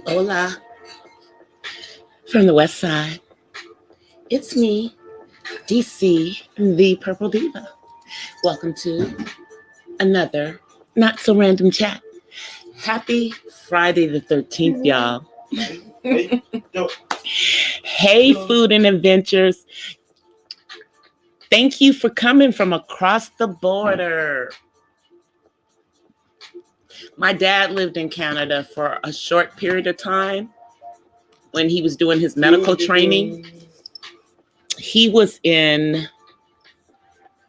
Hola, from the West Side. It's me, DC, the Purple Diva. Welcome to another not so random chat. Happy Friday the 13th, y'all. Hey, Food and Adventures. Thank you for coming from across the border. My dad lived in Canada for a short period of time when he was doing his medical training. He was in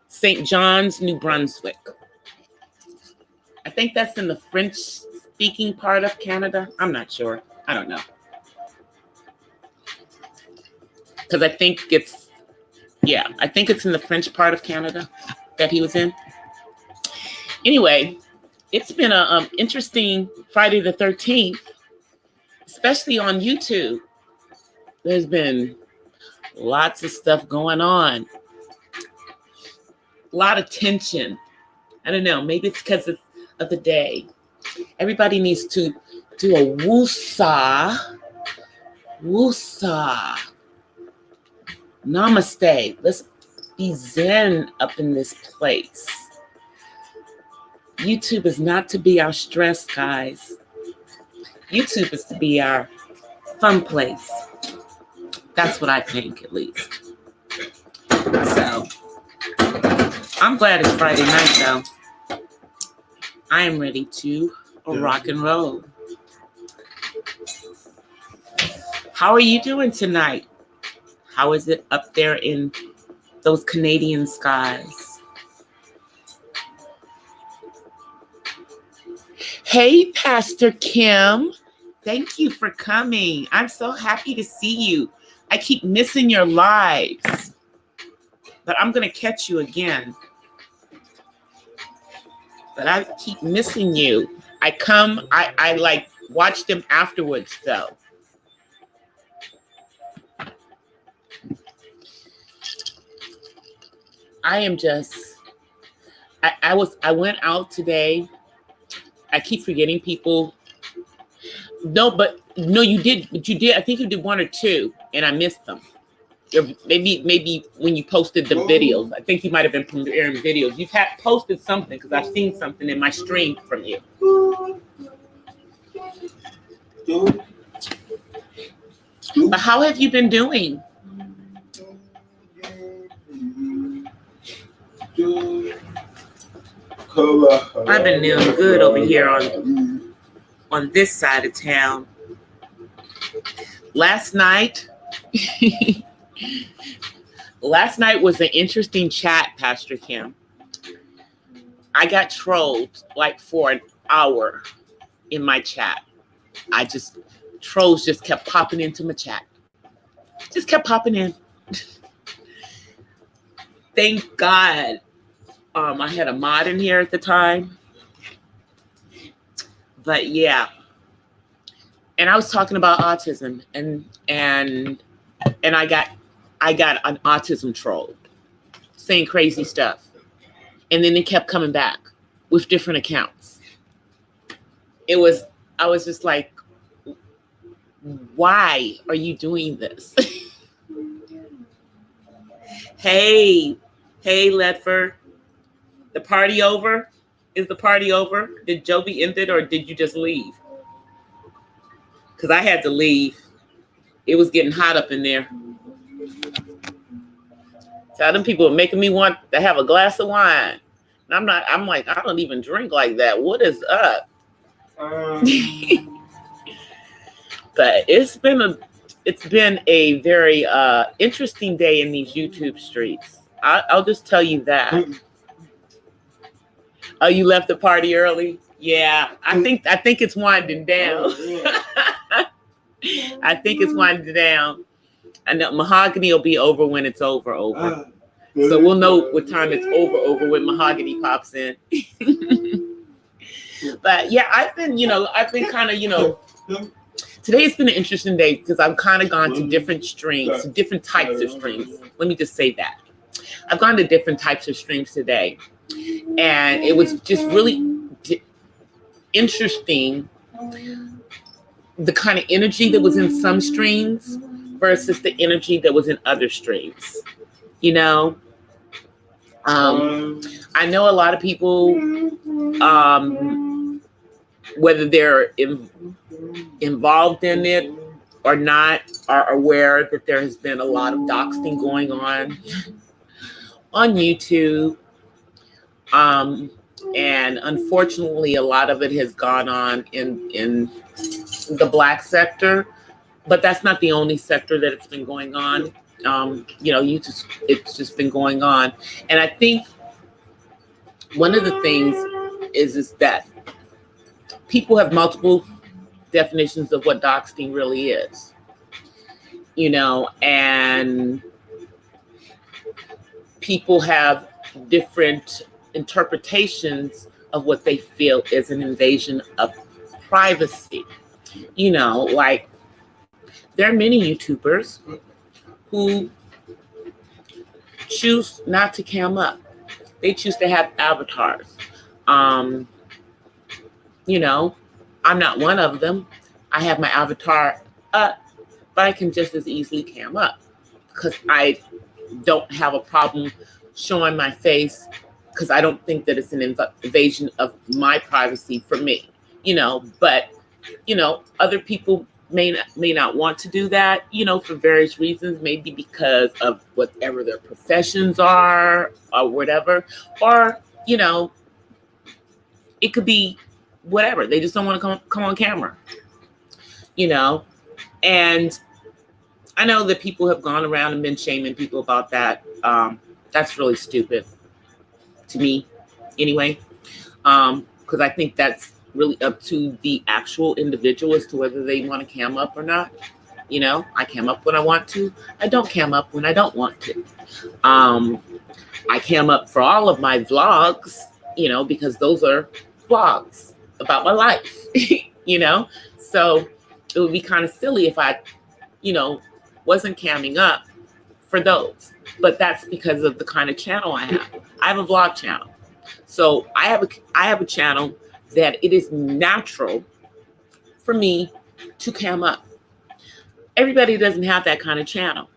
St. John's, New Brunswick. I think that's in the French-speaking part of Canada. I'm not sure. I don't know. Because I think it's in the French part of Canada that he was in. Anyway, it's been an interesting Friday the 13th, especially on YouTube. There's been lots of stuff going on. A lot of tension. I don't know. Maybe it's because of the day. Everybody needs to do a woosah. Woosah. Namaste. Let's be zen up in this place. YouTube is not to be our stress, guys. YouTube is to be our fun place. That's what I think, at least. So, I'm glad it's Friday night, though. I am ready to rock and roll. How are you doing tonight? How is it up there in those Canadian skies? Hey, Pastor Kim. Thank you for coming. I'm so happy to see you. I keep missing your lives, but I'm going to catch you again. But I keep missing you. I like watch them afterwards, though. I am just, I went out today. I keep forgetting people. No, you did. But you did. I think you did one or two, and I missed them. Or maybe when you posted the videos. I think you might have been premiering videos. You've posted something because I've seen something in my stream from you. But how have you been doing? I've been doing good over here on this side of town. Last night was an interesting chat, Pastor Kim. I got trolled like for an hour in my chat. Trolls just kept popping into my chat. Just kept popping in. Thank God. I had a mod in here at the time. But yeah. And I was talking about autism and I got an autism troll saying crazy stuff. And then they kept coming back with different accounts. I was just like, why are you doing this? Hey, Ledford. The party over? Is the party over? Did Jovi end it or did you just leave? Because I had to leave. It was getting hot up in there. So them people were making me want to have a glass of wine. And I'm like, I don't even drink like that. What is up? But it's been a very interesting day in these YouTube streets. I'll just tell you that. Oh, you left the party early? Yeah, I think it's winding down. I think it's winding down. I know Mahogany will be over when it's over. So we'll know what time it's over when Mahogany pops in. But yeah, I've been kind of, today's been an interesting day because I've kind of gone to different streams, different types of streams. Let me just say that. I've gone to different types of streams today. And it was just really interesting, the kind of energy that was in some streams versus the energy that was in other streams. You know, I know a lot of people, whether they're involved in it or not, are aware that there has been a lot of doxing going on YouTube. And unfortunately, a lot of it has gone on in the Black sector, but that's not the only sector that it's been going on. It's just been going on. And I think one of the things is that people have multiple definitions of what doxing really is, and people have different interpretations of what they feel is an invasion of privacy. Like there are many YouTubers who choose not to cam up. They choose to have avatars. I'm not one of them. I have my avatar up, but I can just as easily cam up because I don't have a problem showing my face, because I don't think that it's an invasion of my privacy for me, but other people may not want to do that, for various reasons, maybe because of whatever their professions are or whatever, or it could be whatever, they just don't want to come on camera, and I know that people have gone around and been shaming people about that. That's really stupid to me anyway, because I think that's really up to the actual individual as to whether they want to cam up or not. I cam up when I want to. I don't cam up when I don't want to. I cam up for all of my vlogs, because those are vlogs about my life, So it would be kind of silly if I, wasn't camming up for those. But that's because of the kind of channel I have. I have a vlog channel. So I have a channel that it is natural for me to cam up. Everybody doesn't have that kind of channel.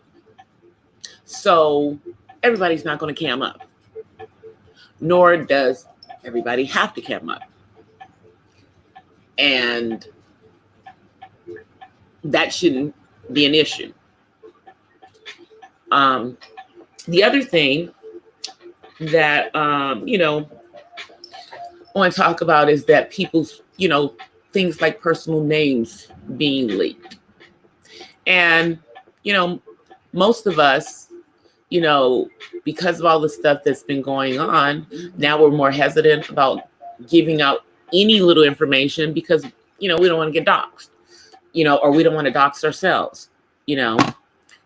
So everybody's not going to cam up. Nor does everybody have to cam up. And that shouldn't be an issue. The other thing that, I want to talk about is that people's, things like personal names being leaked. And, most of us, because of all the stuff that's been going on, now we're more hesitant about giving out any little information because, we don't want to get doxxed, or we don't want to dox ourselves,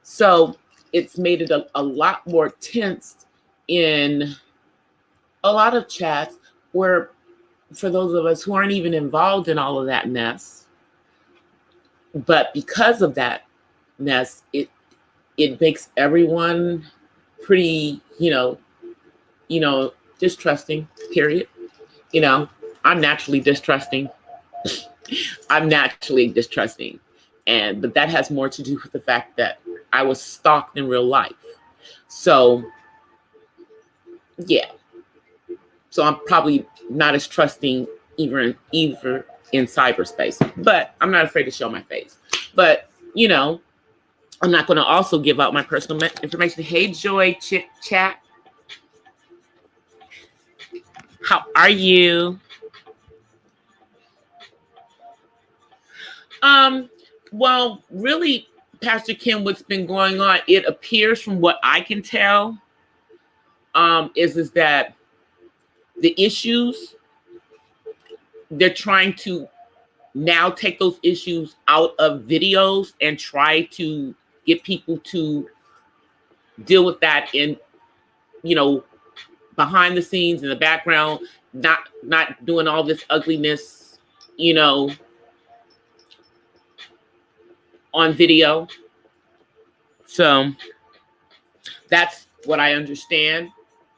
So it's made it a lot more tense in a lot of chats where, for those of us who aren't even involved in all of that mess, but because of that mess, it makes everyone pretty, distrusting, period. I'm naturally distrusting. But that has more to do with the fact that I was stalked in real life. So, yeah. So I'm probably not as trusting either in cyberspace, but I'm not afraid to show my face. But, I'm not going to also give out my personal information. Hey, Joy, chat. How are you? Well, really, Pastor Kim, what's been going on, it appears from what I can tell, is that the issues, they're trying to now take those issues out of videos and try to get people to deal with that in, behind the scenes, in the background, not doing all this ugliness, on video. So that's what I understand.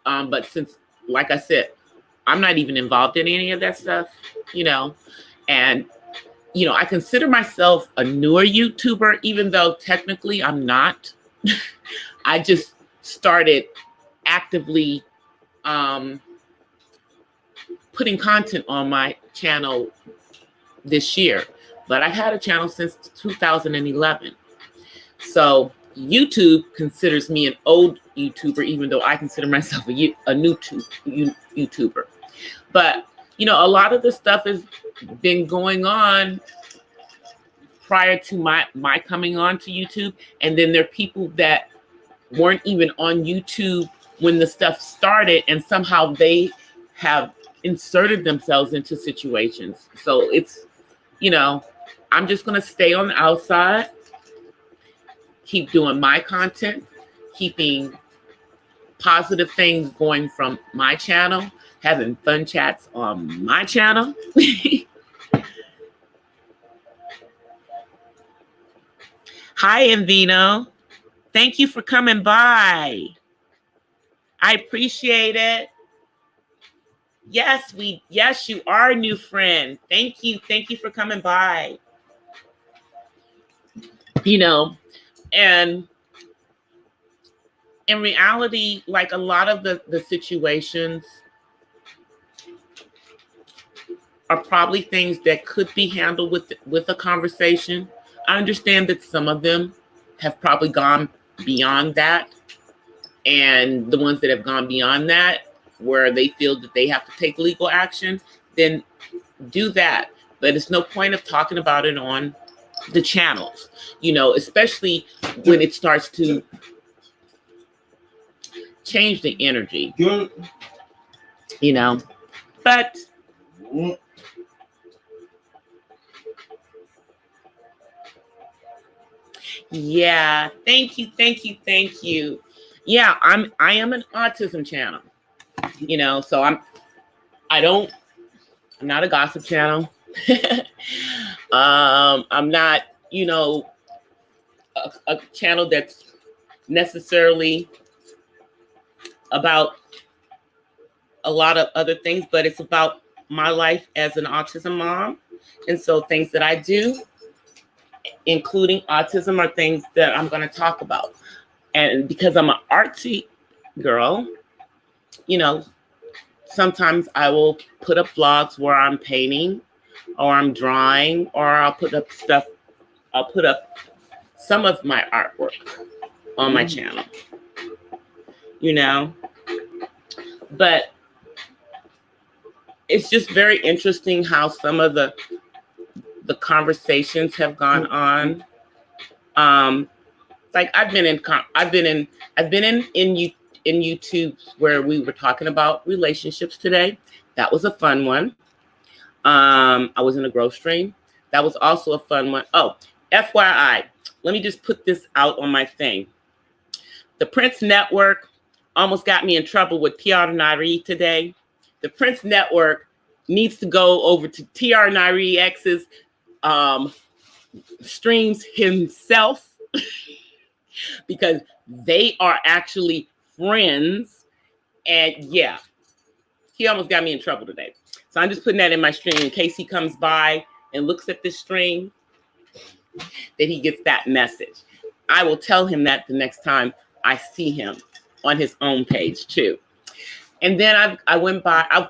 But since like I said, I'm not even involved in any of that stuff, you know, and, you know, I consider myself a newer YouTuber, even though technically I'm not. I just started actively putting content on my channel this year, but I've had a channel since 2011. So YouTube considers me an old YouTuber, even though I consider myself a new YouTuber. But, you know, a lot of the stuff has been going on prior to my coming on to YouTube. And then there are people that weren't even on YouTube when the stuff started, and somehow they have inserted themselves into situations. So it's, you know, I'm just going to stay on the outside, keep doing my content, keeping positive things going from my channel, having fun chats on my channel. Hi, Envino. Thank you for coming by. I appreciate it. Yes, you are a new friend. Thank you. Thank you for coming by. You know, and in reality, like a lot of the situations are probably things that could be handled with a conversation. I understand that some of them have probably gone beyond that. And the ones that have gone beyond that, where they feel that they have to take legal action, then do that. But it's no point of talking about it on the channels, you know, especially when it starts to change the energy, you know. But yeah, thank you. Yeah, I am an autism channel, you know, so I'm not a gossip channel. I'm not, you know, a channel that's necessarily about a lot of other things, but it's about my life as an autism mom. And so things that I do, including autism, are things that I'm going to talk about. And because I'm an artsy girl, you know, sometimes I will put up vlogs where I'm painting or I'm drawing, or I'll put up some of my artwork on my channel, you know. But it's just very interesting how some of the conversations have gone on. Like I've been in YouTube where we were talking about relationships today. That was a fun one. I was in a growth stream. That was also a fun one. Oh, FYI, let me just put this out on my thing. The Prince Network almost got me in trouble with TR Nari today. The Prince Network needs to go over to TR Nari X's streams himself because they are actually friends. And yeah, he almost got me in trouble today. So I'm just putting that in my stream in case he comes by and looks at this stream, that he gets that message. I will tell him that the next time I see him on his own page too. And then I've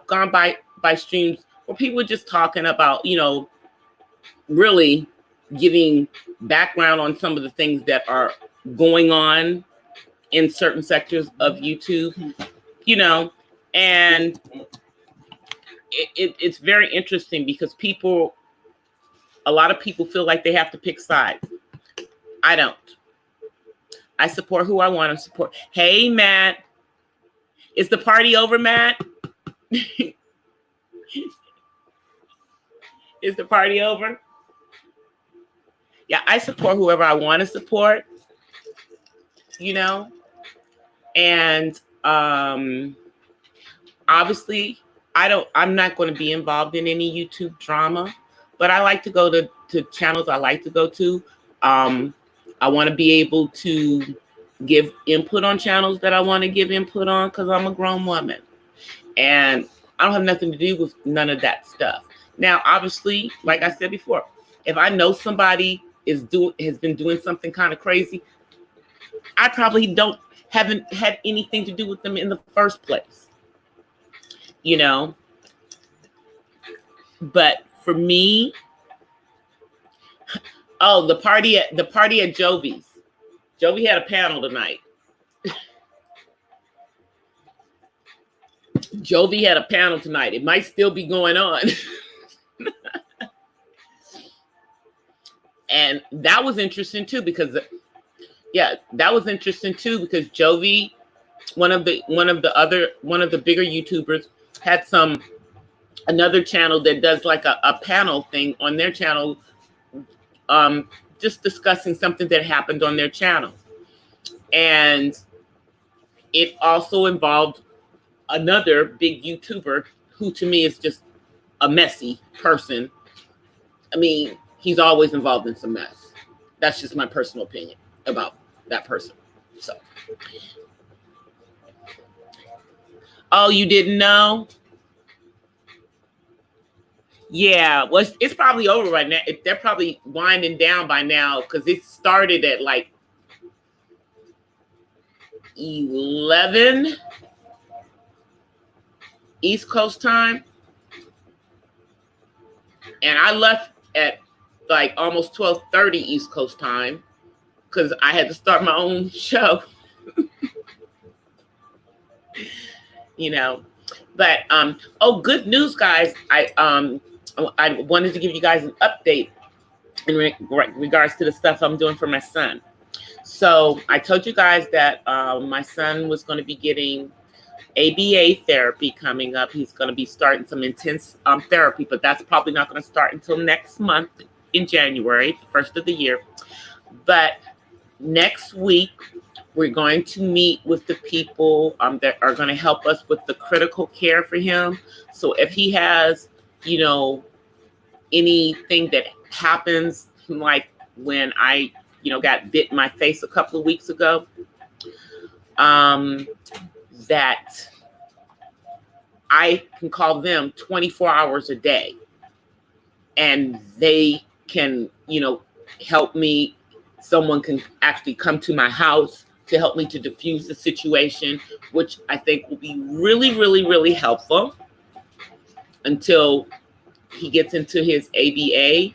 gone by streams where people are just talking about, you know, really giving background on some of the things that are going on in certain sectors of YouTube, you know, and it's very interesting because a lot of people feel like they have to pick sides. I don't. I support who I want to support. Hey, Matt. Is the party over, Matt? Is the party over? Yeah, I support whoever I want to support, you know, and obviously I'm not going to be involved in any YouTube drama, but I like to go to channels I like to go to. I want to be able to give input on channels that I want to give input on because I'm a grown woman. And I don't have nothing to do with none of that stuff. Now, obviously, like I said before, if I know somebody has been doing something kind of crazy, I probably haven't had anything to do with them in the first place, you know. But for me, oh, the party at Jovi's. Jovi had a panel tonight. Jovi had a panel tonight. It might still be going on. And that was interesting too, because Jovi, one of the bigger YouTubers, had another channel that does like a panel thing on their channel, just discussing something that happened on their channel. And it also involved another big YouTuber who to me is just a messy person. I mean, he's always involved in some mess. That's just my personal opinion about that person. So, oh, you didn't know? Yeah, well, it's probably over right now. They're probably winding down by now because it started at like 11 East Coast time. And I left at like almost 12:30 East Coast time because I had to start my own show. You know, but oh, good news, guys. I wanted to give you guys an update in regards to the stuff I'm doing for my son. So I told you guys that my son was going to be getting ABA therapy coming up. He's going to be starting some intense therapy, but that's probably not going to start until next month in January, the first of the year. But next week, we're going to meet with the people that are going to help us with the critical care for him. So if he has, you know, anything that happens, like when I, you know, got bit in my face a couple of weeks ago, that I can call them 24 hours a day and they can, you know, help me. Someone can actually come to my house to help me to diffuse the situation, which I think will be really, really, really helpful until he gets into his ABA,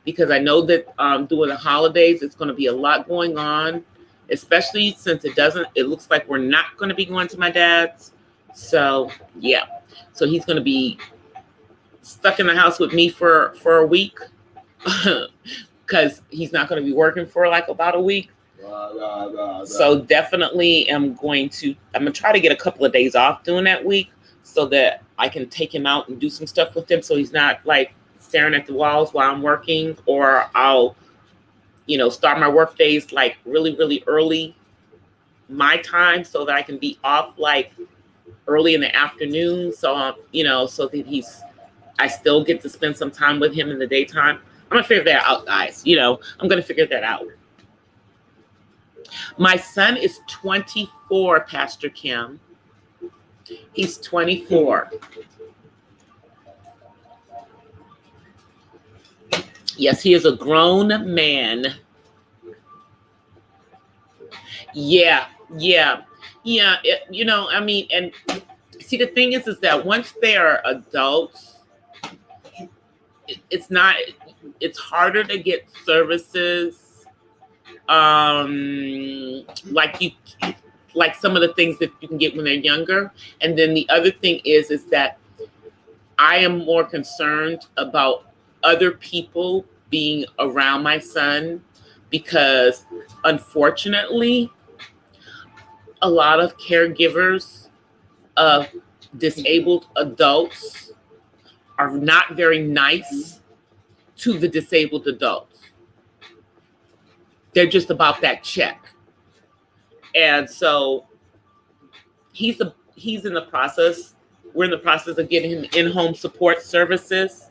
because I know that during the holidays, it's going to be a lot going on, especially since it looks like we're not going to be going to my dad's. So, yeah. So he's going to be stuck in the house with me for a week because he's not going to be working for like about a week. So definitely I'm going to try to get a couple of days off during that week so that I can take him out and do some stuff with him so he's not like staring at the walls while I'm working, or I'll, you know, start my work days like really, really early my time so that I can be off like early in the afternoon. So, you know, so that I still get to spend some time with him in the daytime. I'm going to figure that out, guys. You know, I'm going to figure that out. My son is 24, Pastor Kim. He's 24. Yes, he is a grown man. Yeah. You know, I mean, and see, the thing is that once they are adults, it's harder to get services, like some of the things that you can get when they're younger. And then the other thing is that I am more concerned about other people being around my son, because unfortunately, a lot of caregivers of disabled adults are not very nice to the disabled adults. They're just about that check. And so we're in the process of getting him in-home support services.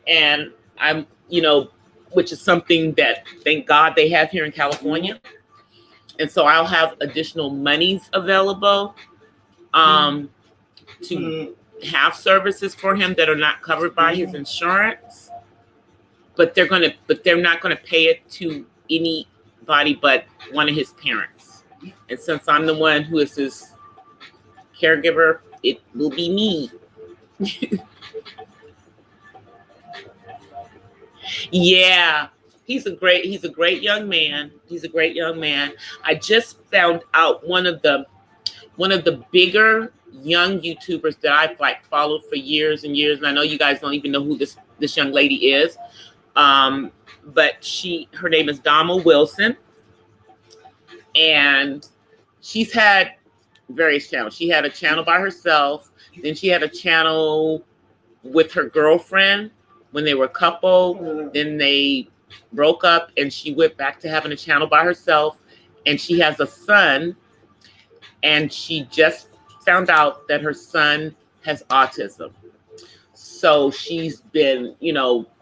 And I'm, you know, which is something that, thank God, they have here in California. And so I'll have additional monies available to have services for him that are not covered by his insurance, but they're not gonna pay it to anybody but one of his parents. And since I'm the one who is his caregiver, it will be me. Yeah, he's a great young man. He's a great young man. I just found out one of the bigger young YouTubers that I've like followed for years and years, and I know you guys don't even know who this young lady is. But her name is Dama Wilson, and she's had various channels. She had a channel by herself, then she had a channel with her girlfriend when they were a couple, then they broke up and she went back to having a channel by herself, and she has a son, and she just found out that her son has autism. So she's been,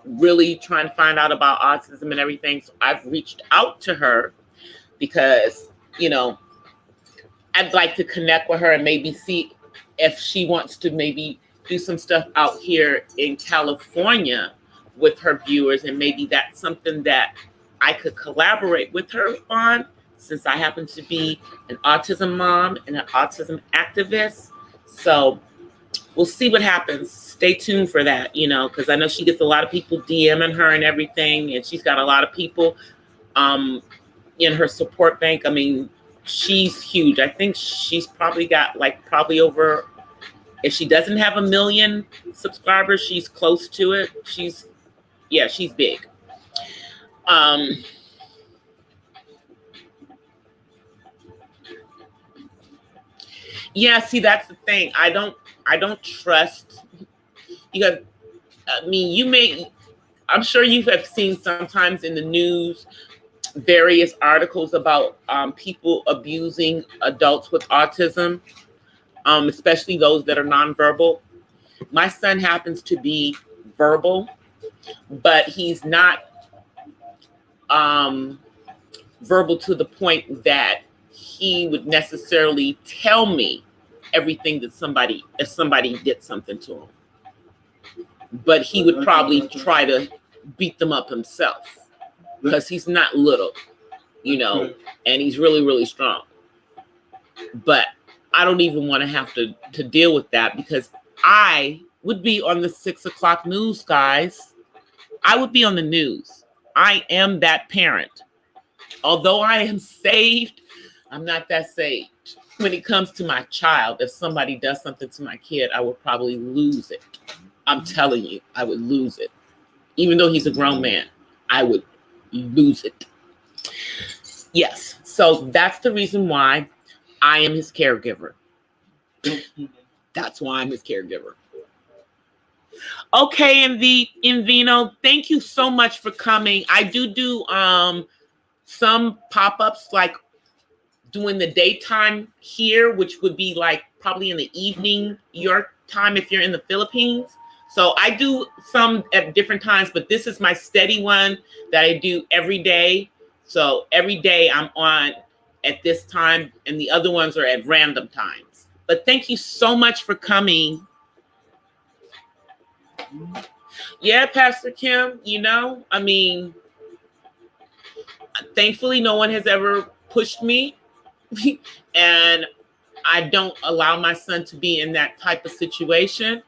really trying to find out about autism and everything. So I've reached out to her because, I'd like to connect with her and maybe see if she wants to maybe do some stuff out here in California with her viewers. And maybe that's something that I could collaborate with her on, since I happen to be an autism mom and an autism activist. So we'll see what happens. Stay tuned for that, because I know she gets a lot of people DMing her and everything, and she's got a lot of people in her support bank. I mean, she's huge. I think she's probably got probably over, if she doesn't have 1 million subscribers, she's close to it. She's big. Yeah, see, that's the thing. I don't trust you guys. I mean, I'm sure you have seen sometimes in the news various articles about people abusing adults with autism, especially those that are nonverbal. My son happens to be verbal, but he's not verbal to the point that he would necessarily tell me everything that if somebody did something to him. But he would probably try to beat them up himself, because he's not little, and he's really, really strong. But I don't even want to have to deal with that, because I would be on the 6 o'clock news, guys. I would be on the news. I am that parent. Although I am saved, I'm not that saved. When it comes to my child, if somebody does something to my kid, I would probably lose it. I'm telling you, I would lose it. Even though he's a grown man, I would lose it. Yes, so that's the reason why I am his caregiver. That's why I'm his caregiver. Okay, Invino, thank you so much for coming. I do some pop-ups, like doing the daytime here, which would be like probably in the evening your time if you're in the Philippines. So I do some at different times, but this is my steady one that I do every day. So every day I'm on at this time, and the other ones are at random times. But thank you so much for coming. Yeah, Pastor Kim, I mean, thankfully no one has ever pushed me, and I don't allow my son to be in that type of situation,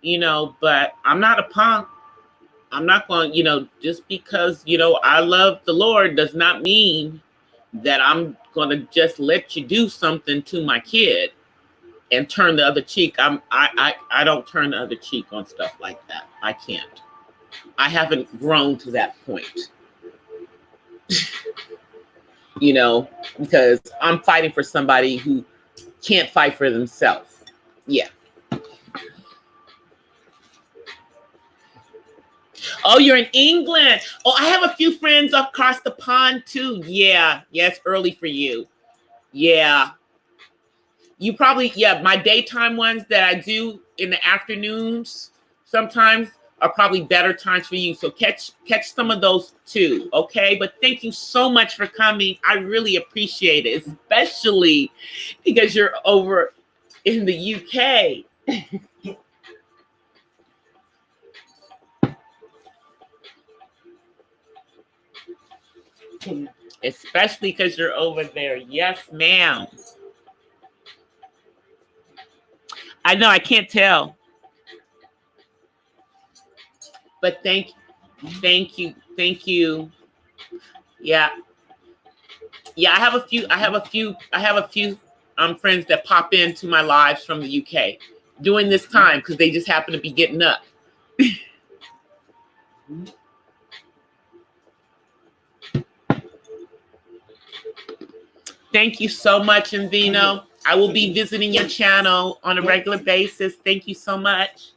but I'm not a punk. I'm not going, just because, I love the Lord does not mean that I'm going to just let you do something to my kid and turn the other cheek. I don't turn the other cheek on stuff like that. I can't. I haven't grown to that point. Because I'm fighting for somebody who can't fight for themselves. Yeah. Oh, you're in England. Oh, I have a few friends across the pond too. Yeah, it's early for you. Yeah. You probably, my daytime ones that I do in the afternoons sometimes are probably better times for you. So catch some of those too, okay? But thank you so much for coming. I really appreciate it, especially because you're over in the UK. Especially because you're over there. Yes, ma'am. I know, I can't tell. But thank you. Yeah. Yeah, I have a few friends that pop into my lives from the UK during this time because they just happen to be getting up. Thank you so much, Invino. I will be visiting your channel on a regular basis. Thank you so much.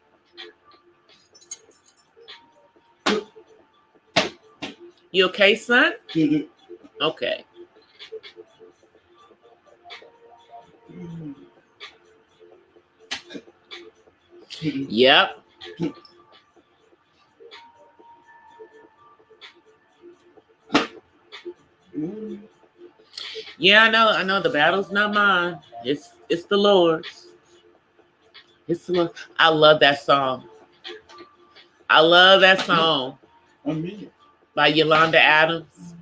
You okay, son? Okay. Yep. Yeah, I know the battle's not mine. It's the Lord's. It's the Lord. I love that song. I love that song by Yolanda Adams.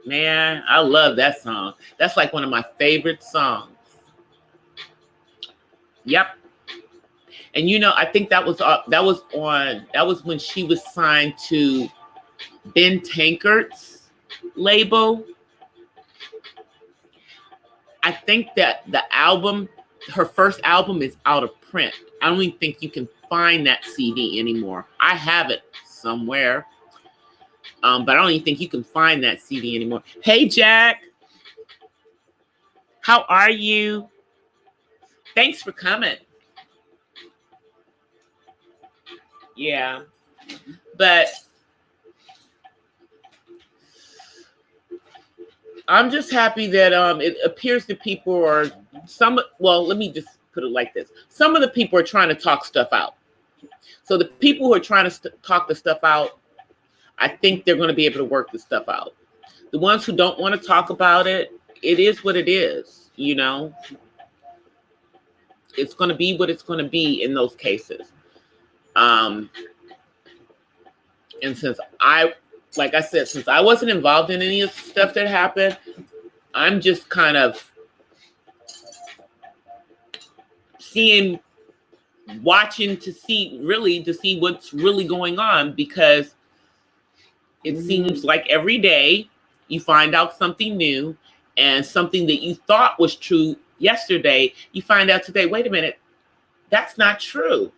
Man, I love that song. That's like one of my favorite songs. Yep. And I think that was when she was signed to Ben Tankard's label. I think that her first album is out of print. I don't even think you can find that CD anymore. I have it somewhere. But I don't even think you can find that CD anymore. Hey, Jack. How are you? Thanks for coming. Yeah. But I'm just happy that it appears that people are let me just put it like this. Some of the people are trying to talk stuff out. So the people who are trying to talk the stuff out, I think they're going to be able to work the stuff out. The ones who don't want to talk about it, it is what it is, It's going to be what it's going to be in those cases. And since like I said, since I wasn't involved in any of the stuff that happened, I'm just kind of watching to see what's really going on, because it seems like every day you find out something new, and something that you thought was true yesterday, you find out today, wait a minute, that's not true.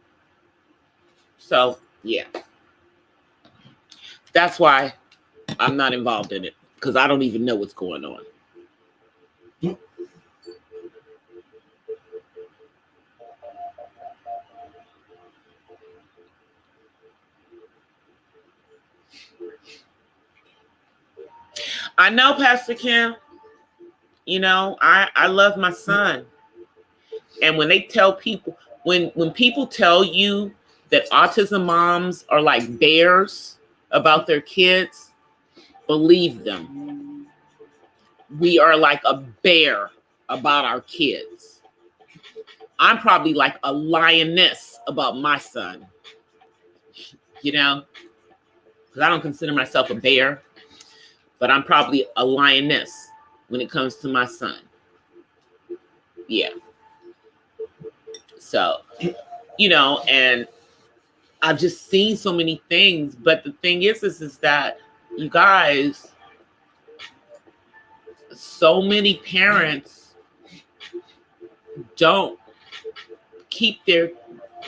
So, yeah. That's why I'm not involved in it, because I don't even know what's going on. I know, Pastor Kim. I love my son. And when they tell people, when people tell you that autism moms are like bears about their kids, believe them. We are like a bear about our kids. I'm probably like a lioness about my son. Because I don't consider myself a bear, but I'm probably a lioness when it comes to my son. Yeah. So, and I've just seen so many things, but the thing is that you guys, so many parents don't keep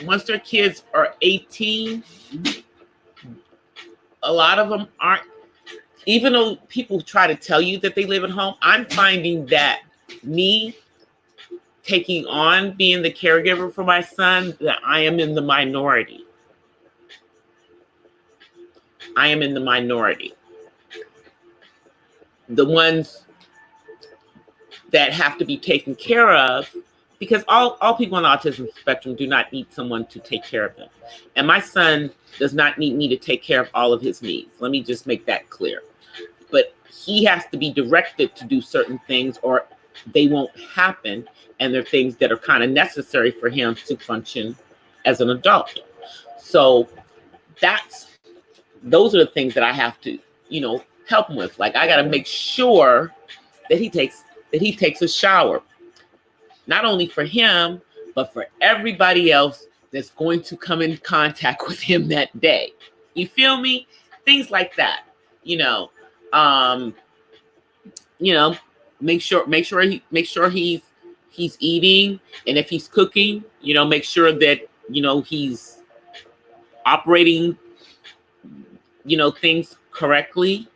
once their kids are 18, a lot of them aren't, even though people try to tell you that they live at home, I'm finding that me taking on being the caregiver for my son, that I am in the minority. I am in the minority. The ones that have to be taken care of, because all people on the autism spectrum do not need someone to take care of them. And my son does not need me to take care of all of his needs. Let me just make that clear. But he has to be directed to do certain things, or they won't happen. And they're things that are kind of necessary for him to function as an adult. So those are the things that I have to, help him with. Like, I got to make sure that he takes a shower, not only for him, but for everybody else that's going to come in contact with him that day. You feel me? Things like that. Make sure he's eating, and if he's cooking, make sure that he's operating things correctly,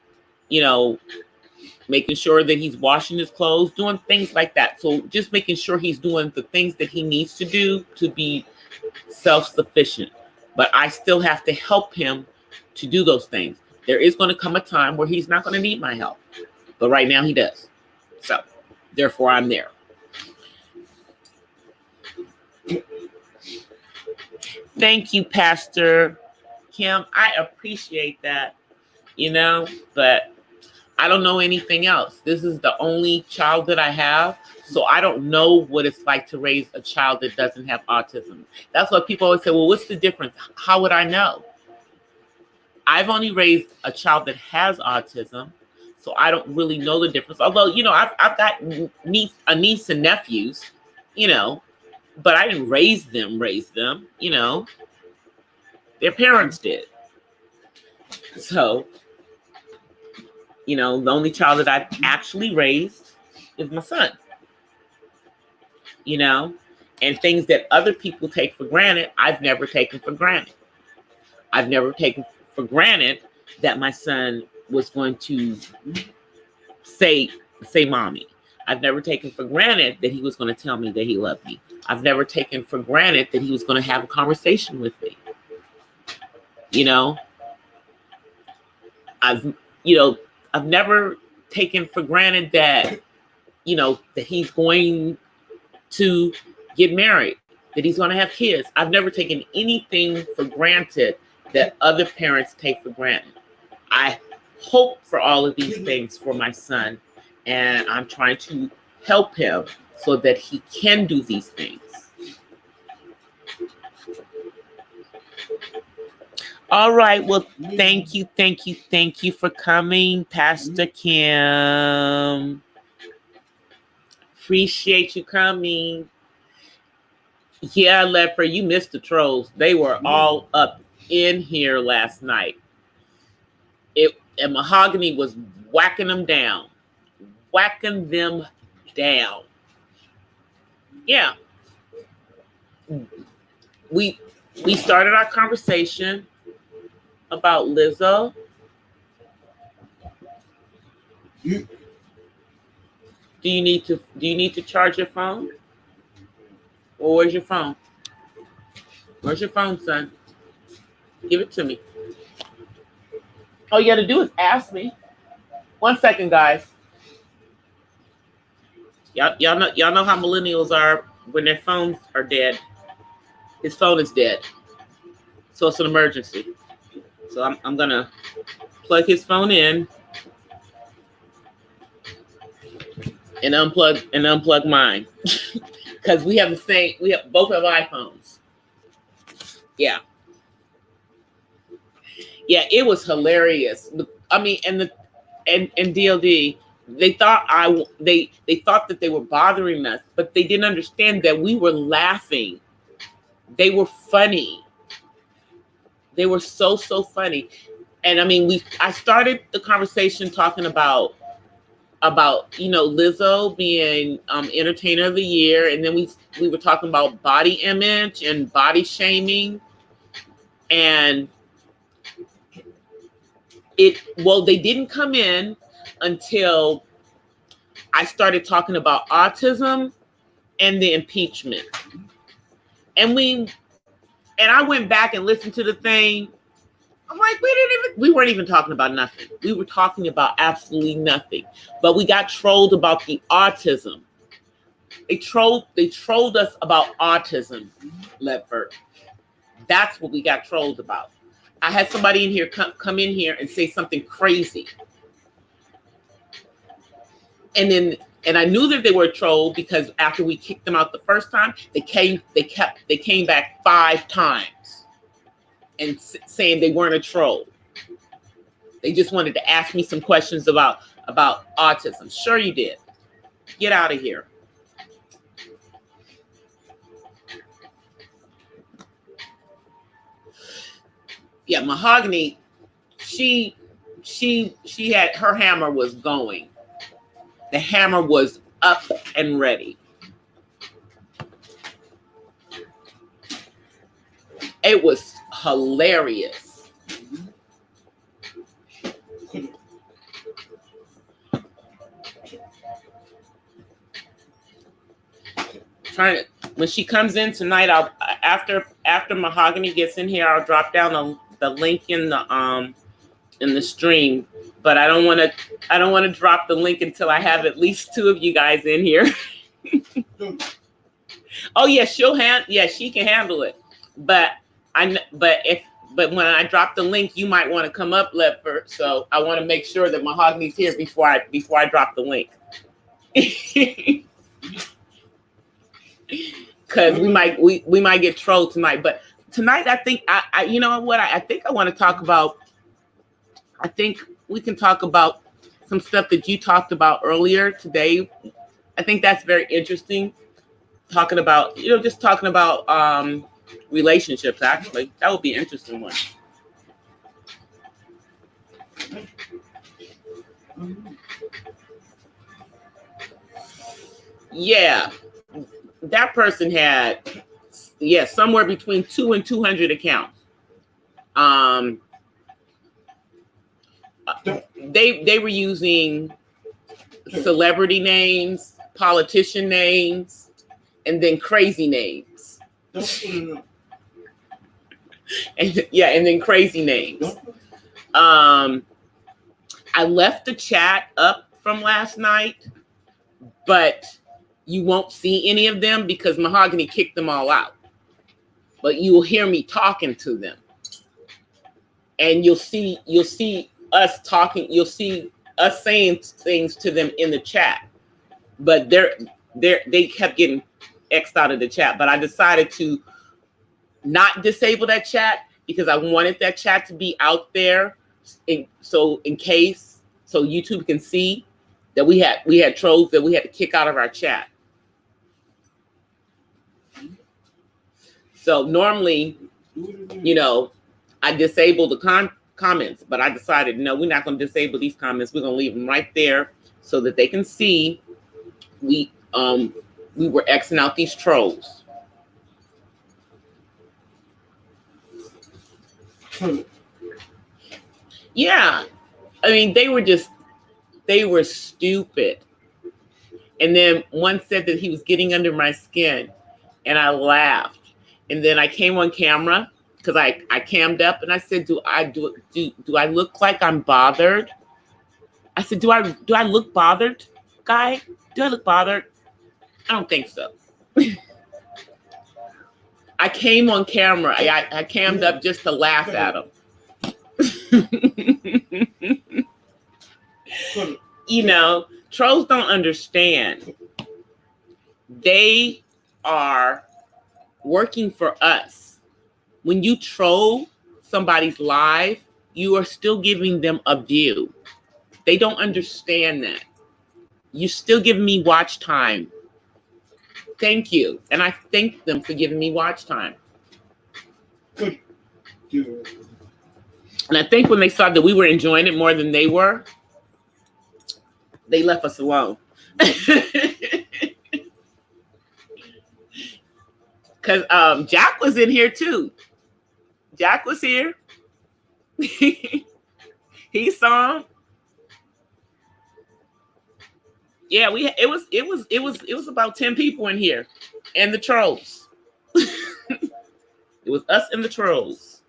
making sure that he's washing his clothes, doing things like that. So just making sure he's doing the things that he needs to do to be self-sufficient. But I still have to help him to do those things. There is going to come a time where he's not going to need my help, but right now he does. So therefore I'm there. Thank you, Pastor Kim. I appreciate that, but I don't know anything else. This is the only child that I have, so I don't know what it's like to raise a child that doesn't have autism. That's why people always say, well, what's the difference? How would I know? I've only raised a child that has autism, so I don't really know the difference. Although, I've got a niece and nephews, but I didn't raise them, their parents did. So, the only child that I've actually raised is my son, and things that other people take for granted, I've never taken for granted. I've never taken for granted that my son was going to say mommy. I've never taken for granted that he was going to tell me that he loved me. I've never taken for granted that he was going to have a conversation with me. I've never taken for granted that, that he's going to get married, that he's going to have kids. I've never taken anything for granted that other parents take for granted. I hope for all of these things for my son, and I'm trying to help him so that he can do these things. All right. Well, thank you for coming, Pastor Kim. Appreciate you coming. Yeah, Leopard, you missed the trolls. They were all up in here last night. And Mahogany was whacking them down. Yeah. We started our conversation about Lizzo. Do you need to charge your phone? Or where's your phone? Where's your phone, son? Give it to me. All you gotta do is ask me. 1 second, guys. Y'all know how millennials are when their phones are dead. His phone is dead. So it's an emergency. So I'm gonna plug his phone in and unplug mine. Because we both have iPhones. Yeah. Yeah, it was hilarious. I mean, and DLD, they thought that they were bothering us, but they didn't understand that we were laughing. They were funny. They were so funny. And I mean, I started the conversation talking about Lizzo being entertainer of the year, and then we were talking about body image and body shaming, and they didn't come in until I started talking about autism and the impeachment. And I went back and listened to the thing. I'm like, we weren't even talking about nothing. We were talking about absolutely nothing. But we got trolled about the autism. They trolled us about autism, Ledford. That's what we got trolled about. I had somebody in here come in here and say something crazy. And then And I knew that they were a troll because after we kicked them out the first time, they came back 5 times and saying they weren't a troll. They just wanted to ask me some questions about autism. Sure you did. Get out of here. Yeah, Mahogany, she had, her hammer was going. The hammer was up and ready. It was hilarious. When she comes in tonight, I'll after Mahogany gets in here, I'll drop down the link in the stream. But I don't want to drop the link until I have at least 2 of you guys in here. Oh yeah, she can handle it. But when I drop the link, you might want to come up, Ledford. So I want to make sure that Mahogany's here before I drop the link. Because we might get trolled tonight. But tonight, I think I you know what, I think I want to talk about. I think we can talk about some stuff that you talked about earlier today. I think that's very interesting. Talking about, just talking about relationships. Actually, that would be an interesting one. Yeah, that person had, somewhere between 2 and 200 accounts. They were using celebrity names, politician names, and then crazy names. And then crazy names. I left the chat up from last night, but you won't see any of them because Mahogany kicked them all out. But you will hear me talking to them. And you'll see us talking, you'll see us saying things to them in the chat. But they kept getting X'd out of the chat. But I decided to not disable that chat because I wanted that chat to be out there, so YouTube can see that we had trolls that we had to kick out of our chat. So normally, I disable the comments, but I decided, no, we're not going to disable these comments. We're going to leave them right there so that they can see we were Xing out these trolls. Yeah, I mean, they were stupid. And then one said that he was getting under my skin, and I laughed. And then I came on camera because I cammed up, and I said, do I look like I'm bothered? I said, do I look bothered, guy? Do I look bothered? I don't think so. I came on camera. I cammed up just to laugh at him. Trolls don't understand. They are working for us. When you troll somebody's live, you are still giving them a view. They don't understand that. You're still giving me watch time. Thank you. And I thank them for giving me watch time. Good. And I think when they saw that we were enjoying it more than they were, they left us alone. Because Jack was in here too. Jack was here. He saw him. Yeah, it was about 10 people in here, and the trolls. It was us and the trolls.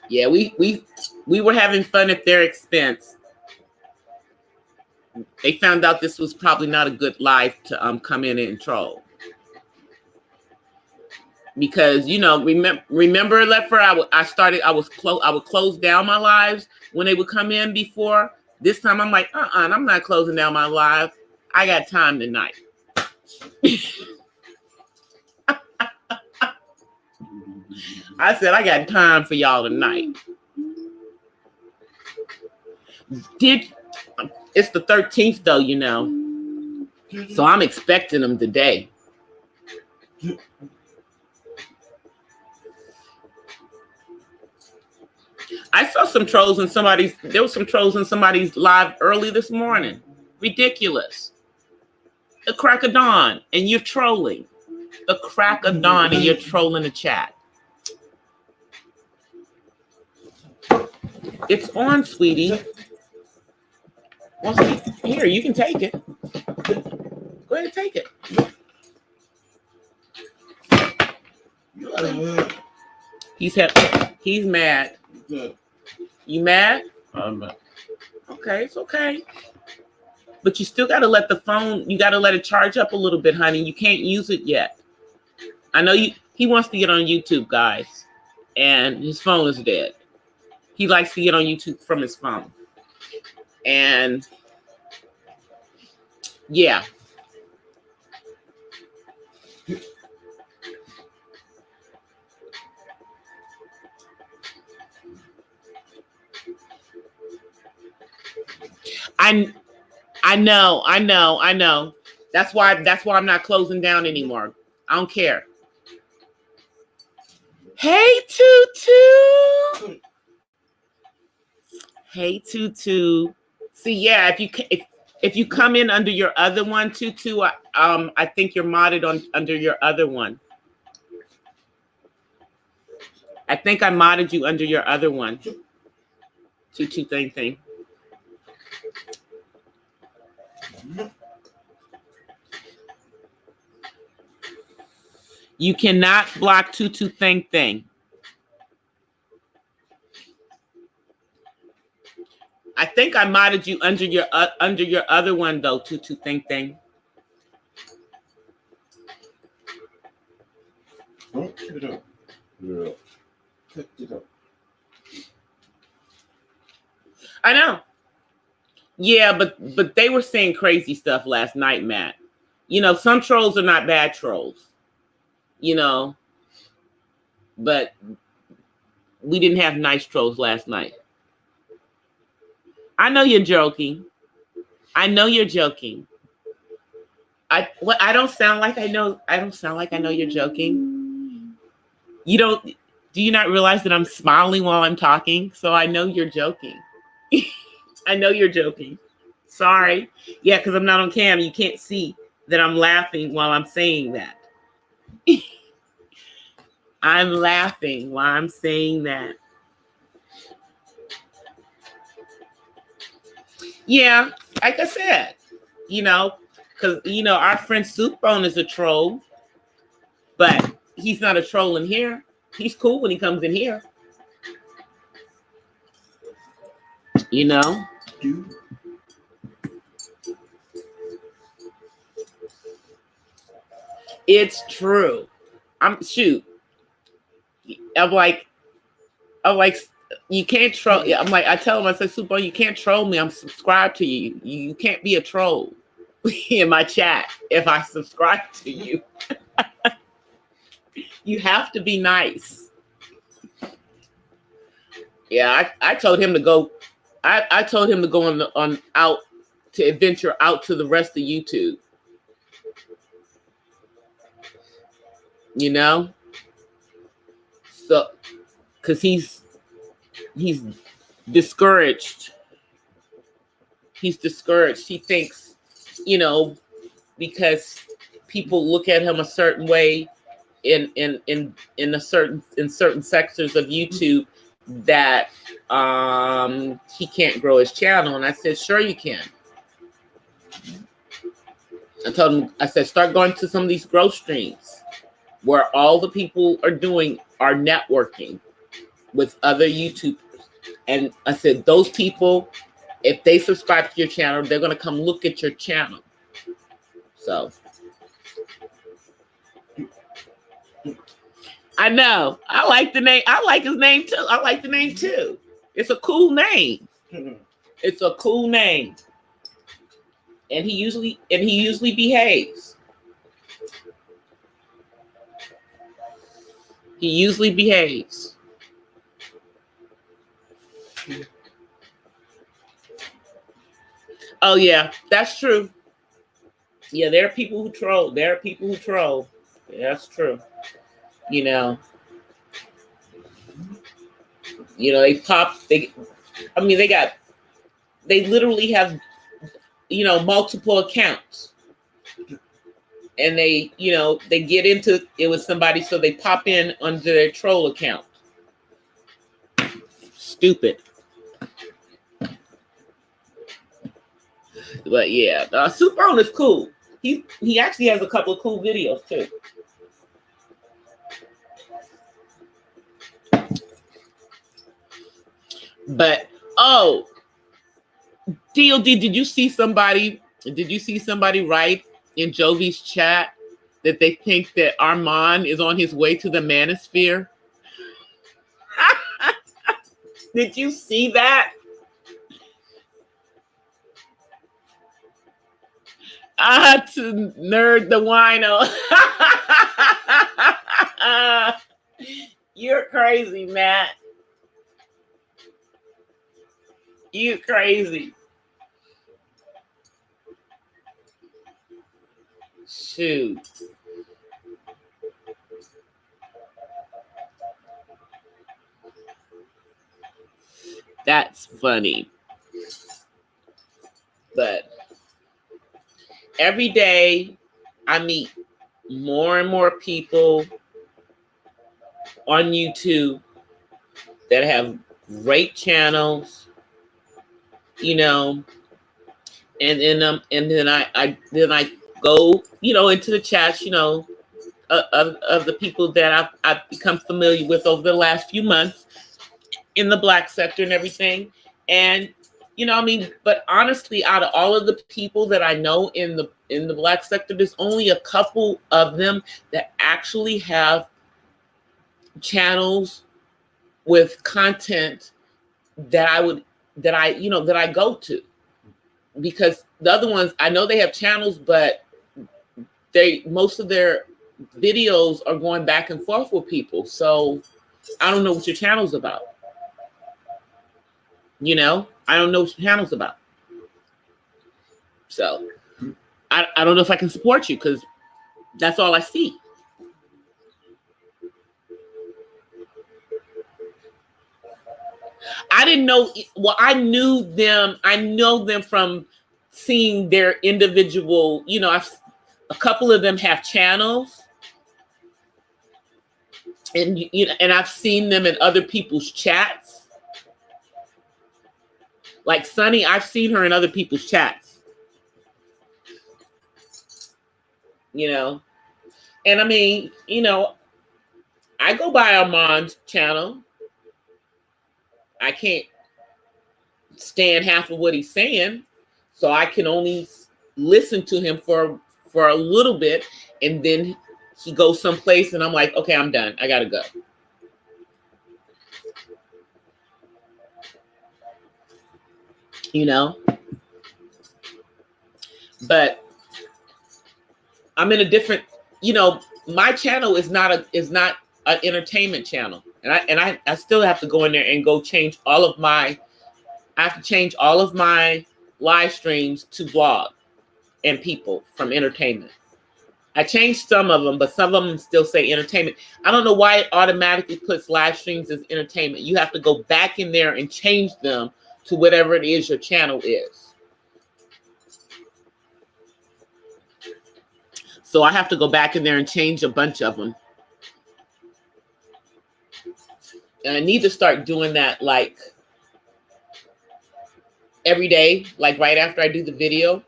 Yeah, we were having fun at their expense. They found out this was probably not a good live to come in and troll. because remember Leffer, I would close down my lives when they would come in before. This time I'm like, I'm not closing down my live. I got time tonight. I said I got time for y'all tonight. It's the 13th though, so I'm expecting them today. I saw some trolls in there was some trolls in somebody's live early this morning. Ridiculous. The crack of dawn and you're trolling. The crack of dawn and you're trolling the chat. It's on, sweetie. Well, here, you can take it. Go ahead and take it. He's mad. You mad? I'm mad. Okay, it's okay. But you still got to let it charge up a little bit, honey. You can't use it yet. I know he wants to get on YouTube, guys. And his phone is dead. He likes to get on YouTube from his phone. And yeah. I know. That's why I'm not closing down anymore. I don't care. Hey, Tutu. Hey, Tutu. See, yeah, if you come in under your other one, Tutu, I think you're modded under your other one. I think I modded you under your other one. Tutu thing. You cannot block Tutu thing. I think I modded you under your other one though, Tutu thing. Don't pick it up. Yeah. Pick it up. I know. Yeah, but they were saying crazy stuff last night, Matt. Some trolls are not bad trolls. But we didn't have nice trolls last night. I know you're joking. I don't sound like I know you're joking. Do you not realize that I'm smiling while I'm talking? So I know you're joking. I know you're joking. Sorry. Yeah, because I'm not on cam. You can't see that I'm laughing while I'm saying that. I'm laughing while I'm saying that. Yeah, like I said, because, our friend Soupbone is a troll, but he's not a troll in here. He's cool when he comes in here. It's true. I'm like, you can't troll. I'm like, I tell him, I said, Super, you can't troll me. I'm subscribed to you. You can't be a troll in my chat if I subscribe to you. You have to be nice. Yeah, I told him to go. I told him to go to adventure out to the rest of YouTube. So, because he's discouraged. He's discouraged. He thinks, because people look at him a certain way in certain sectors of YouTube that he can't grow his channel. And I said, sure you can. I told him, I said, start going to some of these growth streams where all the people are networking with other YouTubers. And I said, those people, if they subscribe to your channel, they're going to come look at your channel. So, I know. I like the name. I like his name too. I like the name too. It's a cool name. It's a cool name. And he usually behaves. He usually behaves. Oh yeah, that's true. Yeah, there are people who troll. There are people who troll. Yeah, that's true. You know, they pop. They literally have, multiple accounts, and they get into it with somebody, so they pop in under their troll account. Stupid. But yeah, Super is cool. He actually has a couple of cool videos too. But DOD, did you see somebody write in Jovi's chat that they think that Armand is on his way to the manosphere? Did you see that? I had to nerd the wino. You're crazy, Matt. You crazy. Shoot. That's funny. But every day I meet more and more people on YouTube that have great channels, and then I go, into the chats, of the people that I've become familiar with over the last few months in the Black sector and everything. And but honestly, out of all of the people that I know in the Black sector, there's only a couple of them that actually have channels with content that I go to. Because the other ones, I know they have channels, but most of their videos are going back and forth with people. So I don't know what your channel's about. I don't know what your channel's about. So I don't know if I can support you, because that's all I see. I didn't know. Well, I know them from seeing their individual, a couple of them have channels, and I've seen them in other people's chats. Like Sunny, I've seen her in other people's chats. And I mean, I go by Armand's channel. I can't stand half of what he's saying, so I can only listen to him for a little bit, and then he goes someplace, and I'm like, okay, I'm done. I gotta go. But I'm in a different. My channel is not an entertainment channel, and I still have to go in there and go change all of my. I have to change all of my live streams to vlog and people from entertainment. I changed some of them, but some of them still say entertainment. I don't know why it automatically puts live streams as entertainment. You have to go back in there and change them to whatever it is your channel is. So I have to go back in there and change a bunch of them. And I need to start doing that like every day, like right after I do the video,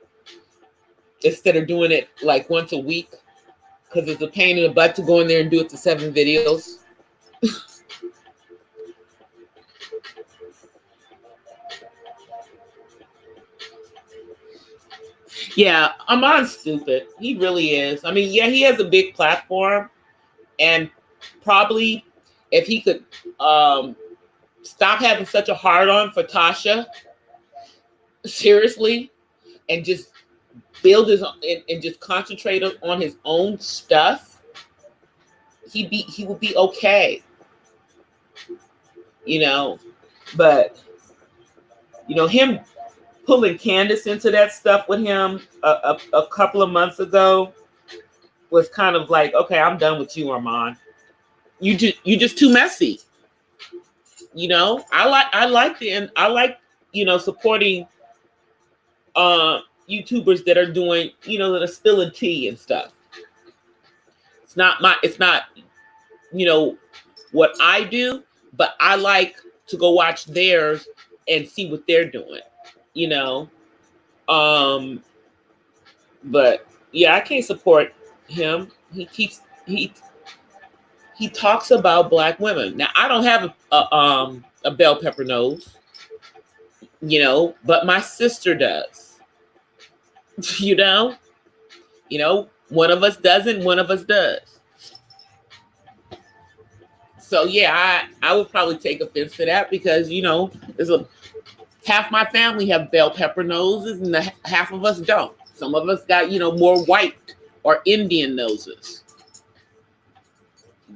instead of doing it like once a week, because it's a pain in the butt to go in there and do it to 7 videos. Yeah, Amon's stupid. He really is. I mean, yeah, he has a big platform, and probably if he could stop having such a hard on for Tasha, seriously, and just build his and just concentrate on his own stuff, he would be okay, you know. But you know, him pulling Candace into that stuff with him a couple of months ago was kind of like, okay, I'm done with you, Armand. You just too messy. You know, I like you know, supporting YouTubers that are doing, you know, that are spilling tea and stuff. It's not, you know, what I do, but I like to go watch theirs and see what they're doing, you know. But yeah, I can't support him. He talks about black women. Now I don't have a bell pepper nose, you know, but my sister does. you know, one of us doesn't, one of us does. So yeah, I would probably take offense to that because, you know, half my family have bell pepper noses and half of us don't. Some of us got, you know, more white or Indian noses.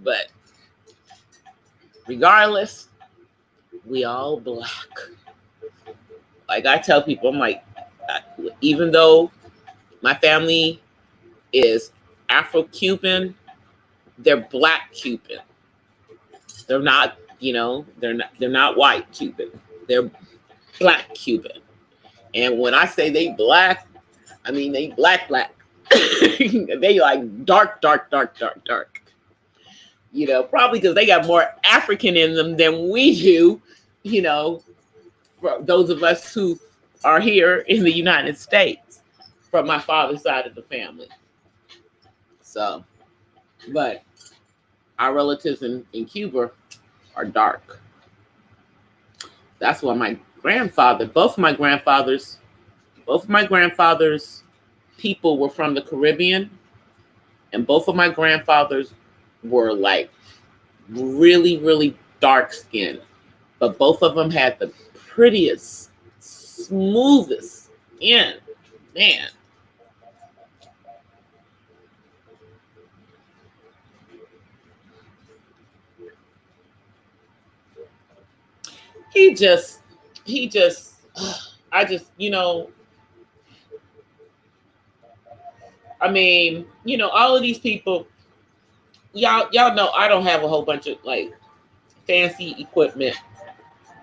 But regardless, we all black. Like I tell people, I'm like, even though my family is Afro-Cuban, they're black Cuban. They're not, you know, they're not white Cuban. They're black Cuban. And when I say they black, I mean they black. They like dark. You know, probably because they got more African in them than we do, you know, for those of us who are here in the United States from my father's side of the family. So, but our relatives in Cuba are dark. That's why both of my grandfathers people were from the Caribbean, and both of my grandfathers were like really, really dark skinned, but both of them had the prettiest, smoothest skin, man. He just, I just, you know, I mean, you know, all of these people, y'all know I don't have a whole bunch of like fancy equipment.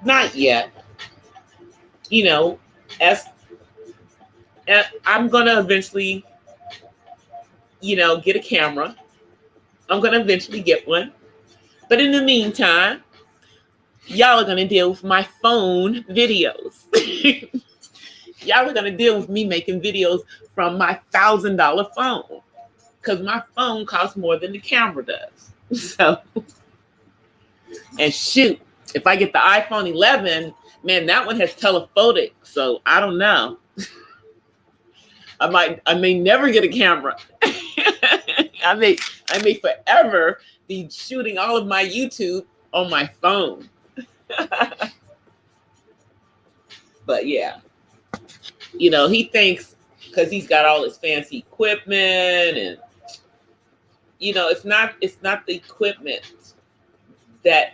Not yet. You know, as and I'm gonna eventually, you know, get a camera. I'm gonna eventually get one. But in the meantime, y'all are gonna deal with my phone videos. Y'all are gonna deal with me making videos from my $1,000 phone. Because my phone costs more than the camera does. So, and shoot, if I get the iPhone 11, man, that one has telephotic. So I don't know. I may never get a camera. I may forever be shooting all of my YouTube on my phone. But yeah, you know, he thinks because he's got all his fancy equipment, and you know, it's not the equipment that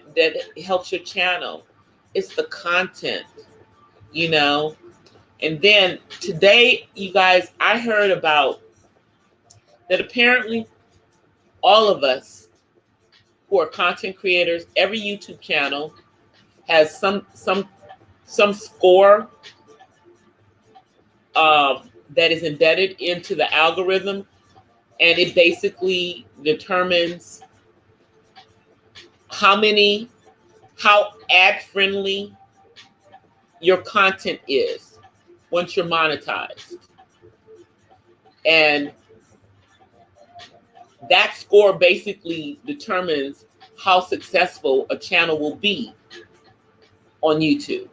helps your channel. It's the content, you know. And then today, you guys, I heard about that apparently all of us who are content creators, every YouTube channel has some score that is embedded into the algorithm, and it basically determines how ad friendly your content is once you're monetized. And that score basically determines how successful a channel will be on YouTube.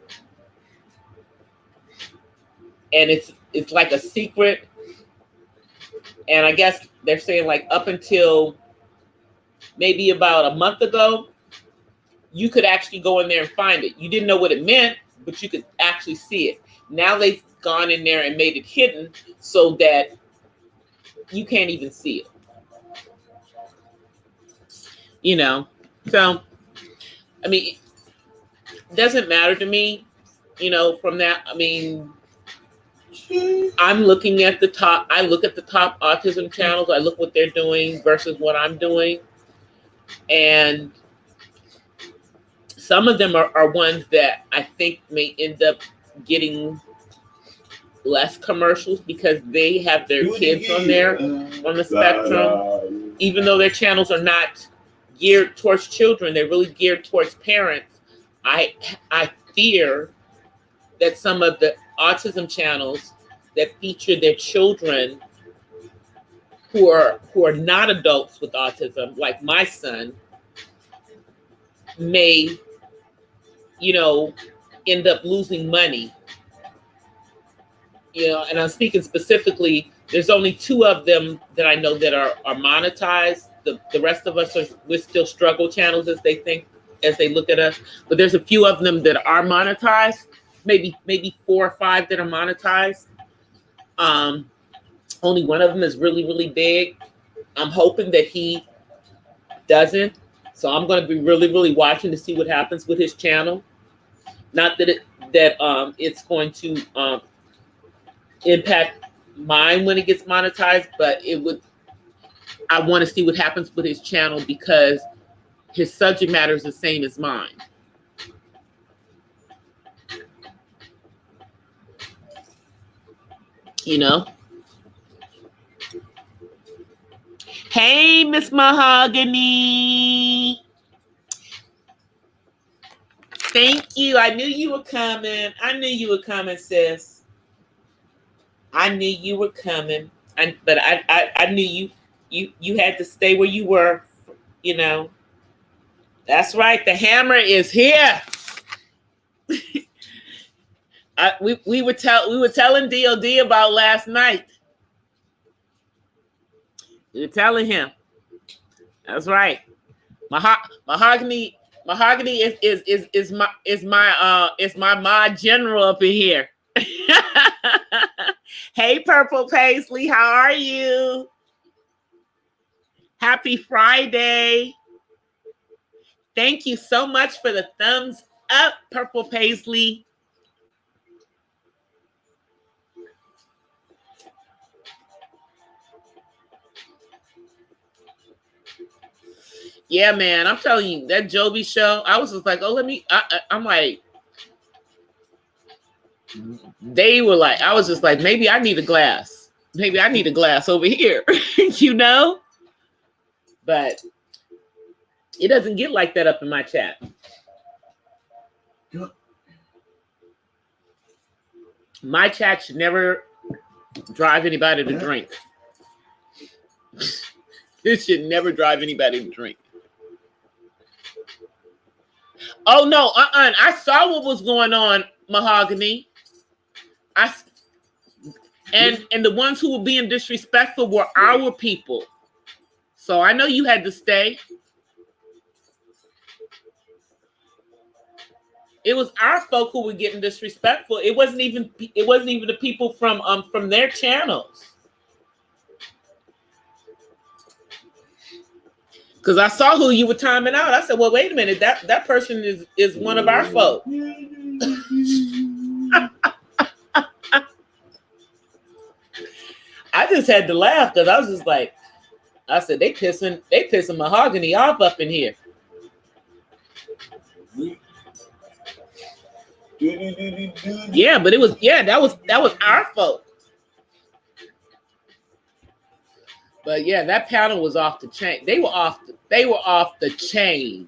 And it's like a secret. And I guess they're saying like up until maybe about a month ago, you could actually go in there and find it. You didn't know what it meant, but you could actually see it. Now they've gone in there and made it hidden so that you can't even see it. You know, so I mean, it doesn't matter to me, you know, from that. I mean, I'm looking at the top. I look at the top autism channels. I look what they're doing versus what I'm doing. And some of them are ones that I think may end up getting less commercials because they have their kids on there on the spectrum. Even though their channels are not geared towards children, they're really geared towards parents. I fear that some of the autism channels that feature their children who are not adults with autism, like my son, may, you know, end up losing money. You know, and I'm speaking specifically, there's only 2 of them that I know that are monetized. The rest of us we're still struggle channels as they look at us. But there's a few of them that are monetized, maybe 4 or 5 that are monetized. Only one of them is really, really big. I'm hoping that he doesn't. So I'm going to be really, really watching to see what happens with his channel. Not that it's going to impact mine when it gets monetized, but I want to see what happens with his channel because his subject matter is the same as mine. You know? Hey, Miss Mahogany. Thank you. I knew you were coming. I knew you were coming, sis. I knew you were coming. But I knew you had to stay where you were, you know. That's right. The hammer is here. We were telling DOD about last night. We were telling him. That's right. Mahogany is my mod general up in here. Hey, Purple Paisley, how are you? Happy Friday. Thank you so much for the thumbs up, Purple Paisley. Yeah, man, I'm telling you, that Jovi show, I was just like, oh, I'm like, they were like, I was just like, maybe I need a glass. Maybe I need a glass over here, you know? But it doesn't get like that up in my chat. My chat should never drive anybody to drink. It should never drive anybody to drink. Oh, no, I saw what was going on, Mahogany. And the ones who were being disrespectful were our people. So I know you had to stay. It was our folk who were getting disrespectful. It wasn't even the people from their channels. Because I saw who you were timing out. I said, well, wait a minute, that person is one of our folk. I just had to laugh because I was just like, I said, they pissing Mahogany off up in here. Yeah, but that was our folk. But yeah, that panel was off the chain. They were off the chain.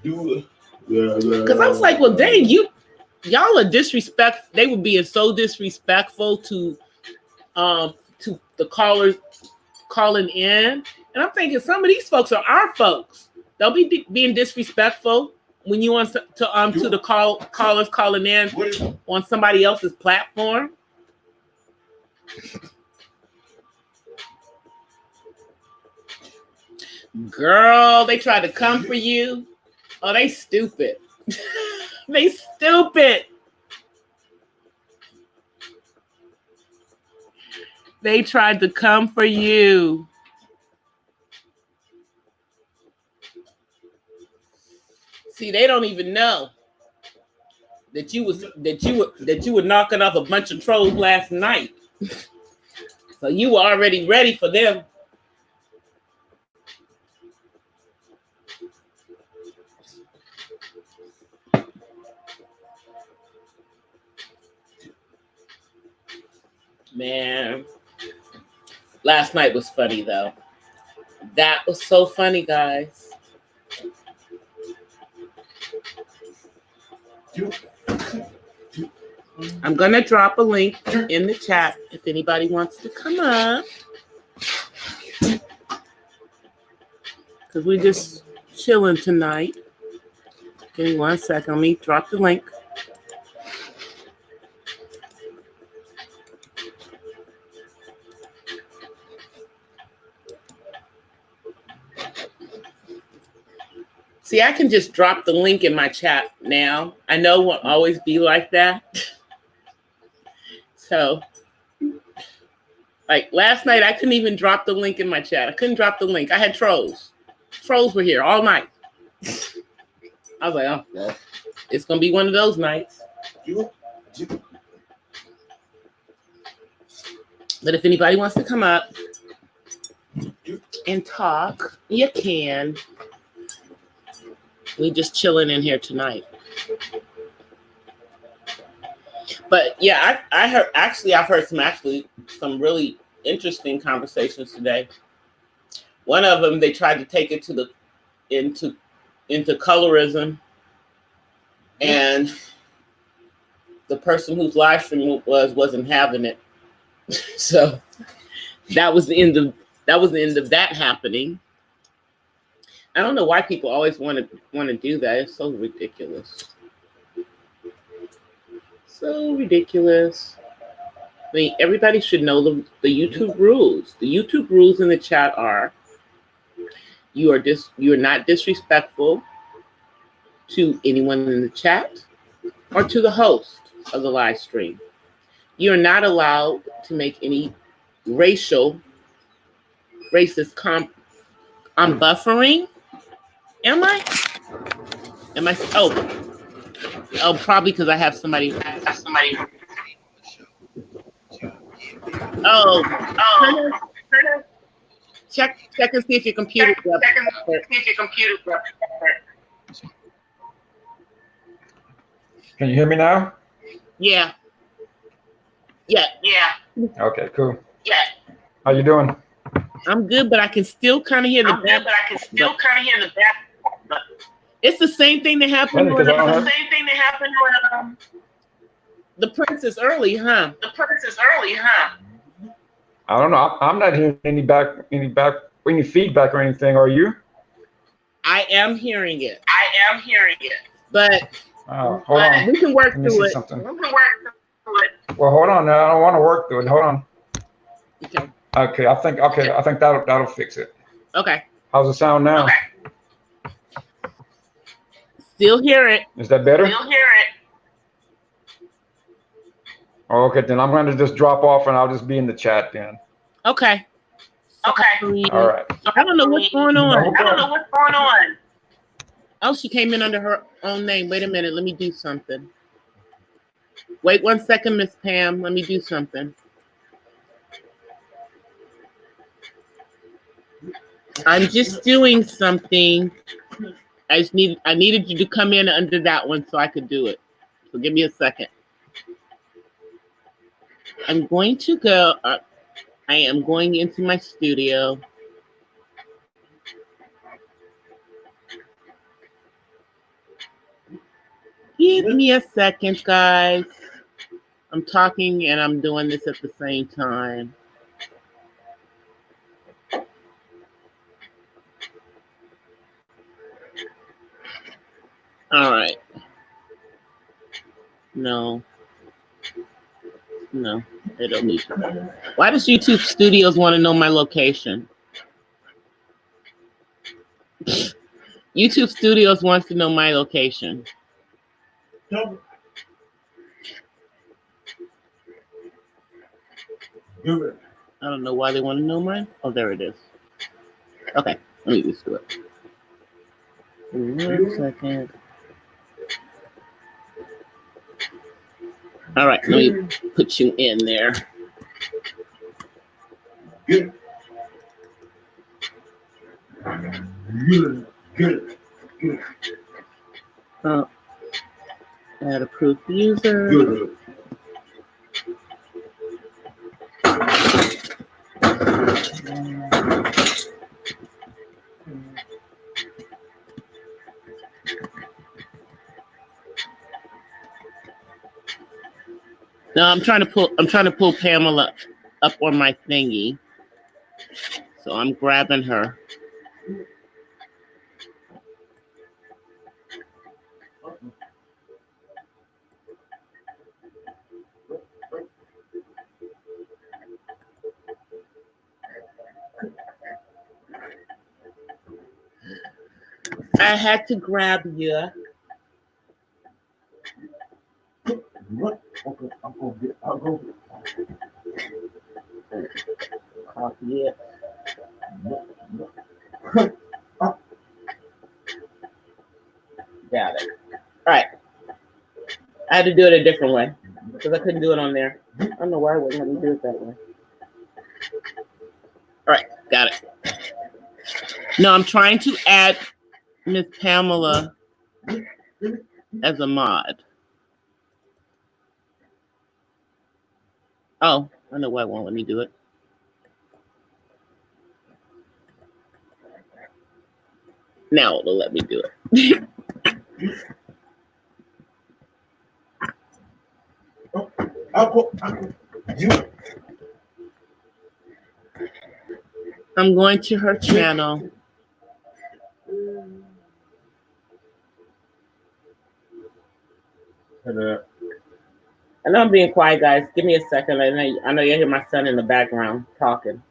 Because I was like, well, dang, y'all are disrespectful. They were being so disrespectful to the callers calling in. And I'm thinking some of these folks are our folks. They'll be being disrespectful when you want to the callers calling in on somebody else's platform. Girl, they tried to come for you. Oh, they stupid. They stupid. They tried to come for you. See, they don't even know that you were knocking off a bunch of trolls last night. So you were already ready for them. Man, last night was funny though. That was so funny, guys. I'm gonna drop a link in the chat if anybody wants to come up. Because we're just chilling tonight. Give me 1 second. Let me drop the link. See, I can just drop the link in my chat now. I know it won't always be like that. So, like last night, I couldn't even drop the link in my chat. I couldn't drop the link. I had trolls. Trolls were here all night. I was like, oh, well, it's going to be one of those nights. But if anybody wants to come up and talk, you can. We just chilling in here tonight. But yeah, I've heard some really interesting conversations today. One of them, they tried to take it into colorism, and the person whose live stream wasn't having it. So that was the end of that happening. I don't know why people always want to do that. It's so ridiculous. So ridiculous. I mean, everybody should know the YouTube rules. The YouTube rules in the chat are: you are not disrespectful to anyone in the chat or to the host of the live stream. You are not allowed to make any racist comment. I'm buffering. Am I? Oh, probably because I have somebody. Oh. Check and see if your computer's up. Can you hear me now? Yeah. Okay, cool. Yeah. How you doing? I'm good, but I can still kind of hear the back. It's the same thing that happened when the Princess early, huh? I don't know. I'm not hearing any feedback or anything. Are you? I am hearing it. But hold on. We can work through it. Well, hold on. I don't want to work through it. Hold on. Okay. Okay. I think that'll fix it. Okay. How's it sound now? Still hear it. Is that better? Okay, then I'm going to just drop off and I'll just be in the chat then. Okay. All right. I don't know what's going on. Oh, she came in under her own name. Wait a minute. Let me do something. Wait 1 second, Miss Pam. Let me do something. I'm just doing something. I needed you to come in under that one so I could do it. So give me a second. I'm going to go. I am going into my studio. Give me a second, guys. I'm talking and I'm doing this at the same time. All right. No, they don't need to. Why does YouTube Studios want to know my location? YouTube Studios wants to know my location. Tell me. I don't know why they want to know mine. Oh, there it is. Okay, let me just do it. 1 second. All right, let me put you in there. Good. Good. Good. Good. Add approved user. Good. No, I'm trying to pull Pamela up on my thingy. So I'm grabbing her. I had to grab you. What? Okay, I'll go Copy it. Got it. All right. I had to do it a different way because I couldn't do it on there. I don't know why it wouldn't let me do it that way. All right, got it. No, I'm trying to add Miss Pamela as a mod. Oh, I know why it won't let me do it. Now it'll let me do it. I'll go. You. I'm going to her channel. I know I'm being quiet, guys. Give me a second. I know you hear my son in the background talking.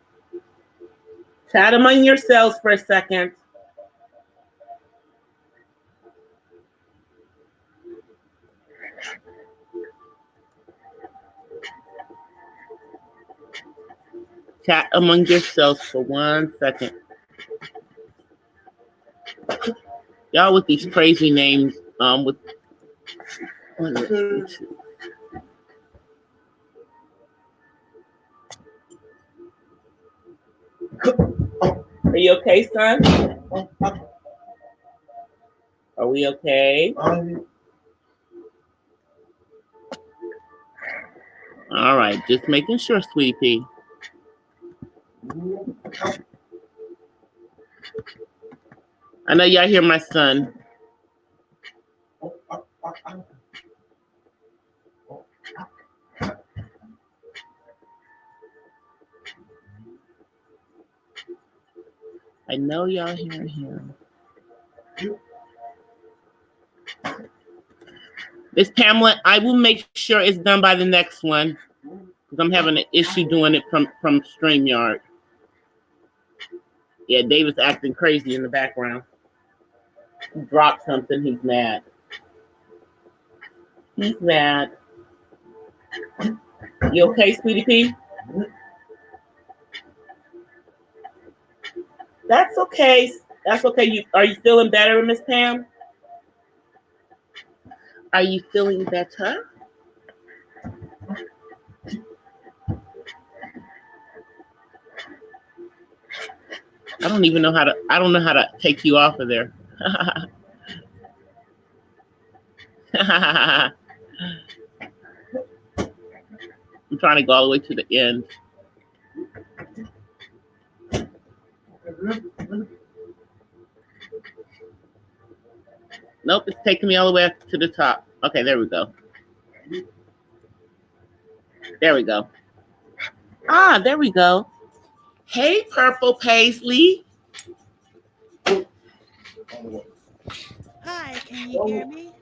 Chat among yourselves for a second. Chat among yourselves for 1 second. Y'all with these crazy names, with Are you okay, son? Are we okay? All right, just making sure, sweetie pea. I know y'all hear my son. I know y'all hear him. Miss Pamela, I will make sure it's done by the next one because I'm having an issue doing it from StreamYard. Yeah, David's acting crazy in the background. He dropped something. He's mad. He's mad. You okay, sweetie pea? That's okay. That's okay. Are you feeling better, Miss Pam? Are you feeling better? I don't know how to take you off of there. I'm trying to go all the way to the end. Nope, it's taking me all the way up to the top. Okay, there we go. There we go. Ah, there we go. Hey, Purple Paisley. Hi, can you hear me?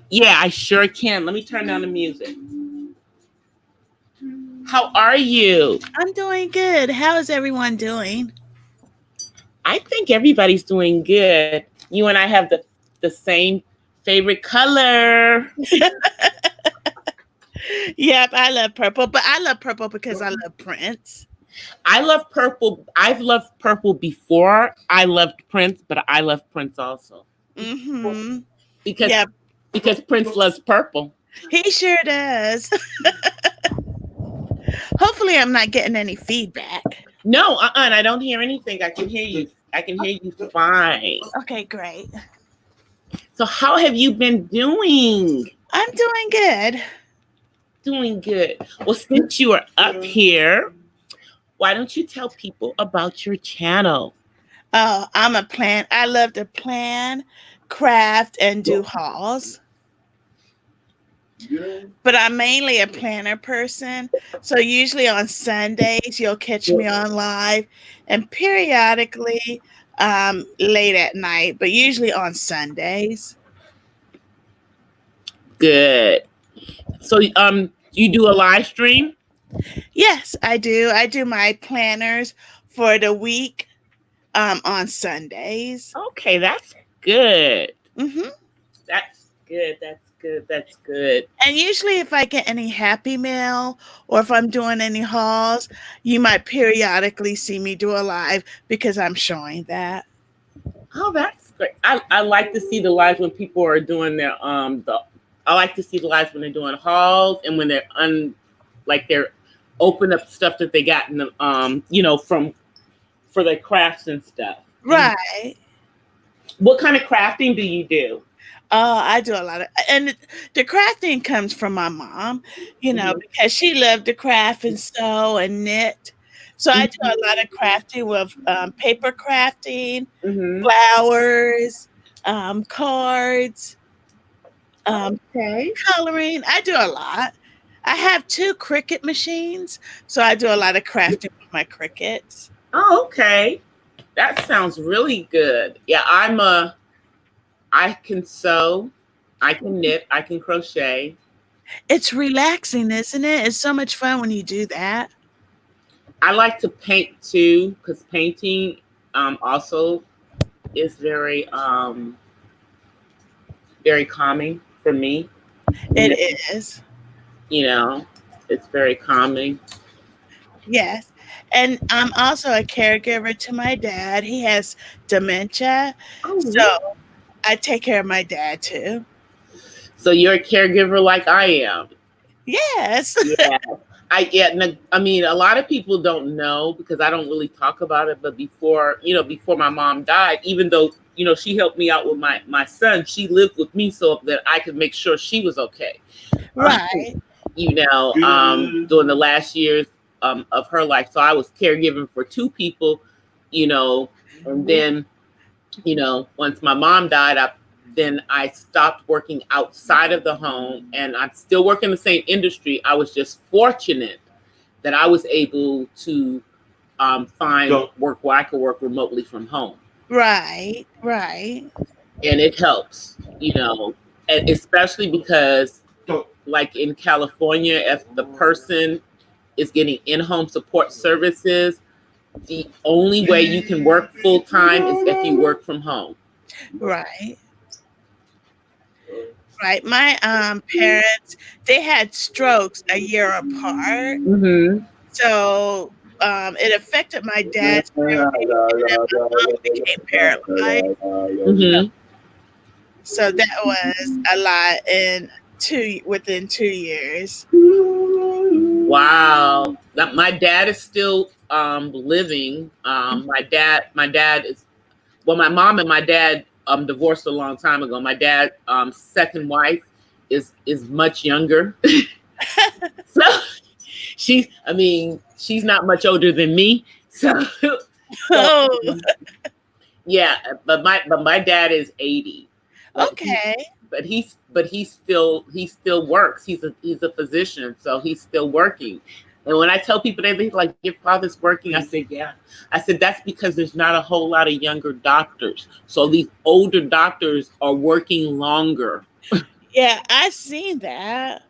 Yeah, I sure can. Let me turn down the music. How are you? I'm doing good. How is everyone doing? I think everybody's doing good. You and I have the same favorite color. Yep, I love purple, but I love purple because I love Prince. I love purple. I've loved purple before I loved Prince, but I love Prince also. Mm-hmm. Because Yep, because Prince loves purple. he sure does. Hopefully, I'm not getting any feedback. No, I don't hear anything. I can hear you. I can hear you fine. Okay, great. So how have you been doing? I'm doing good. Doing good. Well, since you are up here, why don't you tell people about your channel? Oh, I'm a plan. I love to plan, craft, and do hauls. But I'm mainly a planner person. So usually on Sundays, you'll catch me on live and periodically late at night, but usually on Sundays. Good. So you do a live stream? Yes, I do. I do my planners for the week on Sundays. Okay, that's good. Hmm. That's good. That's good. That's good. And usually, if I get any happy mail or if I'm doing any hauls, you might periodically see me do a live because I'm showing that. Oh, that's great. I like to see the lives when people are doing their I like to see the lives when they're doing hauls and when they're they're open up stuff that they got in the from for their crafts and stuff. Right. What kind of crafting do you do? Oh, I do a lot of, and the crafting comes from my mom, because she loved to craft and sew and knit. So I do a lot of crafting with paper crafting, flowers, cards, Okay. coloring. I do a lot. I have 2 Cricut machines, so I do a lot of crafting with my Cricuts. Oh, okay. That sounds really good. Yeah, I can sew, I can knit, I can crochet. It's relaxing, isn't it? It's so much fun when you do that. I like to paint too, because painting also is very very calming for me. It is. It's very calming. Yes. And I'm also a caregiver to my dad. He has dementia. Oh, So I take care of my dad too. so you're a caregiver like I am. Yes. Yeah. I mean, a lot of people don't know because I don't really talk about it. But before my mom died, even though, she helped me out with my son, she lived with me so that I could make sure she was okay. Right. During the last years of her life. So I was caregiving for 2 people, and then, once my mom died, I stopped working outside of the home, and I'm still working the same industry. I was just fortunate that I was able to find work where I could work remotely from home. Right. Right. And it helps, and especially because like in California, if the person is getting in-home support services, the only way you can work full-time is if you work from home. Right. Right. My parents, they had strokes a year apart. So it affected my dad's memory, and then my mom became paralyzed. So that was a lot within 2 years. Wow. My dad is still living. My dad is, well, my mom and my dad divorced a long time ago. My dad's second wife is much younger. So she's not much older than me. So yeah, but my dad is 80. Okay. But he still works. He's a physician, so he's still working. And when I tell people they're like, your father's working, I say, yeah. I said, that's because there's not a whole lot of younger doctors. So these older doctors are working longer. Yeah, I've seen that.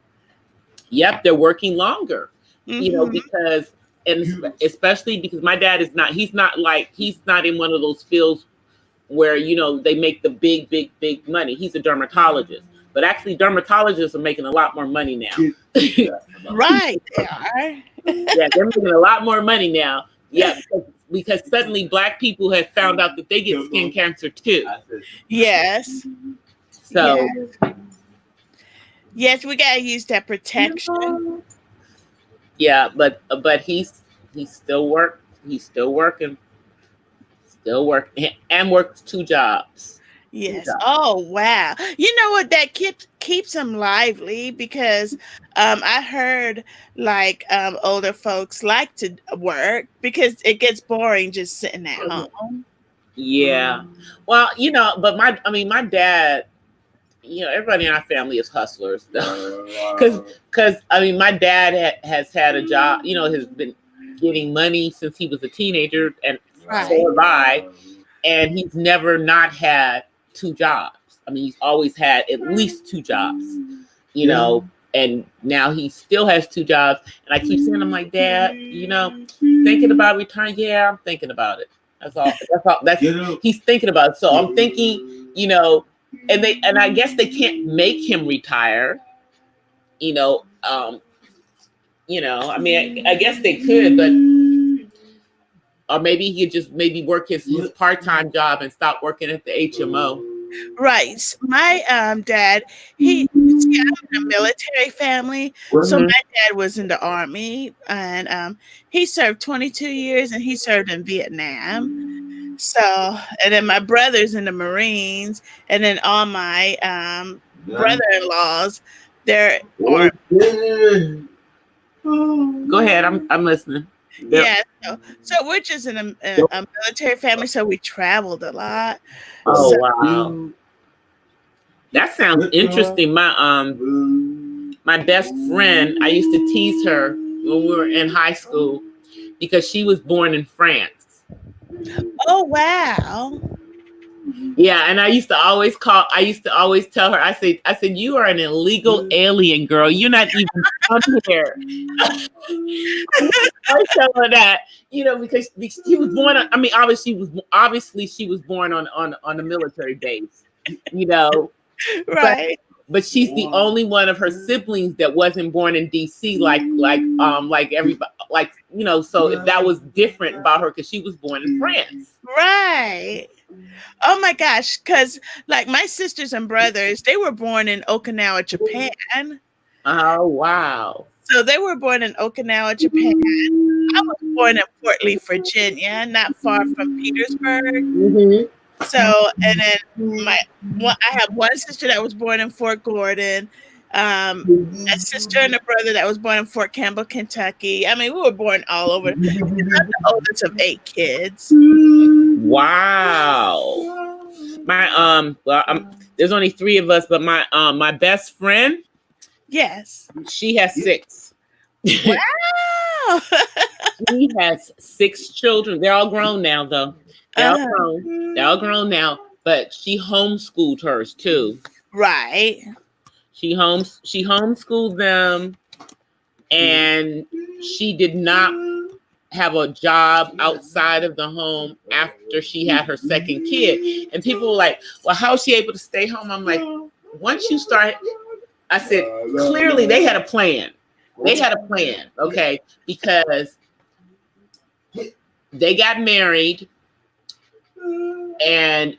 Yep, they're working longer. Because and especially because my dad is not. He's not in one of those fields where they make the big money. He's a dermatologist, but actually dermatologists are making a lot more money now. Right, they are. Yeah, they're making a lot more money now. Yeah, because suddenly Black people have found out that they get skin cancer too. Yes. So yes, we gotta use that protection. yeah, but he's still he's still working and works 2 jobs. Yes. Oh wow. You know what? That keeps them lively because I heard like older folks like to work because it gets boring just sitting at home. Yeah. Well, but my dad, everybody in our family is hustlers. Because my dad has had a job, has been getting money since he was a teenager, and so have I, and he's never not had 2 jobs. He's always had at least 2 jobs, and now he still has 2 jobs. And I keep saying, I'm like, Dad, thinking about retirement? Yeah, I'm thinking about it. That's all. He's thinking about it. So I'm thinking, and I guess they can't make him retire. I guess they could, but or maybe he could just work his part-time job and stop working at the HMO. Right. My dad, I'm in a military family. So my dad was in the Army, and he served 22 years, and he served in Vietnam. So, and then my brother's in the Marines, and then all my brother-in-laws, they're Army. Go ahead, I'm listening. Yeah, so we're just in a military family, so we traveled a lot. Oh, wow. That sounds interesting. My best friend, I used to tease her when we were in high school because she was born in France. Oh, wow. Yeah, and I used to always tell her, I said, you are an illegal alien, girl. You're not even from here. I tell her that, because she was born on, obviously she was born on a military base, Right. But she's the only one of her siblings that wasn't born in DC like everybody, so that was different about her because she was born in France. Right. Oh my gosh, because like my sisters and brothers, they were born in Okinawa, Japan. Oh, wow. So they were born in Okinawa, Japan. I was born in Fort Lee, Virginia, not far from Petersburg. Mm-hmm. So, and then I have one sister that was born in Fort Gordon, a sister and a brother that was born in Fort Campbell, Kentucky. We were born all over. I'm the oldest of 8 kids. Wow. My there's only 3 of us, but my best friend, yes, she has 6. Wow. She has 6 children. They're all grown now, though. They're all grown now, but she homeschooled hers too. Right. She homeschooled them, and she did not have a job outside of the home after she had her 2nd kid. And people were like, well, how is she able to stay home? I'm like, once you start, I said, clearly they had a plan. They had a plan, okay? Because they got married, and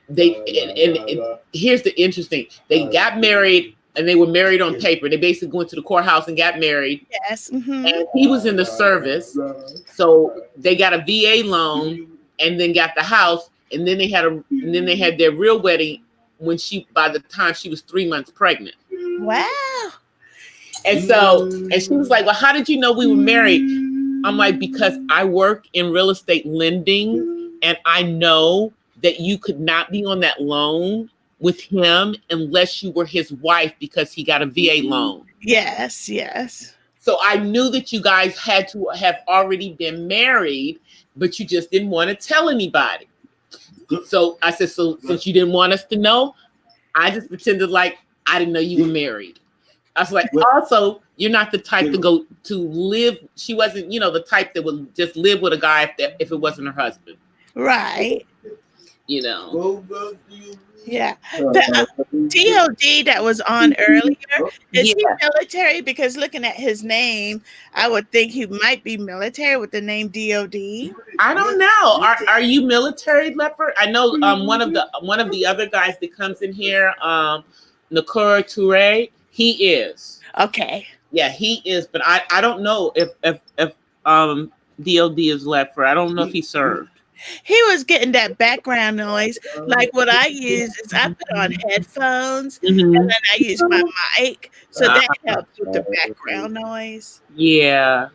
here's the interesting, they got married, and they were married on paper. They basically went to the courthouse and got married. Yes. Mm-hmm. And he was in the service. So they got a VA loan and then got the house. And then they had their real wedding by the time she was 3 months pregnant. Wow. And she was like, well, how did you know we were married? I'm like, because I work in real estate lending, and I know that you could not be on that loan with him unless you were his wife because he got a VA loan. Yes, yes. So I knew that you guys had to have already been married, but you just didn't want to tell anybody. So I said, so since you didn't want us to know, I just pretended like I didn't know you were married. I was like, also, you're not the type to go to live. She wasn't, the type that would just live with a guy if it wasn't her husband. Right. Yeah. The DOD that was on earlier, is he military? Because looking at his name, I would think he might be military with the name DOD. I don't know. Are you military, Leopard? I know one of the other guys that comes in here, Nakura Toure, he is. Okay. Yeah, he is, but I don't know if DOD is Leopard. I don't know if he served. He was getting that background noise. Like what I use is I put on headphones and then I use my mic. So that helps with the background noise. Yeah.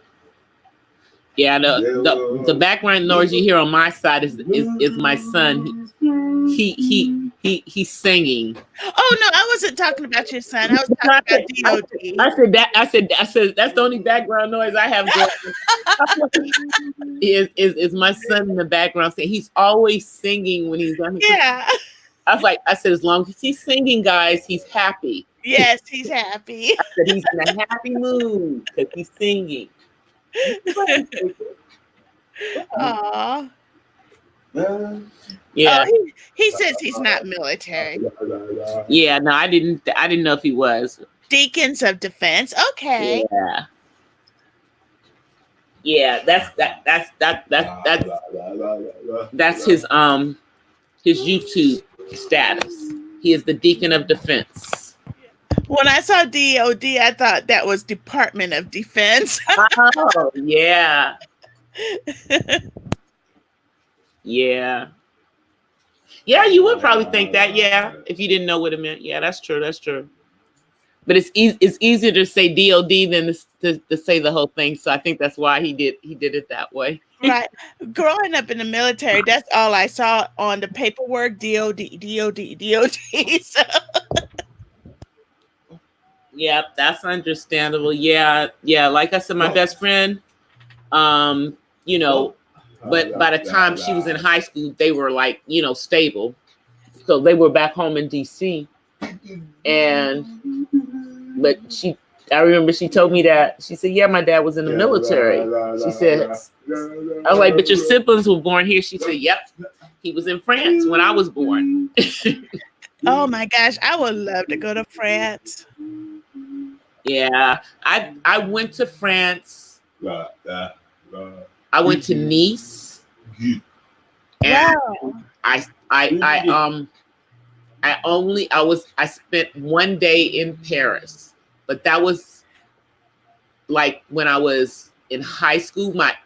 Yeah, the background noise you hear on my side is my son. He's singing. Oh no, I wasn't talking about your son. I was talking about DOD. I said that's the only background noise I have going. is my son in the background saying he's always singing when he's done. Yeah. I said as long as he's singing, guys, he's happy. Yes, he's happy. I said he's in a happy mood because he's singing. Aww. Yeah. Oh, he says he's not military. Yeah, no, I didn't know if he was. Deacons of Defense. Okay. Yeah. Yeah, that's his YouTube status. He is the Deacon of Defense. When I saw DOD, I thought that was Department of Defense. Oh, yeah. Yeah. Yeah, you would probably think that, yeah, if you didn't know what it meant. Yeah, that's true. But it's easier to say DOD than to say the whole thing. So I think that's why he did it that way. Right. Growing up in the military, that's all I saw on the paperwork, DOD. So. Yeah, that's understandable. Yeah. Like I said, my best friend, but by the time she was in high school, they were like, stable. So they were back home in DC. But I remember she told me that, she said, yeah, my dad was in the military. She said, I was like, but your siblings were born here. She said, yep, he was in France when I was born. Oh my gosh, I would love to go to France. Yeah, I went to France. I went to Nice, and I spent one day in Paris, but that was like when I was in high school, when I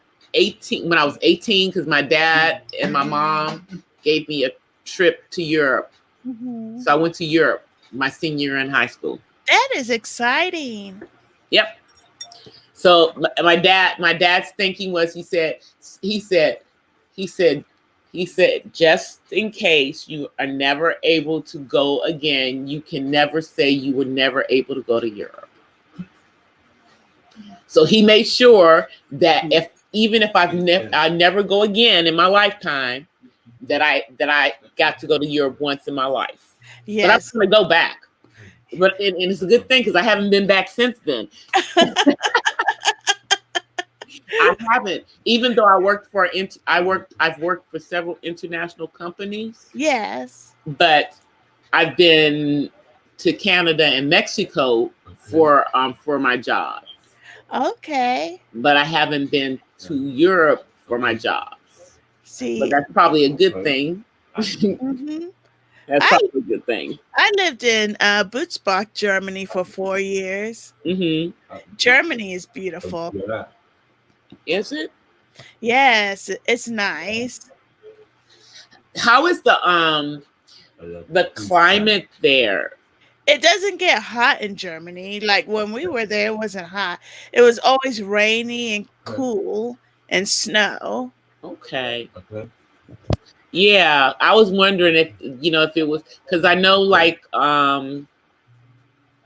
was 18, because my dad and my mom gave me a trip to Europe. Mm-hmm. So I went to Europe my senior year in high school. That is exciting. Yep. So my dad's thinking was, he said, just in case you are never able to go again, you can never say you were never able to go to Europe. So he made sure that even if I never go again in my lifetime, that I got to go to Europe once in my life. Yes. But I'm going to go back. But and it's a good thing because I haven't been back since then. I haven't, even though I've worked for several international companies. Yes. But I've been to Canada and Mexico for my job. Okay. But I haven't been to Europe for my jobs. See. But that's probably a good thing. Mm-hmm. That's probably a good thing. I lived in Butzbach, Germany for 4 years. Mm-hmm. Germany is beautiful. Yeah. Is it? Yes, it's nice. How is the climate there? It doesn't get hot in Germany. Like when we were there, it wasn't hot. It was always rainy and cool and snow. Okay. Yeah, I was wondering if it was, because I know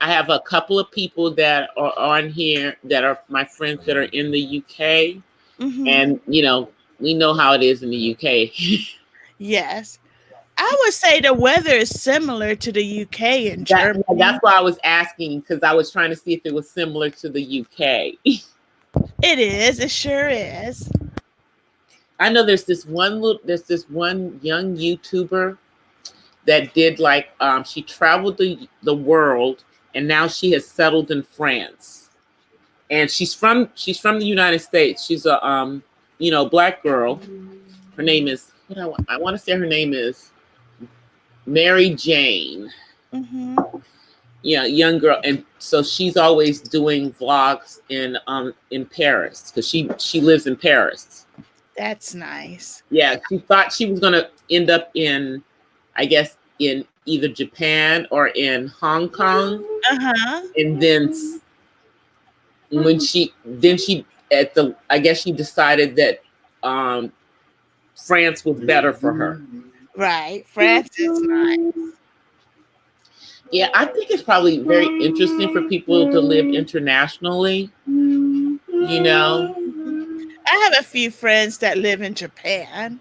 I have a couple of people that are on here that are my friends that are in the UK. Mm-hmm. And, we know how it is in the UK. Yes. I I would say the weather is similar to the UK and Germany. That's why I was asking, because I was trying to see if it was similar to the UK. It is. It sure is. I know there's this one young YouTuber that did like she traveled the world, and now she has settled in France. And she's from the United States. She's a black girl. Her name is I want to say her name is Mary Jane. Mm-hmm. Yeah, young girl, and so she's always doing vlogs in Paris because she lives in Paris. That's nice. Yeah, she thought she was gonna end up in, I guess, in either Japan or in Hong Kong. And then when she I guess she decided that France was better for her. Right, France is nice. Yeah, I think it's probably very interesting for people to live internationally. You know, I have a few friends that live in Japan.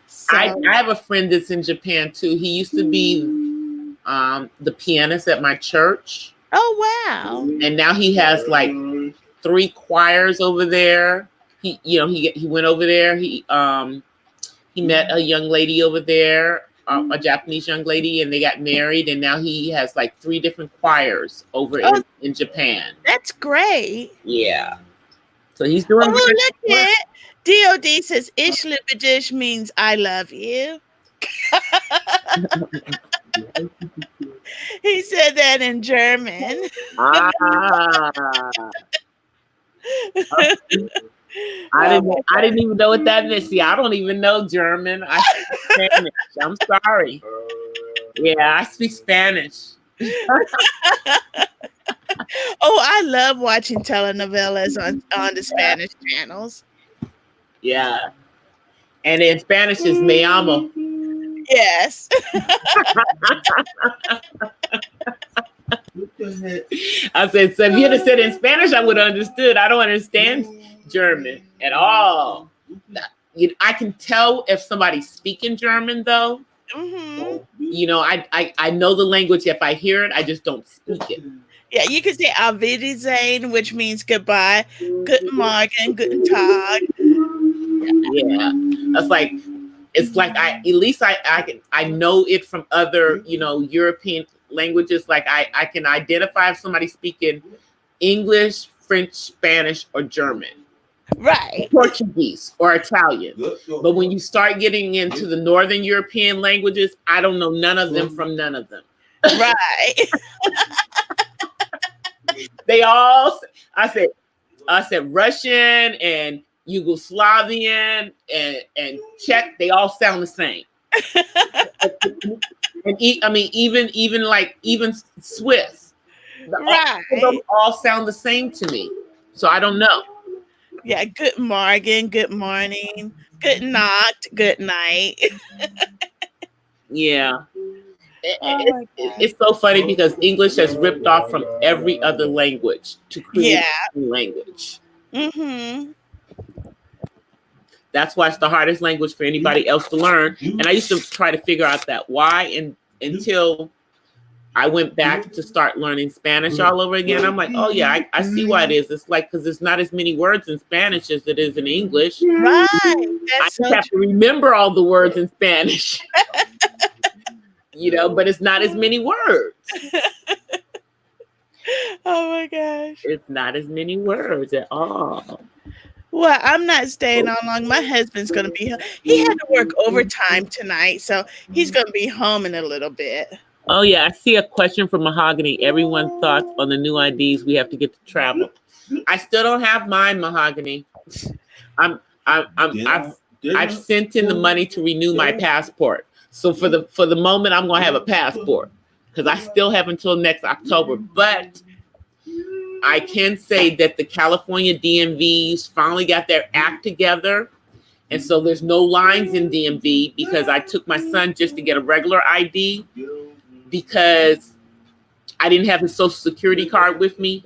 So. I have a friend that's in Japan too. He used to be the pianist at my church. Oh wow! And now he has like 3 choirs over there. He went over there. He met a young lady over there, a Japanese young lady, and they got married. And now he has like 3 different choirs over in Japan. That's great. Yeah. So he's doing. Oh, look at DOD says "Ich liebe dich" means "I love you." He said that in German. I didn't even know what that meant. See, I don't even know German. I speak Spanish. I'm sorry. Yeah, I speak Spanish. Oh, I love watching telenovelas on the Spanish channels. Yeah. And in Spanish is me amo. Yes. I said, so if you had said in Spanish, I would have understood. I don't understand German at all. I can tell if somebody's speaking German, though. Mm-hmm. You know, I know the language. If I hear it, I just don't speak it. Yeah, you can say Auf Wiedersehen, which means goodbye. Guten Morgen, guten Tag. Yeah, it's like I know it from other European languages. Like I can identify if somebody's speaking English, French, Spanish, or German. Right. Portuguese or Italian. But when you start getting into the Northern European languages, I don't know none of them from none of them. Right. They all, I said Russian and Yugoslavian and Czech, they all sound the same. And even Swiss. Right. Those all sound the same to me. So I don't know. Yeah, good morning, good morning, good Nacht, good night. Yeah. It's so funny because English has ripped off from every other language to create a new language. Mm-hmm. That's why it's the hardest language for anybody else to learn. And I used to try to figure out that why until I went back to start learning Spanish all over again. I'm like, oh yeah, I see why it is. It's like because there's not as many words in Spanish as it is in English. Right. I just have to remember all the words in Spanish. But it's not as many words. Oh my gosh. It's not as many words at all. Well, I'm not staying on long. My husband's going to be home. He had to work overtime tonight, so he's going to be home in a little bit. Oh yeah, I see a question from Mahogany. Everyone's thoughts on the new IDs we have to get to travel. I still don't have mine, Mahogany. I've sent in the money to renew my passport. So for the moment, I'm gonna have a passport because I still have until next October. But I can say that the California DMVs finally got their act together, and so there's no lines in DMV because I took my son just to get a regular ID because I didn't have his Social Security card with me.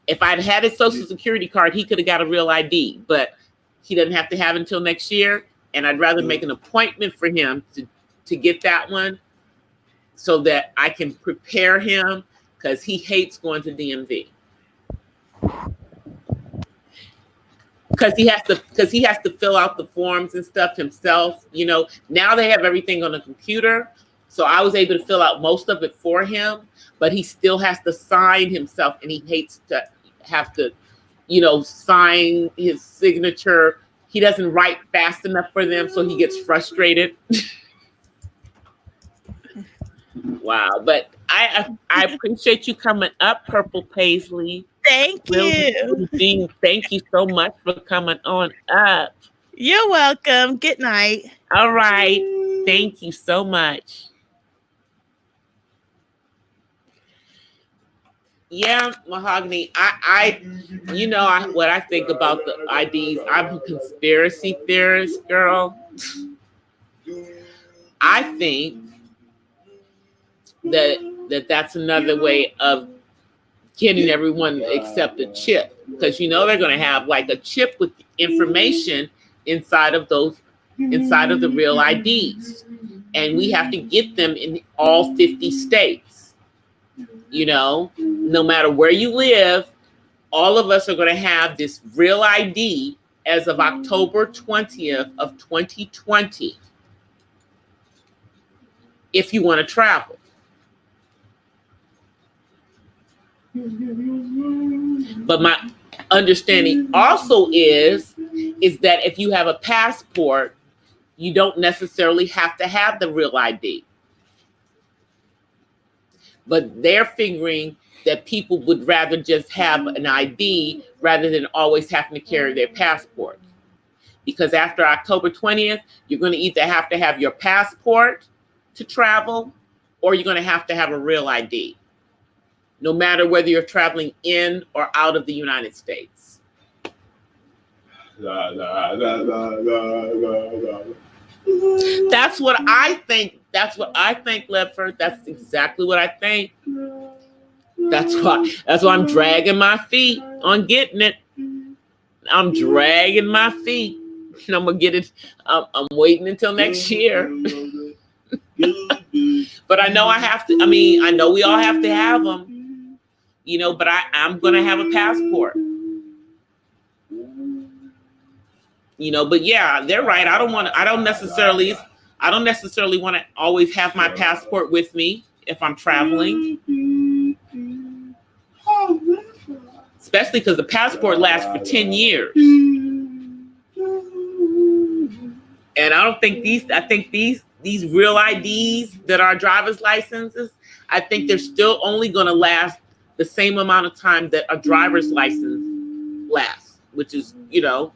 If I'd had his Social Security card, he could have got a real ID, but he doesn't have to have it until next year. And I'd rather make an appointment for him to get that one so that I can prepare him, because he hates going to DMV. Because he has to fill out the forms and stuff himself. You know, now they have everything on the computer. So I was able to fill out most of it for him, but he still has to sign himself, and he hates to have to, you know, sign his signature. He doesn't write fast enough for them, so he gets frustrated. Wow. But I appreciate you coming up, Purple Paisley. Thank you. Thank you so much for coming on up. You're welcome. Good night. All right. Thank you so much. Yeah, Mahogany. What I think about the IDs. I'm a conspiracy theorist, girl. I think that's another way of getting everyone to accept a chip, because they're going to have like a chip with information inside of the real IDs, and we have to get them in all 50 states. No matter where you live, all of us are going to have this real ID as of October 20th of 2020 if you want to travel. But my understanding also is that if you have a passport, you don't necessarily have to have the real ID. But they're figuring that people would rather just have an ID rather than always having to carry their passport. Because after October 20th, you're going to either have to have your passport to travel, or you're going to have a real ID, no matter whether you're traveling in or out of the United States. That's what I think. That's what I think, Ledford. That's exactly what I think. That's why I'm dragging my feet on getting it. I'm dragging my feet. And I'm gonna get it. I'm waiting until next year. But I know I have to. I know we all have to have them. But I'm gonna have a passport. But yeah, they're right. I don't necessarily want to always have my passport with me if I'm traveling. Especially because the passport lasts for 10 years. And I think these real IDs that are driver's licenses, I think they're still only going to last the same amount of time that a driver's license lasts, which is, I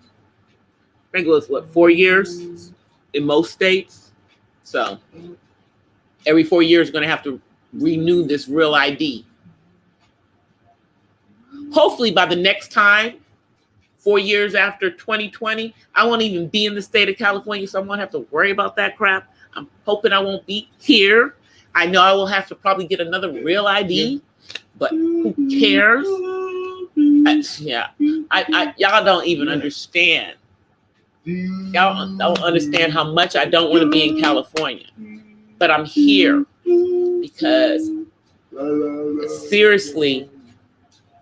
think it was 4 years in most states. So every 4 years, you're going to have to renew this real ID. Hopefully by the next time, 4 years after 2020, I won't even be in the state of California, so I won't have to worry about that crap. I'm hoping I won't be here. I know I will have to probably get another real ID, but who cares? Y'all don't even understand. Y'all don't understand how much I don't want to be in California, but I'm here because seriously,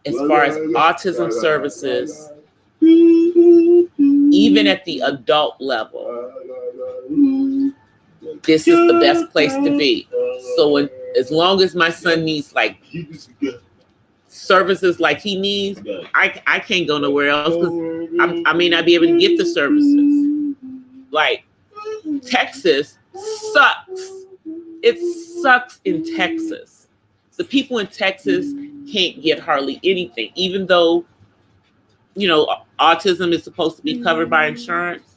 as far as autism services, even at the adult level, this is the best place to be. So as long as my son needs like services like he needs, I can't go nowhere else because I may not be able to get the services. Like Texas sucks. It sucks in Texas. The people in Texas can't get hardly anything, even though, autism is supposed to be covered by insurance.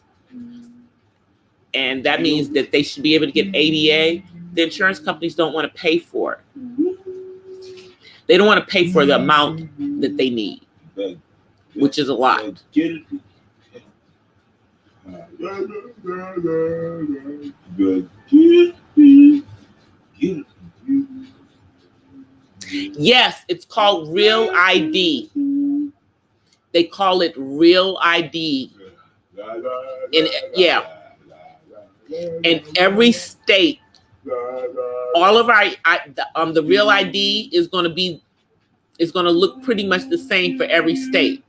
And that means that they should be able to get ADA. The insurance companies don't want to pay for it. They don't want to pay for the amount that they need, which is a lot. Yes, it's called Real ID. They call it Real ID. And yeah. In every state, all of the real ID is going to look pretty much the same for every state.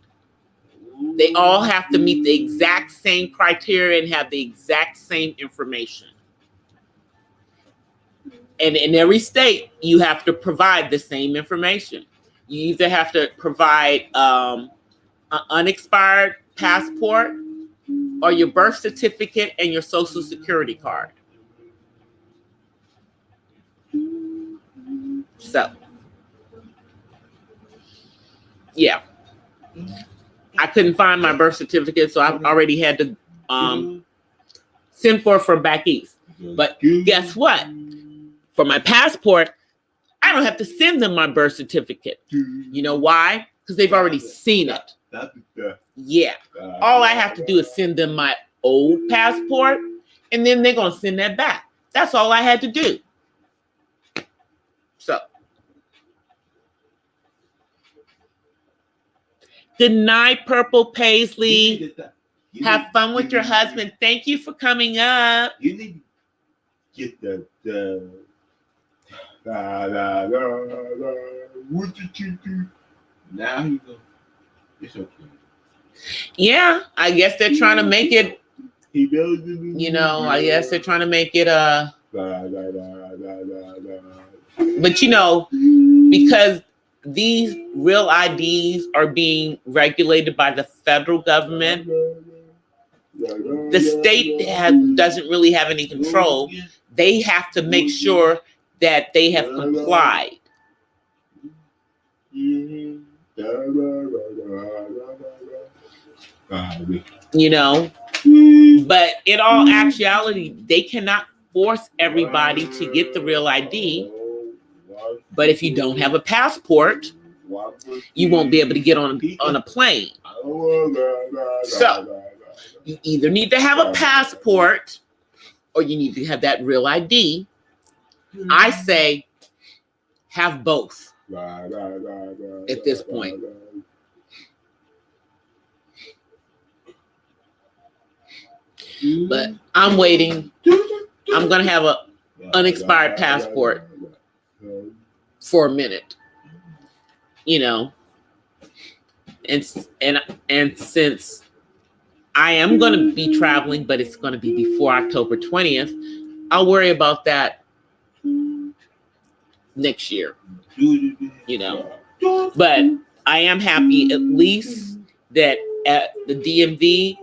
They all have to meet the exact same criteria and have the exact same information. And in every state, you have to provide the same information. You either have to provide an unexpired passport or your birth certificate and your social security card. So, yeah. I couldn't find my birth certificate, so I've already had to send for it from back east. But guess what? For my passport, I don't have to send them my birth certificate. You know why? Because they've already seen it. Yeah. All I have to do is send them my old passport, and then they're going to send that back. That's all I had to do. So. Good night, Purple Paisley. Have fun with your husband. Thank you for coming up. You need to get the what did you do? Now you go. It's okay. Yeah, I guess they're trying to make it. You know, I guess they're trying to make it But you know, because these real IDs are being regulated by the federal government, the state doesn't really have any control. They have to make sure that they have complied. You know, but in all actuality, they cannot force everybody to get the real ID. But if you don't have a passport, you won't be able to get on a plane. So you either need to have a passport or you need to have that real ID. I say have both at this point. But I'm waiting. I'm going to have an unexpired passport for a minute, you know, and since I am going to be traveling, but it's going to be before October 20th, I'll worry about that next year, you know. But I am happy at least that at the DMV,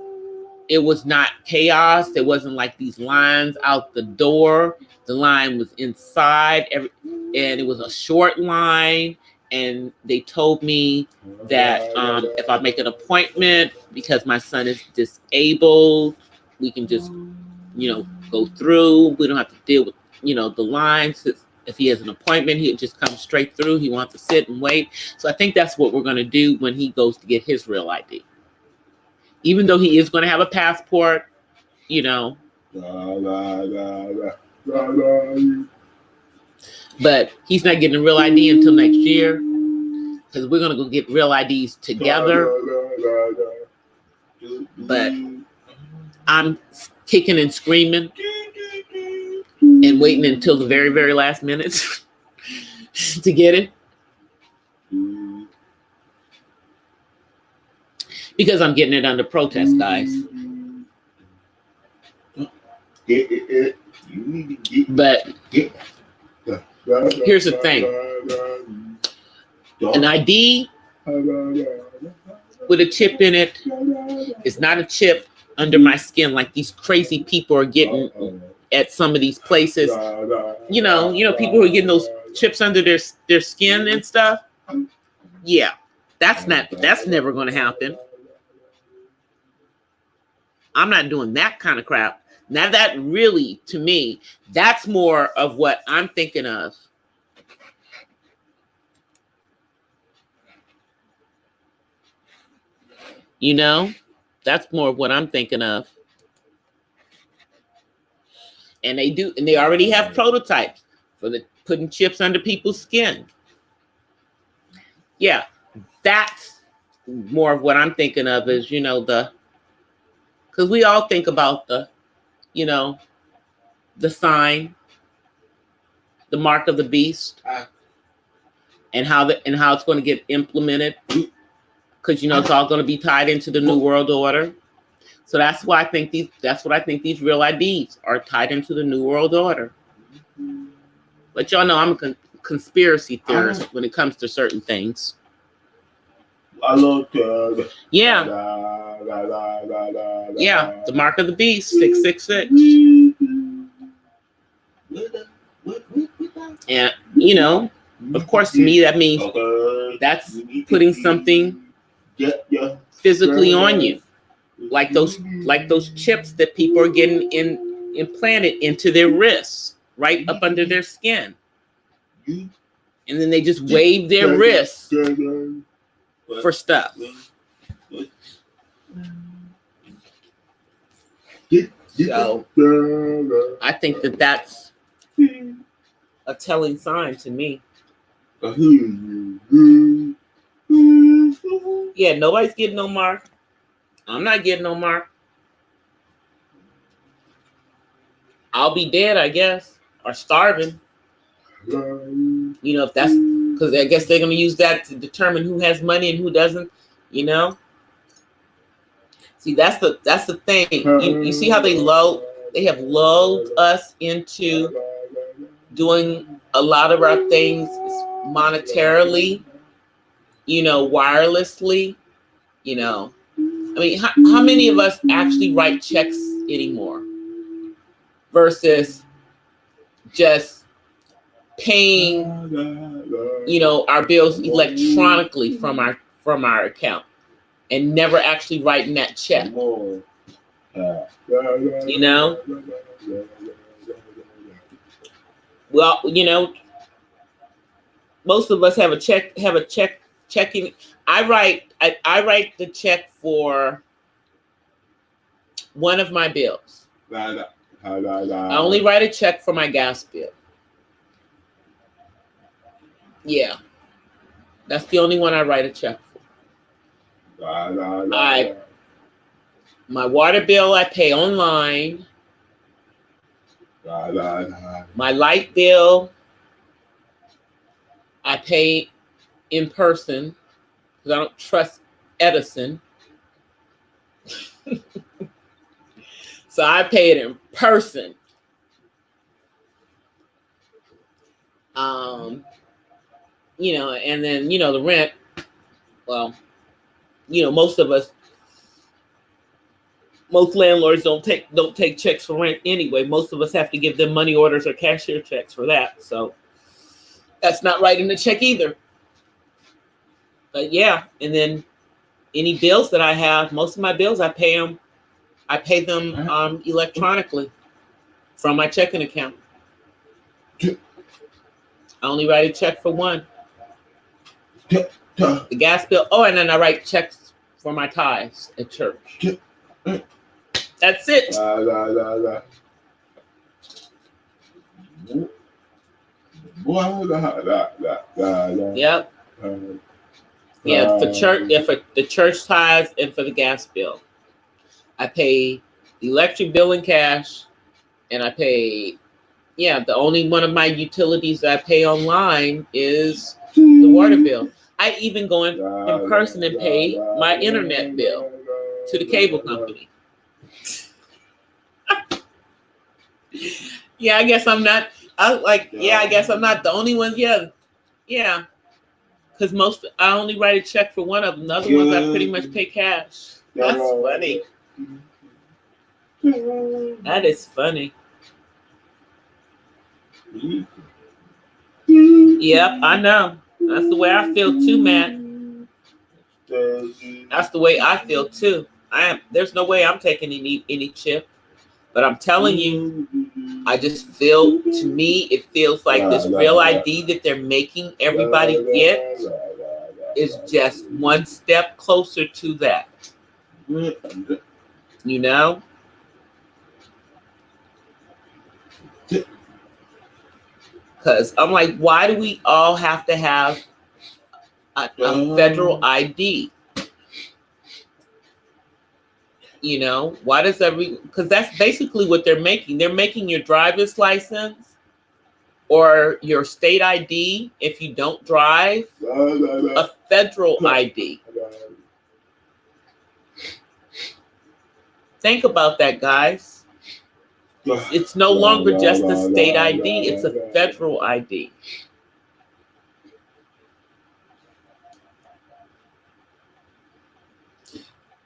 it was not chaos. There wasn't like these lines out the door. The line was inside, and it was a short line. And they told me that if I make an appointment, because my son is disabled, we can just, you know, go through. We don't have to deal with, you know, the lines. If he has an appointment, he'll just come straight through. He wants to sit and wait. So I think that's what we're going to do when he goes to get his real ID. Even though he is going to have a passport, you know. But he's not getting a real ID until next year, because we're going to go get real IDs together. But I'm kicking and screaming and waiting until the very, very last minutes to get it. Because I'm getting it under protest, guys. But here's the thing. An ID with a chip in it is not a chip under my skin like these crazy people are getting at some of these places. You know, people who are getting those chips under their skin and stuff. Yeah, that's never going to happen. I'm not doing that kind of crap. Now that really, to me, that's more of what I'm thinking of. You know, that's more of what I'm thinking of. And they already have prototypes for putting chips under people's skin. Yeah, that's more of what I'm thinking of is, you know, because we all think about the, you know, the sign, the mark of the beast, and how it's going to get implemented, because it's all going to be tied into the New World Order. So that's what I think these real IDs are tied into the New World Order. But y'all know I'm a conspiracy theorist when it comes to certain things. I love that. Yeah. Yeah, the mark of the beast, 666. And of course, to me that means that's putting something physically on you, like those chips that people are getting implanted into their wrists, right up under their skin, and then they just wave their wrists for stuff. So I think that's a telling sign to me. Yeah, nobody's getting no mark. I'm not getting no mark. I'll be dead, I guess, or starving. If that's because I guess they're going to use that to determine who has money and who doesn't. See, that's the thing. You see how they have lulled us into doing a lot of our things monetarily, wirelessly. I mean, how many of us actually write checks anymore versus just paying, our bills electronically from our account and never actually writing that check? Well, most of us have a checking. I write the check for one of my bills. I only write a check for my gas bill. Yeah. That's the only one I write a check for. My water bill I pay online. My light bill I pay in person because I don't trust Edison. So I pay it in person. And then, the rent, well, most landlords don't take checks for rent anyway. Most of us have to give them money orders or cashier checks for that. So that's not writing the check either. But yeah, and then any bills that I have, most of my bills I pay them electronically from my checking account. I only write a check for one. The gas bill. Oh, and then I write checks for my tithes at church. That's it. Yep. Yeah, for church. Yeah, for the church tithes and for the gas bill, I pay the electric bill in cash, and I pay. Yeah, the only one of my utilities that I pay online is the water bill. I even go in person and pay my internet bill to the cable company. Yeah, I guess I'm not. I guess I'm not the only one. Yeah. Because I only write a check for one of them. The other ones I pretty much pay cash. That's funny. That is funny. Yep, I know. That's the way I feel too, man. That's the way I feel too. There's no way I'm taking any chip. But I'm telling you, I just feel, to me, it feels like this real ID that they're making everybody get is just one step closer to that. Because I'm like, why do we all have to have a federal ID? You know, why does because that's basically what they're making. They're making your driver's license or your state ID if you don't drive a federal ID. Think about that, guys. It's no longer just a state ID, it's a federal ID.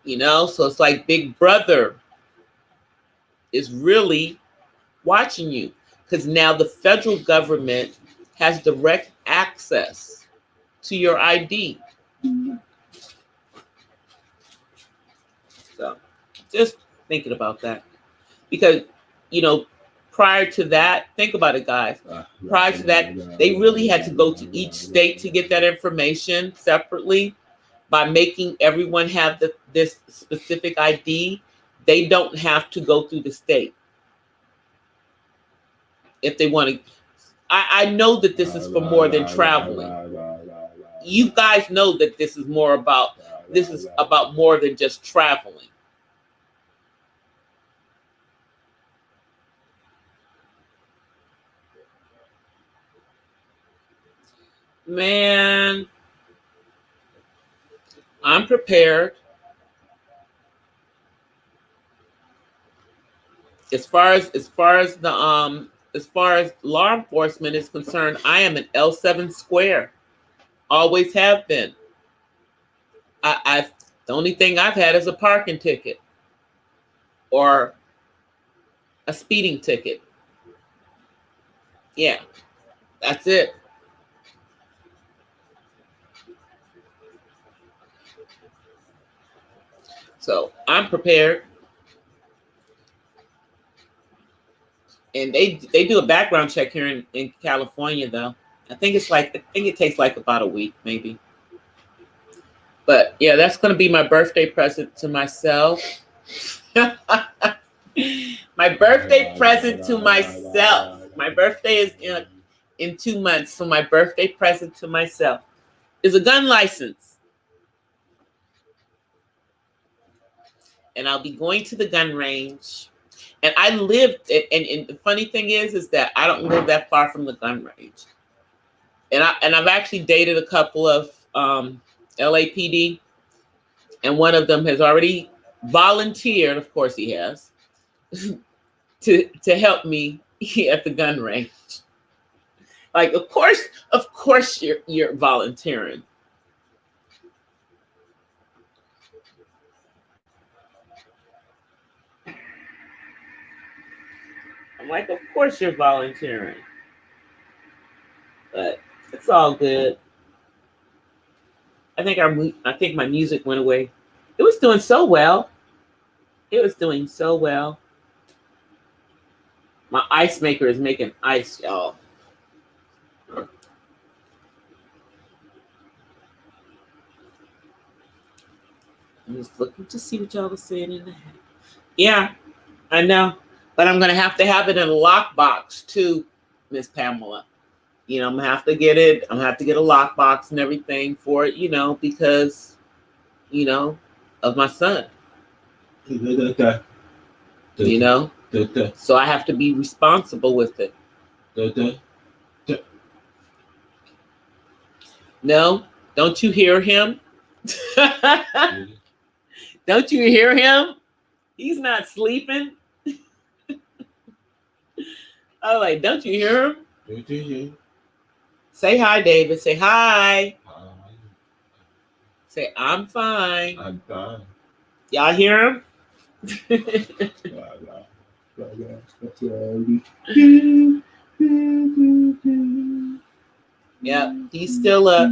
You know, so it's like Big Brother is really watching you because now the federal government has direct access to your ID. So just thinking about that because, you know, prior to that, think about it, guys. Prior to that, they really had to go to each state to get that information separately. By making everyone have this specific ID, they don't have to go through the state if they want to. I know that this is for more than traveling. You guys know that this is about more than just traveling. Man, I'm prepared. As far as law enforcement is concerned, I am an L7 square. Always have been. The only thing I've had is a parking ticket or a speeding ticket. Yeah, that's it. So I'm prepared. And they do a background check here in California, though. I think it takes like about a week, maybe. But yeah, that's going to be my birthday present to myself. My birthday present to myself. My birthday is in 2 months, so my birthday present to myself is a gun license. And I'll be going to the gun range. And I lived, and the funny thing is that I don't live that far from the gun range. And I've actually dated a couple of LAPD, and one of them has already volunteered, of course he has, to help me at the gun range. Like, of course you're volunteering. I'm like, of course you're volunteering. But it's all good. I think my music went away. It was doing so well. My ice maker is making ice, y'all. I'm just looking to see what y'all was saying in the head. Yeah, I know. But I'm gonna have to have it in a lockbox too, Miss Pamela. You know, I'm gonna have to get it. I'm gonna have to get a lockbox and everything for it, you know, because, you know, of my son. You know? So I have to be responsible with it. No, don't you hear him? Don't you hear him? He's not sleeping. Oh, like, don't you hear him? Say hi, David. Say hi. Say, I'm fine. I'm fine. Y'all hear him? Yeah, he's still up.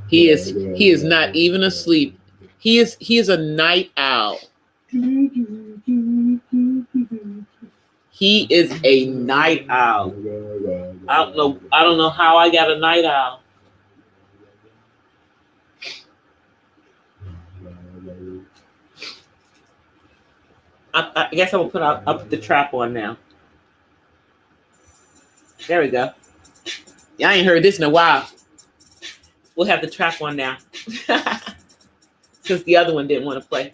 He is not even asleep. He is a night owl. He is a night owl. I don't know how I got a night owl. I guess I'm gonna put the trap on now. There we go. Y'all ain't heard this in a while. We'll have the track on now. Since the other one didn't want to play.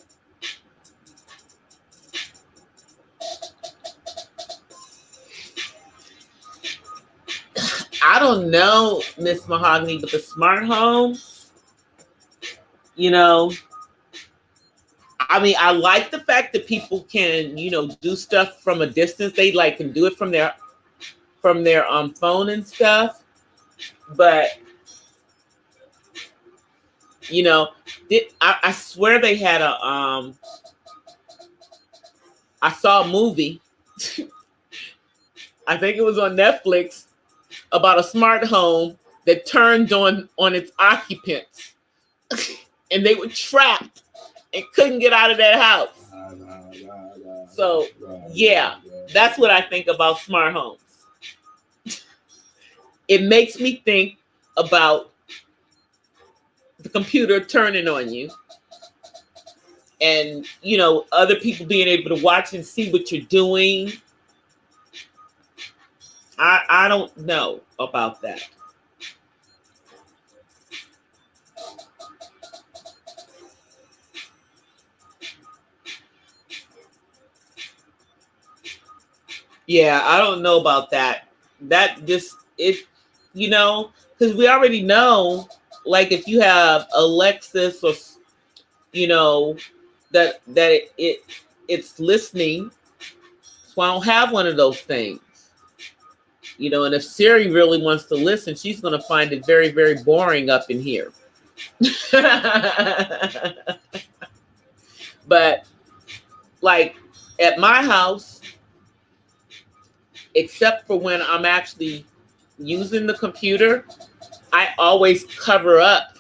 I don't know, Miss Mahogany, but the smart homes, you know, I mean, I like the fact that people can, you know, do stuff from a distance. They like can do it from their phone and stuff. But you know, I swear they had a I saw a movie. I think it was on Netflix about a smart home that turned on its occupants, and they were trapped and couldn't get out of that house. So yeah, that's what I think about smart homes. It makes me think about the computer turning on you, and you know, other people being able to watch and see what you're doing. I don't know about that. Yeah, I don't know about that. That just it, you know, because we already know, like if you have Alexis or you know that it's listening. So I don't have one of those things. You know, and if Siri really wants to listen, she's going to find it very, very boring up in here. But like at my house, except for when I'm actually using the computer, I always cover up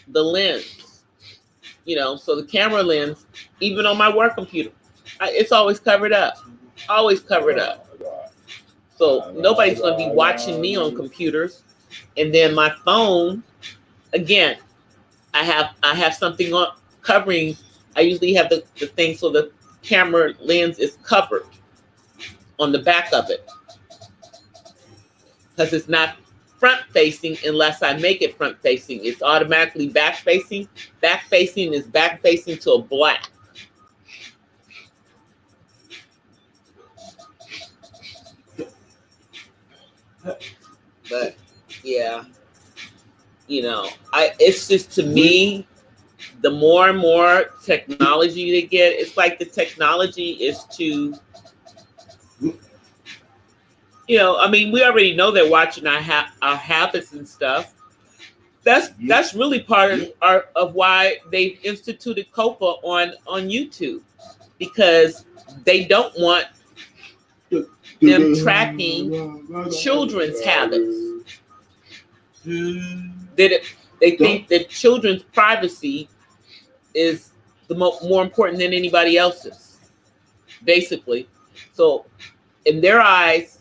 the lens. You know, so the camera lens, even on my work computer, it's always covered up. Always covered up. So nobody's going to be watching me on computers. And then my phone, again, I have something on covering. I usually have the thing so the camera lens is covered on the back of it, because it's not front facing unless I make it front facing. It's automatically back facing. Back facing is back facing to a black. But yeah, you know, it's just, to me, the more and more technology they get, it's like the technology is to, you know, I mean, we already know they're watching our habits and stuff. That's really part of why they've instituted COPA on YouTube, because they don't want them tracking children's habits. They think that children's privacy is the more important than anybody else's, basically. So in their eyes,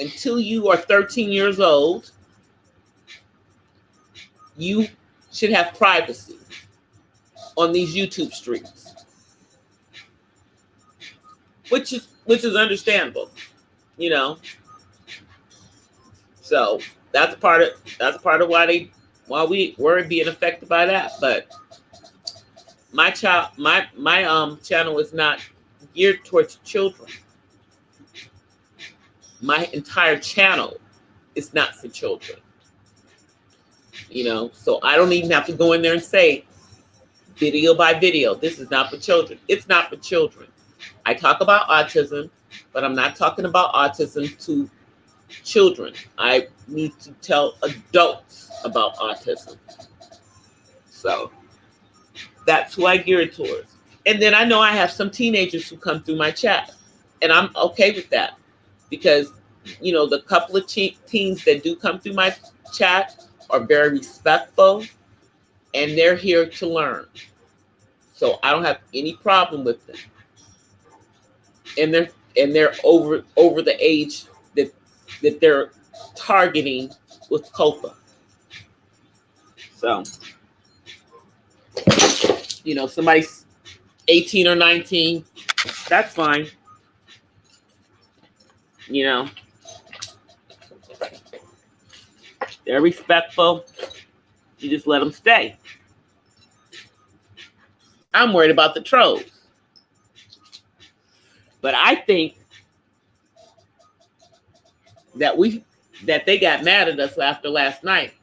until you are 13 years old, you should have privacy on these YouTube streams, which is understandable, you know. So that's part of why we were being affected by that. But my channel is not geared towards children. My entire channel is not for children. You know, so I don't even have to go in there and say video by video, this is not for children. It's not for children. I talk about autism, but I'm not talking about autism to children. I need to tell adults about autism. So that's who I gear it towards. And then I know I have some teenagers who come through my chat, and I'm okay with that, because, you know, the couple of teens that do come through my chat are very respectful, and they're here to learn. So I don't have any problem with them. And they're over the age that they're targeting with COPA. So, you know, somebody's 18 or 19, that's fine. You know, they're respectful. You just let them stay. I'm worried about the trolls. But I think that they got mad at us after last night.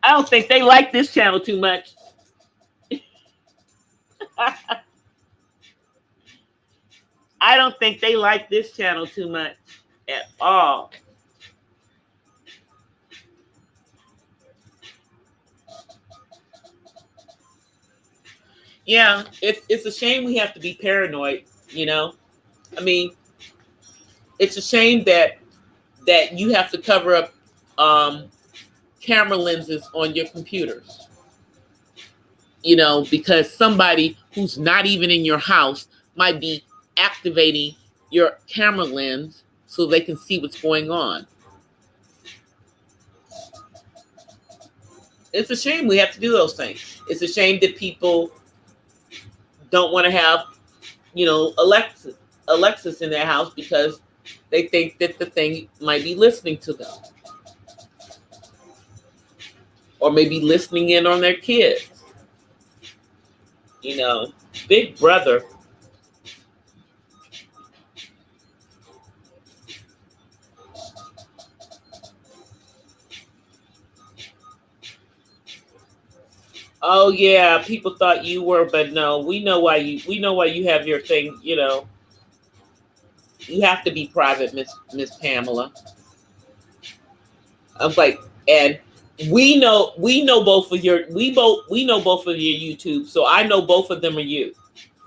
I don't think they like this channel too much. I don't think they like this channel too much at all. Yeah, it's a shame we have to be paranoid, you know? I mean, it's a shame that you have to cover up camera lenses on your computers. You know, because somebody who's not even in your house might be activating your camera lens so they can see what's going on. It's a shame we have to do those things. It's a shame that people don't want to have, you know, Alexis in their house because they think that the thing might be listening to them. Or maybe listening in on their kids. You know, Big Brother. Oh yeah, people thought you were, but no, we know why you have your thing, you know. You have to be private, Miss Pamela. I was like, and we know both of your YouTube, so I know both of them are you.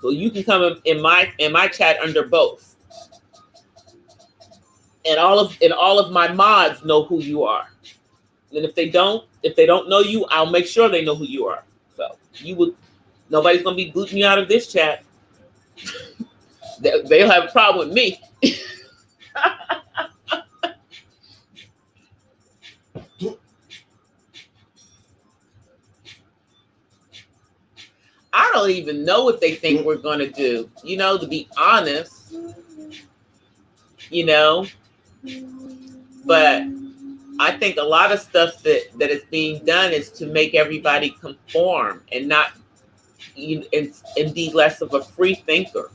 So you can come in my chat under both. And all of my mods know who you are. And if they don't know you, I'll make sure they know who you are. So nobody's gonna be booting you out of this chat. They'll have a problem with me. I don't even know what they think we're gonna do. You know, to be honest. You know, but I think a lot of stuff that is being done is to make everybody conform and not and be less of a free thinker.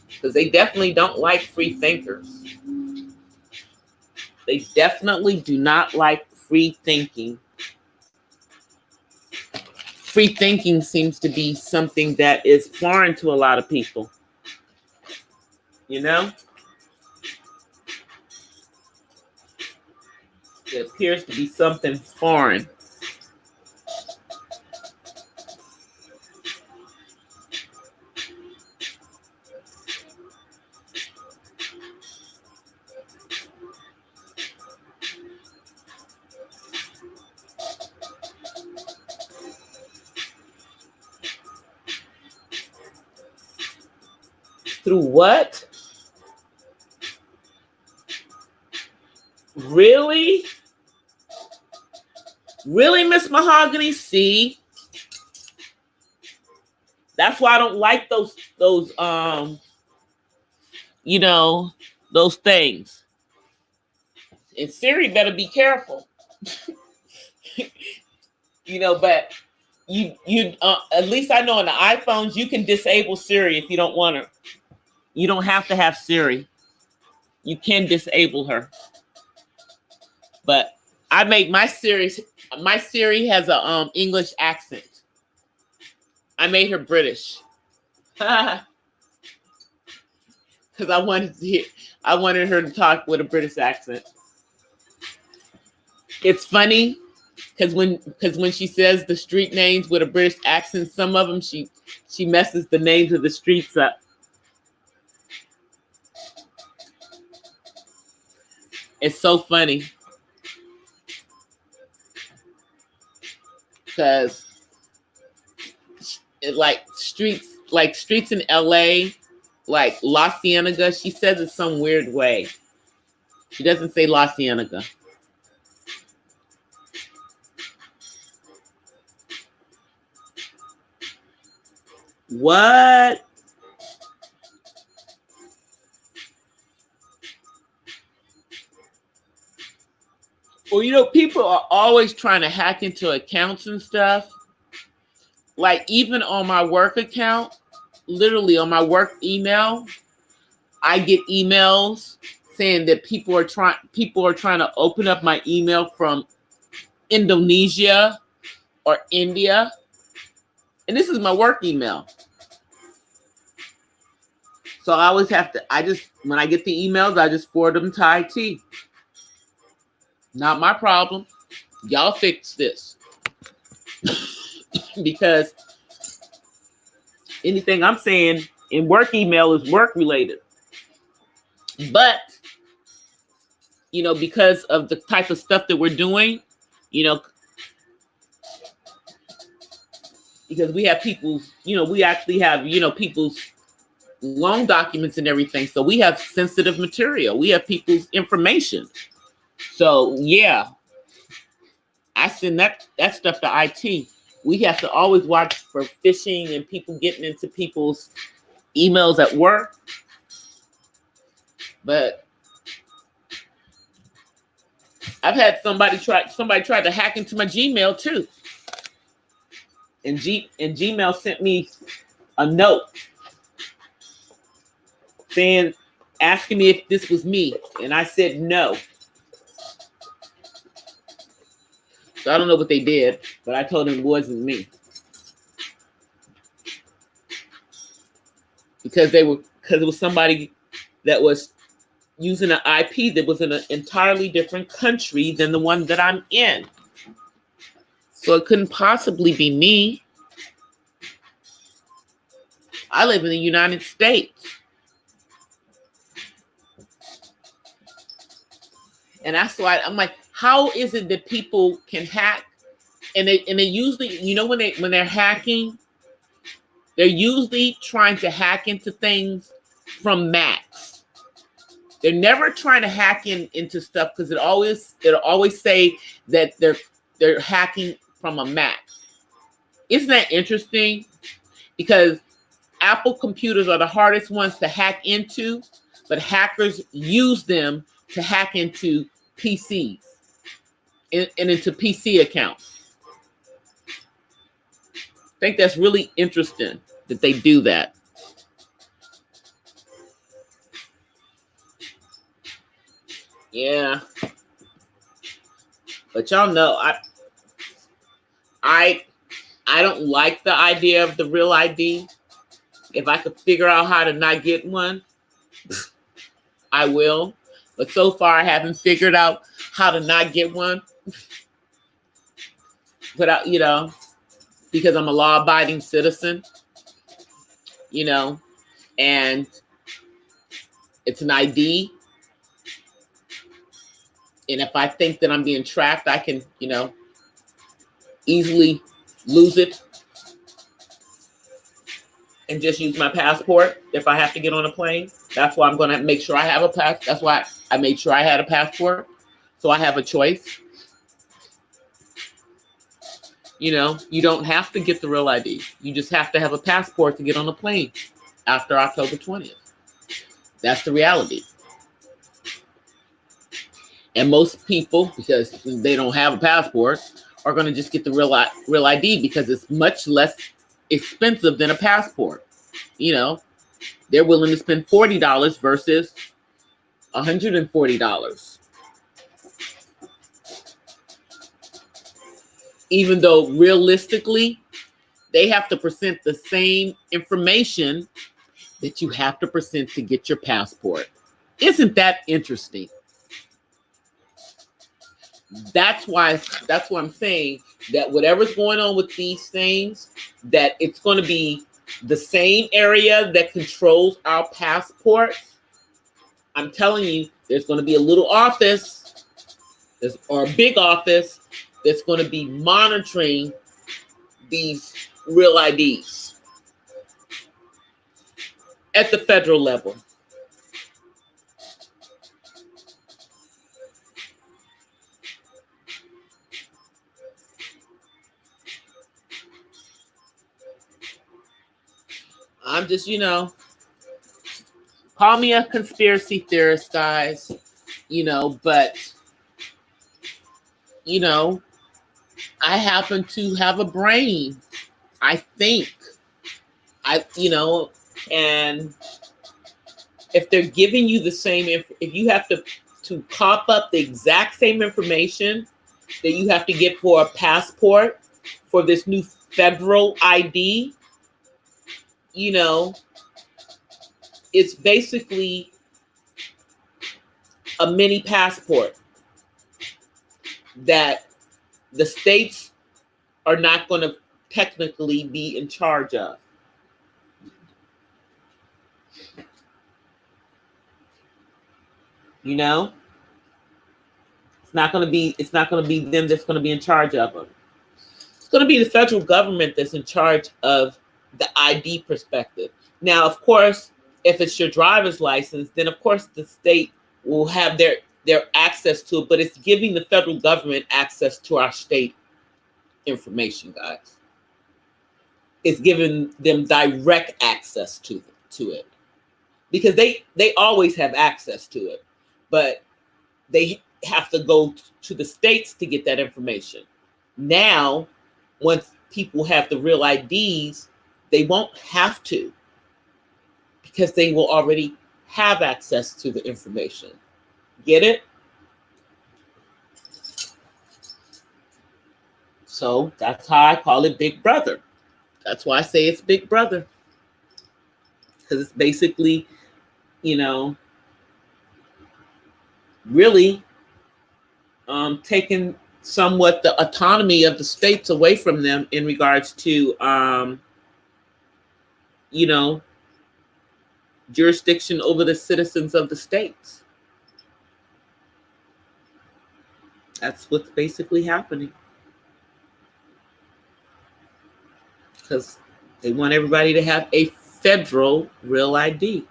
Because they definitely don't like free thinkers. They definitely do not like free thinking. Free thinking seems to be something that is foreign to a lot of people. You know? It appears to be something foreign. Through what? Really? Really, Miss Mahogany? See? That's why I don't like those you know, those things. And Siri better be careful. You know, but you at least I know on the iPhones you can disable Siri if you don't want her. You don't have to have Siri. You can disable her. But I make my Siri has a English accent. I made her British. Because I wanted her to talk with a British accent. It's funny because when she says the street names with a British accent, some of them she messes the names of the streets up. It's so funny because like streets in LA, like La Cienega, she says it some weird way. She doesn't say La Cienega. What? Well, you know, people are always trying to hack into accounts and stuff. Like even on my work account, literally on my work email, I get emails saying that people are trying to open up my email from Indonesia or India. And this is my work email. So I always have to, when I get the emails, I just forward them to IT. Not my problem. Y'all fix this. Because anything I'm saying in work email is work related. But, you know, because of the type of stuff that we're doing, you know, because we have people's, you know, we actually have, you know, people's loan documents and everything. So we have sensitive material. We have people's information. So yeah, I send that stuff to IT. We have to always watch for phishing and people getting into people's emails at work. But I've had somebody tried to hack into my Gmail too. And Gmail sent me a note asking me if this was me, and I said no. So I don't know what they did, but I told them it wasn't me. Because it was somebody that was using an IP that was in an entirely different country than the one that I'm in. So it couldn't possibly be me. I live in the United States. And that's why I'm like, how is it that people can hack? And they usually, you know, when they're hacking, they're usually trying to hack into things from Macs. They're never trying to hack into stuff because it'll always say that they're hacking from a Mac. Isn't that interesting? Because Apple computers are the hardest ones to hack into, but hackers use them to hack into PCs and into PC accounts. I think that's really interesting that they do that. Yeah. But y'all know I don't like the idea of the real ID. If I could figure out how to not get one, I will. But so far I haven't figured out how to not get one. Without, you know, because I'm a law-abiding citizen, you know, and it's an ID. And if I think that I'm being tracked, I can, you know, easily lose it and just use my passport if I have to get on a plane. That's why I'm going to make sure I have a pass. That's why I made sure I had a passport. So I have a choice. You know, you don't have to get the real ID. You just have to have a passport to get on a plane after October 20th. That's the reality. And most people, because they don't have a passport, are going to just get the real ID because it's much less expensive than a passport. You know, they're willing to spend $40 versus $140. Even though realistically, they have to present the same information that you have to present to get your passport. Isn't that interesting? That's why I'm saying that whatever's going on with these things, that it's going to be the same area that controls our passports. I'm telling you, there's going to be a little office or a big office that's going to be monitoring these real IDs at the federal level. I'm just, you know, call me a conspiracy theorist, guys, you know, but you know, I happen to have a brain. I think. And if they're giving you the same, if you have to pop up the exact same information that you have to get for a passport for this new federal ID, it's basically a mini passport that the states are not going to technically be in charge of. It's not going to be them that's going to be in charge of them. It's going to be the federal government that's in charge of the ID perspective. Now, of course, if it's your driver's license, then of course the state will have their access to it, but it's giving the federal government access to our state information, guys. It's giving them direct access to it, because they always have access to it, but they have to go to the states to get that information. Now, once people have the real IDs, they won't have to, because they will already have access to the information. Get it? So that's how I call it Big Brother. That's why I say it's Big Brother. Because it's basically, really taking somewhat the autonomy of the states away from them in regards to, jurisdiction over the citizens of the states. That's what's basically happening. Because they want everybody to have a federal real ID.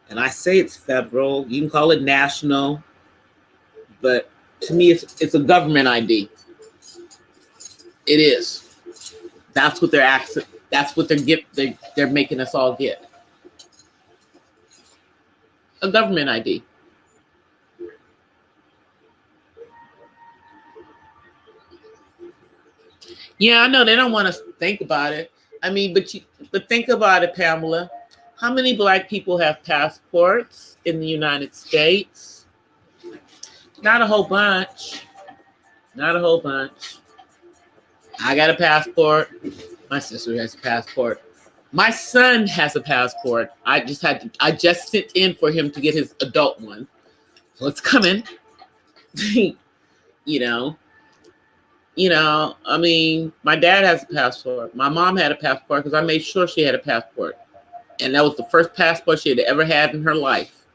And I say it's federal. You can call it national, but to me, it's a government ID. It is. That's what they're making us all get. A government ID. Yeah, I know they don't want to think about it. I mean, but think about it, Pamela. How many Black people have passports in the United States? Not a whole bunch. Not a whole bunch. I got a passport. My sister has a passport. My son has a passport. I just sent in for him to get his adult one. So it's coming. I mean, my dad has a passport. My mom had a passport because I made sure she had a passport. And that was the first passport she had ever had in her life.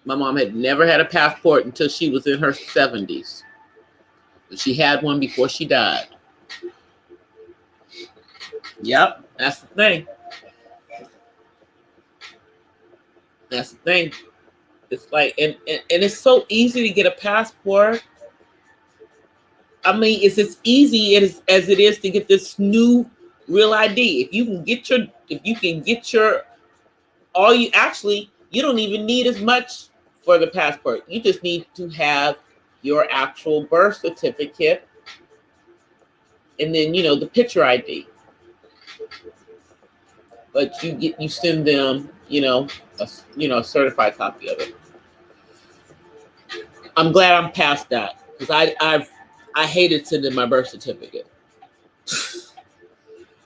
My mom had never had a passport until she was in her 70s. She had one before she died. Yep, that's the thing. That's the thing. It's like, and it's so easy to get a passport. I mean, it's as easy as it is to get this new real ID. If you can get you don't even need as much for the passport. You just need to have your actual birth certificate, and then the picture ID. But you send them a certified copy of it. I'm glad I'm past that, because I hated sending my birth certificate.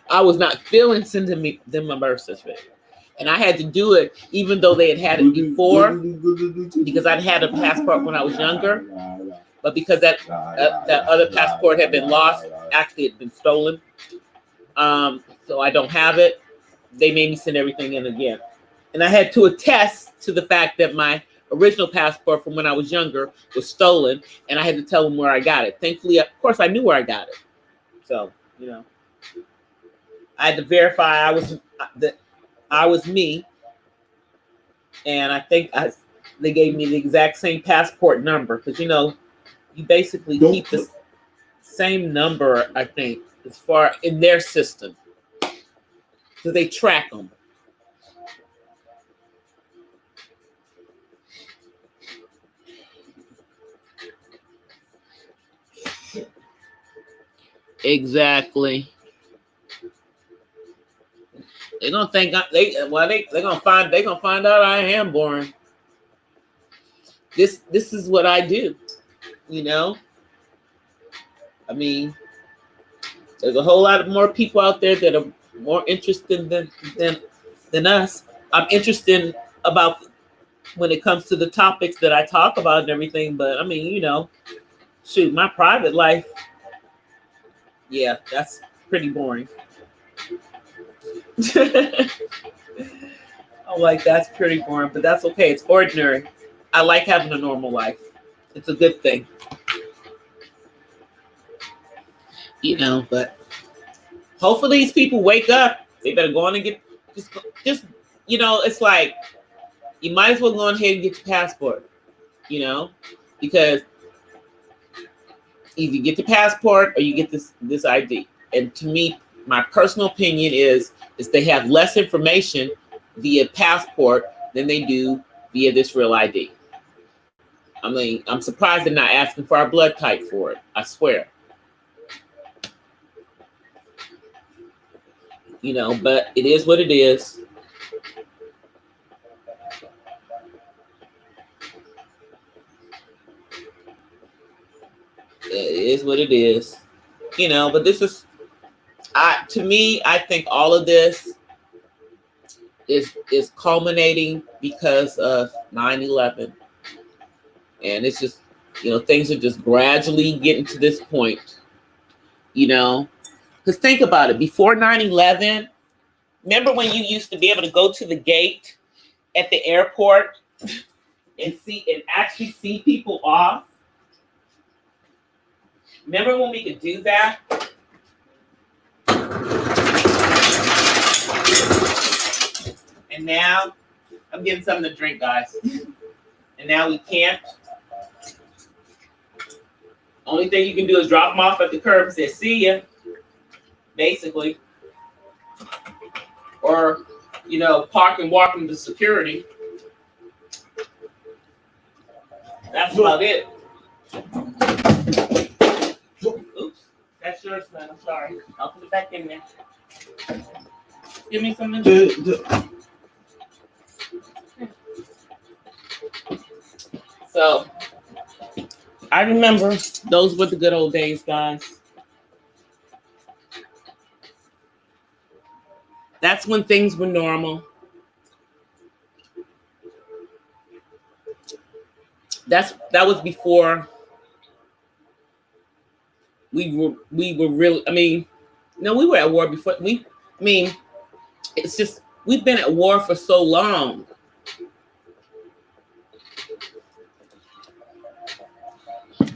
I was not feeling sending them my birth certificate. And I had to do it even though they had it before, because I'd had a passport when I was younger. But because that other passport had been lost, actually it had been stolen. So I don't have it. They made me send everything in again. And I had to attest to the fact that my original passport from when I was younger was stolen, and I had to tell them where I got it. Thankfully, of course, I knew where I got it. So, I had to verify I was me, and I think they gave me the exact same passport number, because you basically keep the same number, I think, as far in their system, because they track them. Exactly. They're gonna think they're gonna find out I am boring. This is what I do, you know. I mean, there's a whole lot of more people out there that are more interested than us. I'm interested about when it comes to the topics that I talk about and everything, but I mean, you know, shoot, my private life, yeah, that's pretty boring. I'm like, that's pretty boring, but that's okay. It's ordinary. I like having a normal life. It's a good thing. You know, but hopefully these people wake up. They better go on and get just you know, it's like you might as well go on ahead and get your passport, you know, because either you get the passport or you get this ID. And to me, my personal opinion is they have less information via passport than they do via this real ID. I mean, I'm surprised they're not asking for our blood type for it. I swear. You know, but it is what it is. It is what it is. You know, but this is, to me, I think all of this is culminating because of 9/11. And it's just, you know, things are just gradually getting to this point, you know. Because think about it, before 9/11, remember when you used to be able to go to the gate at the airport and actually see people off? Remember when we could do that? And now, I'm getting something to drink, guys. And now we can't. Only thing you can do is drop them off at the curb and say, see ya, basically. Or, you know, park and walk them to security. That's about it. Oops, that's yours, man. I'm sorry. I'll put it back in there. Give me something. So, I remember those were the good old days, guys. That's when things were normal. That was before we were really, I mean, no, we were at war before it's just we've been at war for so long.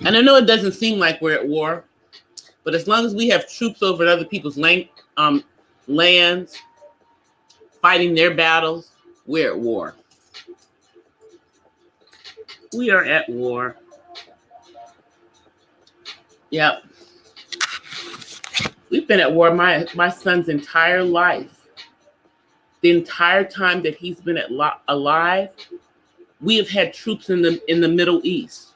And I know it doesn't seem like we're at war, but as long as we have troops over other people's lands, fighting their battles, we're at war. We are at war. Yep. We've been at war my son's entire life. The entire time that he's been alive, we have had troops in the Middle East.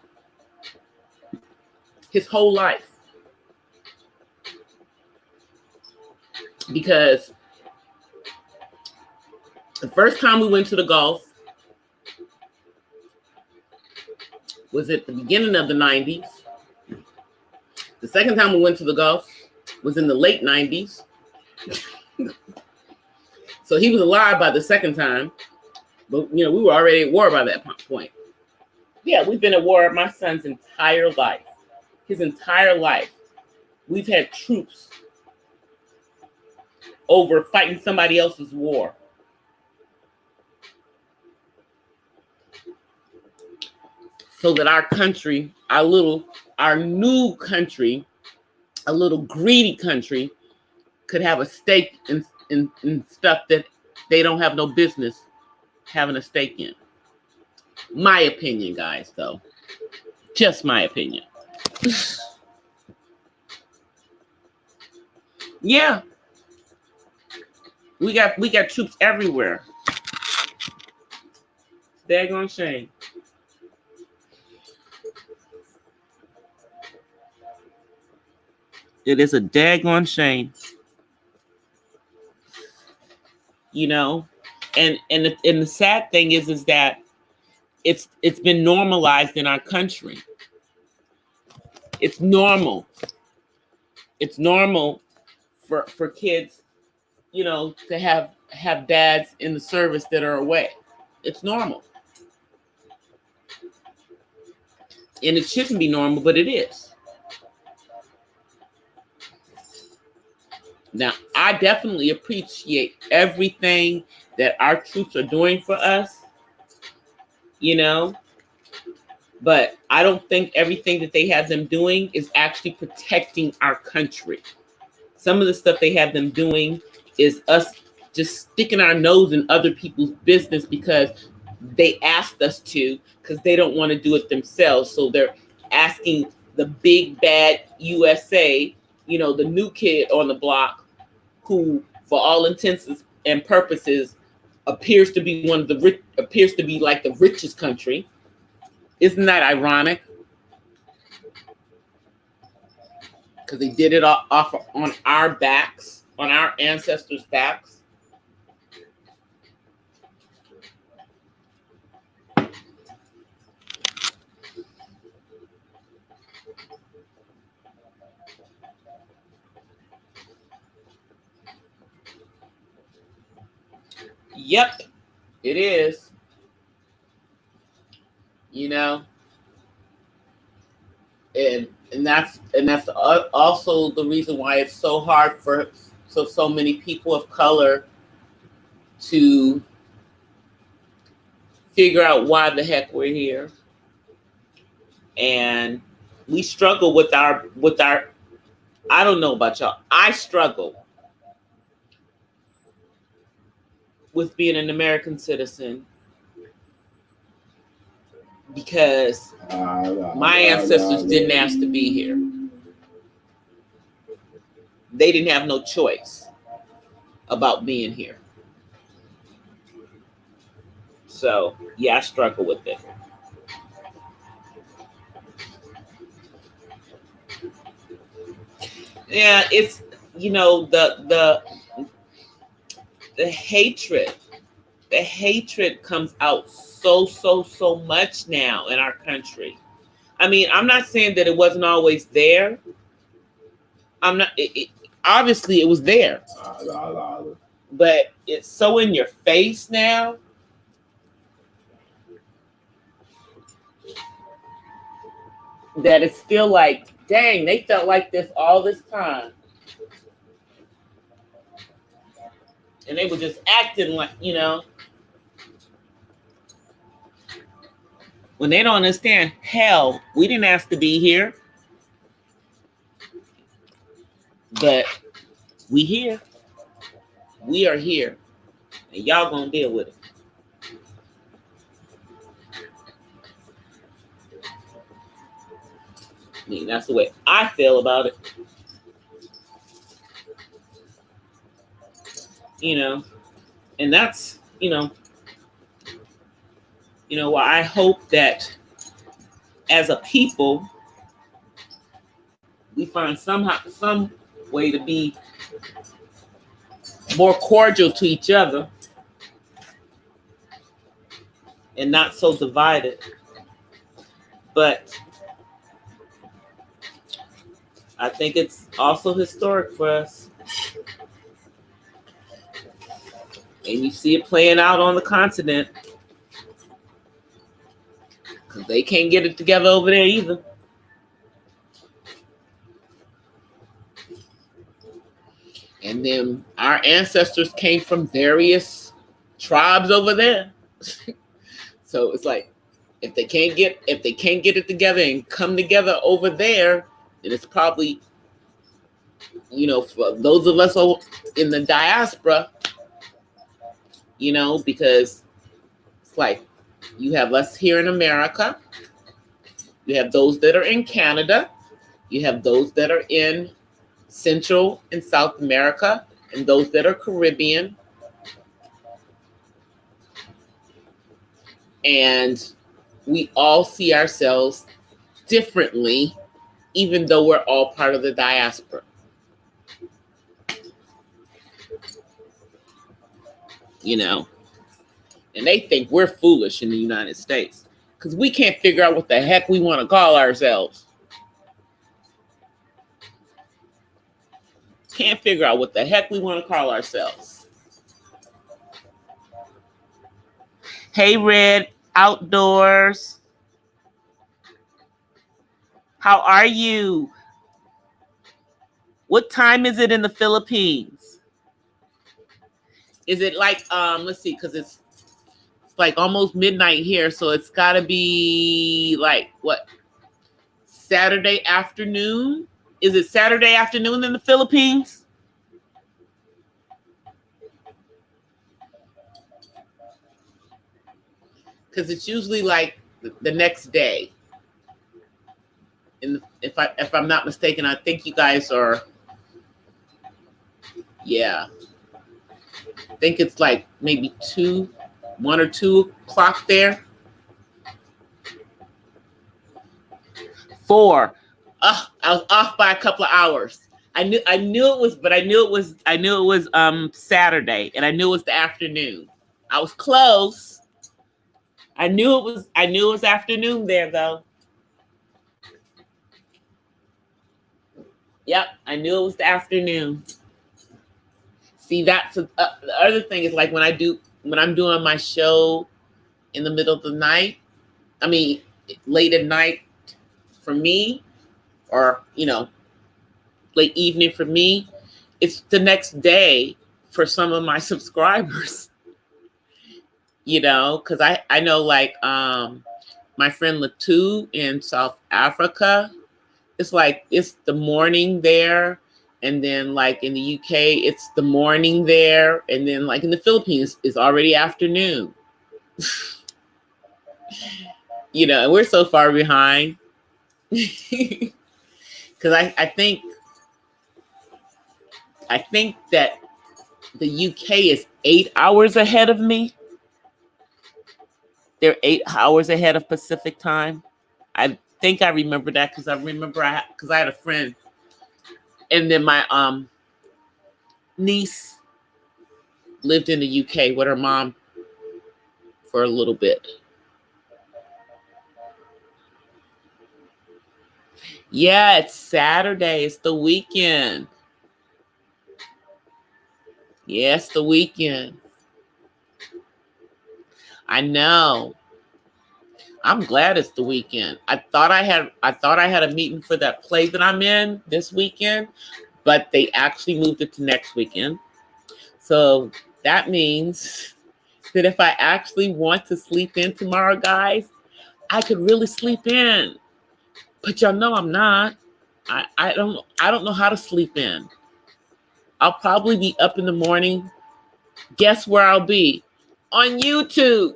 His whole life. Because the first time we went to the Gulf was at the beginning of the 90s. The second time we went to the Gulf was in the late 90s. So he was alive by the second time. But, you know, we were already at war by that point. Yeah, we've been at war my son's entire life. His entire life. We've had troops over fighting somebody else's war. So that our country, our new country, a little greedy country, could have a stake in stuff that they don't have no business having a stake in. My opinion, guys, though. Just my opinion. Yeah. We got troops everywhere. Daggone shame. It is a daggone shame. You know, and the sad thing is that it's been normalized in our country. It's normal. It's normal for kids, you know, to have dads in the service that are away. It's normal. And it shouldn't be normal, but it is. Now, I definitely appreciate everything that our troops are doing for us, you know, but I don't think everything that they have them doing is actually protecting our country. Some of the stuff they have them doing is us just sticking our nose in other people's business because they asked us to, because they don't want to do it themselves. So they're asking the big bad USA, you know, the new kid on the block, who, for all intents and purposes, appears to be like the richest country. Isn't that ironic? Because they did it off on our backs, on our ancestors' backs. Yep, it is. You know, and that's also the reason why it's so hard for so many people of color to figure out why the heck we're here. And we struggle with our I don't know about y'all. I struggle with being an American citizen because my ancestors didn't ask to be here. They didn't have no choice about being here. So, yeah, I struggle with it. Yeah, it's, you know, the hatred. The hatred comes out so much now in our country. I mean, I'm not saying that it wasn't always there. Obviously it was there. But it's so in your face now. That it's still like, dang, they felt like this all this time. And they were just acting like, you know, when they don't understand, hell, we didn't ask to be here. But we here. We are here. And y'all gonna deal with it. I mean, that's the way I feel about it. You know, and that's, you know, I hope that as a people, we find some way to be more cordial to each other and not so divided. But I think it's also historic for us. And you see it playing out on the continent. Because they can't get it together over there either. And then our ancestors came from various tribes over there. So it's like, if they can't get it together and come together over there, then it's probably, you know, for those of us in the diaspora, you know, because it's like you have us here in America, you have those that are in Canada, you have those that are in Central and South America, and those that are Caribbean. And we all see ourselves differently, even though we're all part of the diaspora. you know, and they think we're foolish in the United States because we can't figure out what the heck we want to call ourselves. Can't figure out what the heck we want to call ourselves. Hey, Red Outdoors. How are you? What time is it in the Philippines? Is it like, let's see, because it's like almost midnight here, so it's got to be like, what, Saturday afternoon? Is it Saturday afternoon in the Philippines? Because it's usually like the next day. If I'm not mistaken, I think you guys are, yeah. I think it's like maybe 1 or 2 o'clock there. 4. I was off by a couple of hours. I knew it was Saturday, and I knew it was the afternoon. I was close. I knew it was afternoon there though. Yep, I knew it was the afternoon. See, that's the other thing is like when I'm doing my show in the middle of the night, I mean, late at night for me, or, you know, late evening for me, it's the next day for some of my subscribers, you know, because I know like my friend Latu in South Africa, it's like it's the morning there. And then like in the UK, it's the morning there. And then like in the Philippines, it's already afternoon. You know, and we're so far behind. Because I think that the UK is 8 hours ahead of me. They're 8 hours ahead of Pacific time. I think I remember that because I had a friend. And then my niece lived in the UK with her mom for a little bit. Yeah, it's Saturday. It's the weekend. Yes, the weekend. I know. I'm glad it's the weekend. I thought I had a meeting for that play that I'm in this weekend, but they actually moved it to next weekend. So that means that if I actually want to sleep in tomorrow, guys, I could really sleep in. But y'all know I'm not. I don't know how to sleep in. I'll probably be up in the morning. Guess where I'll be? On YouTube.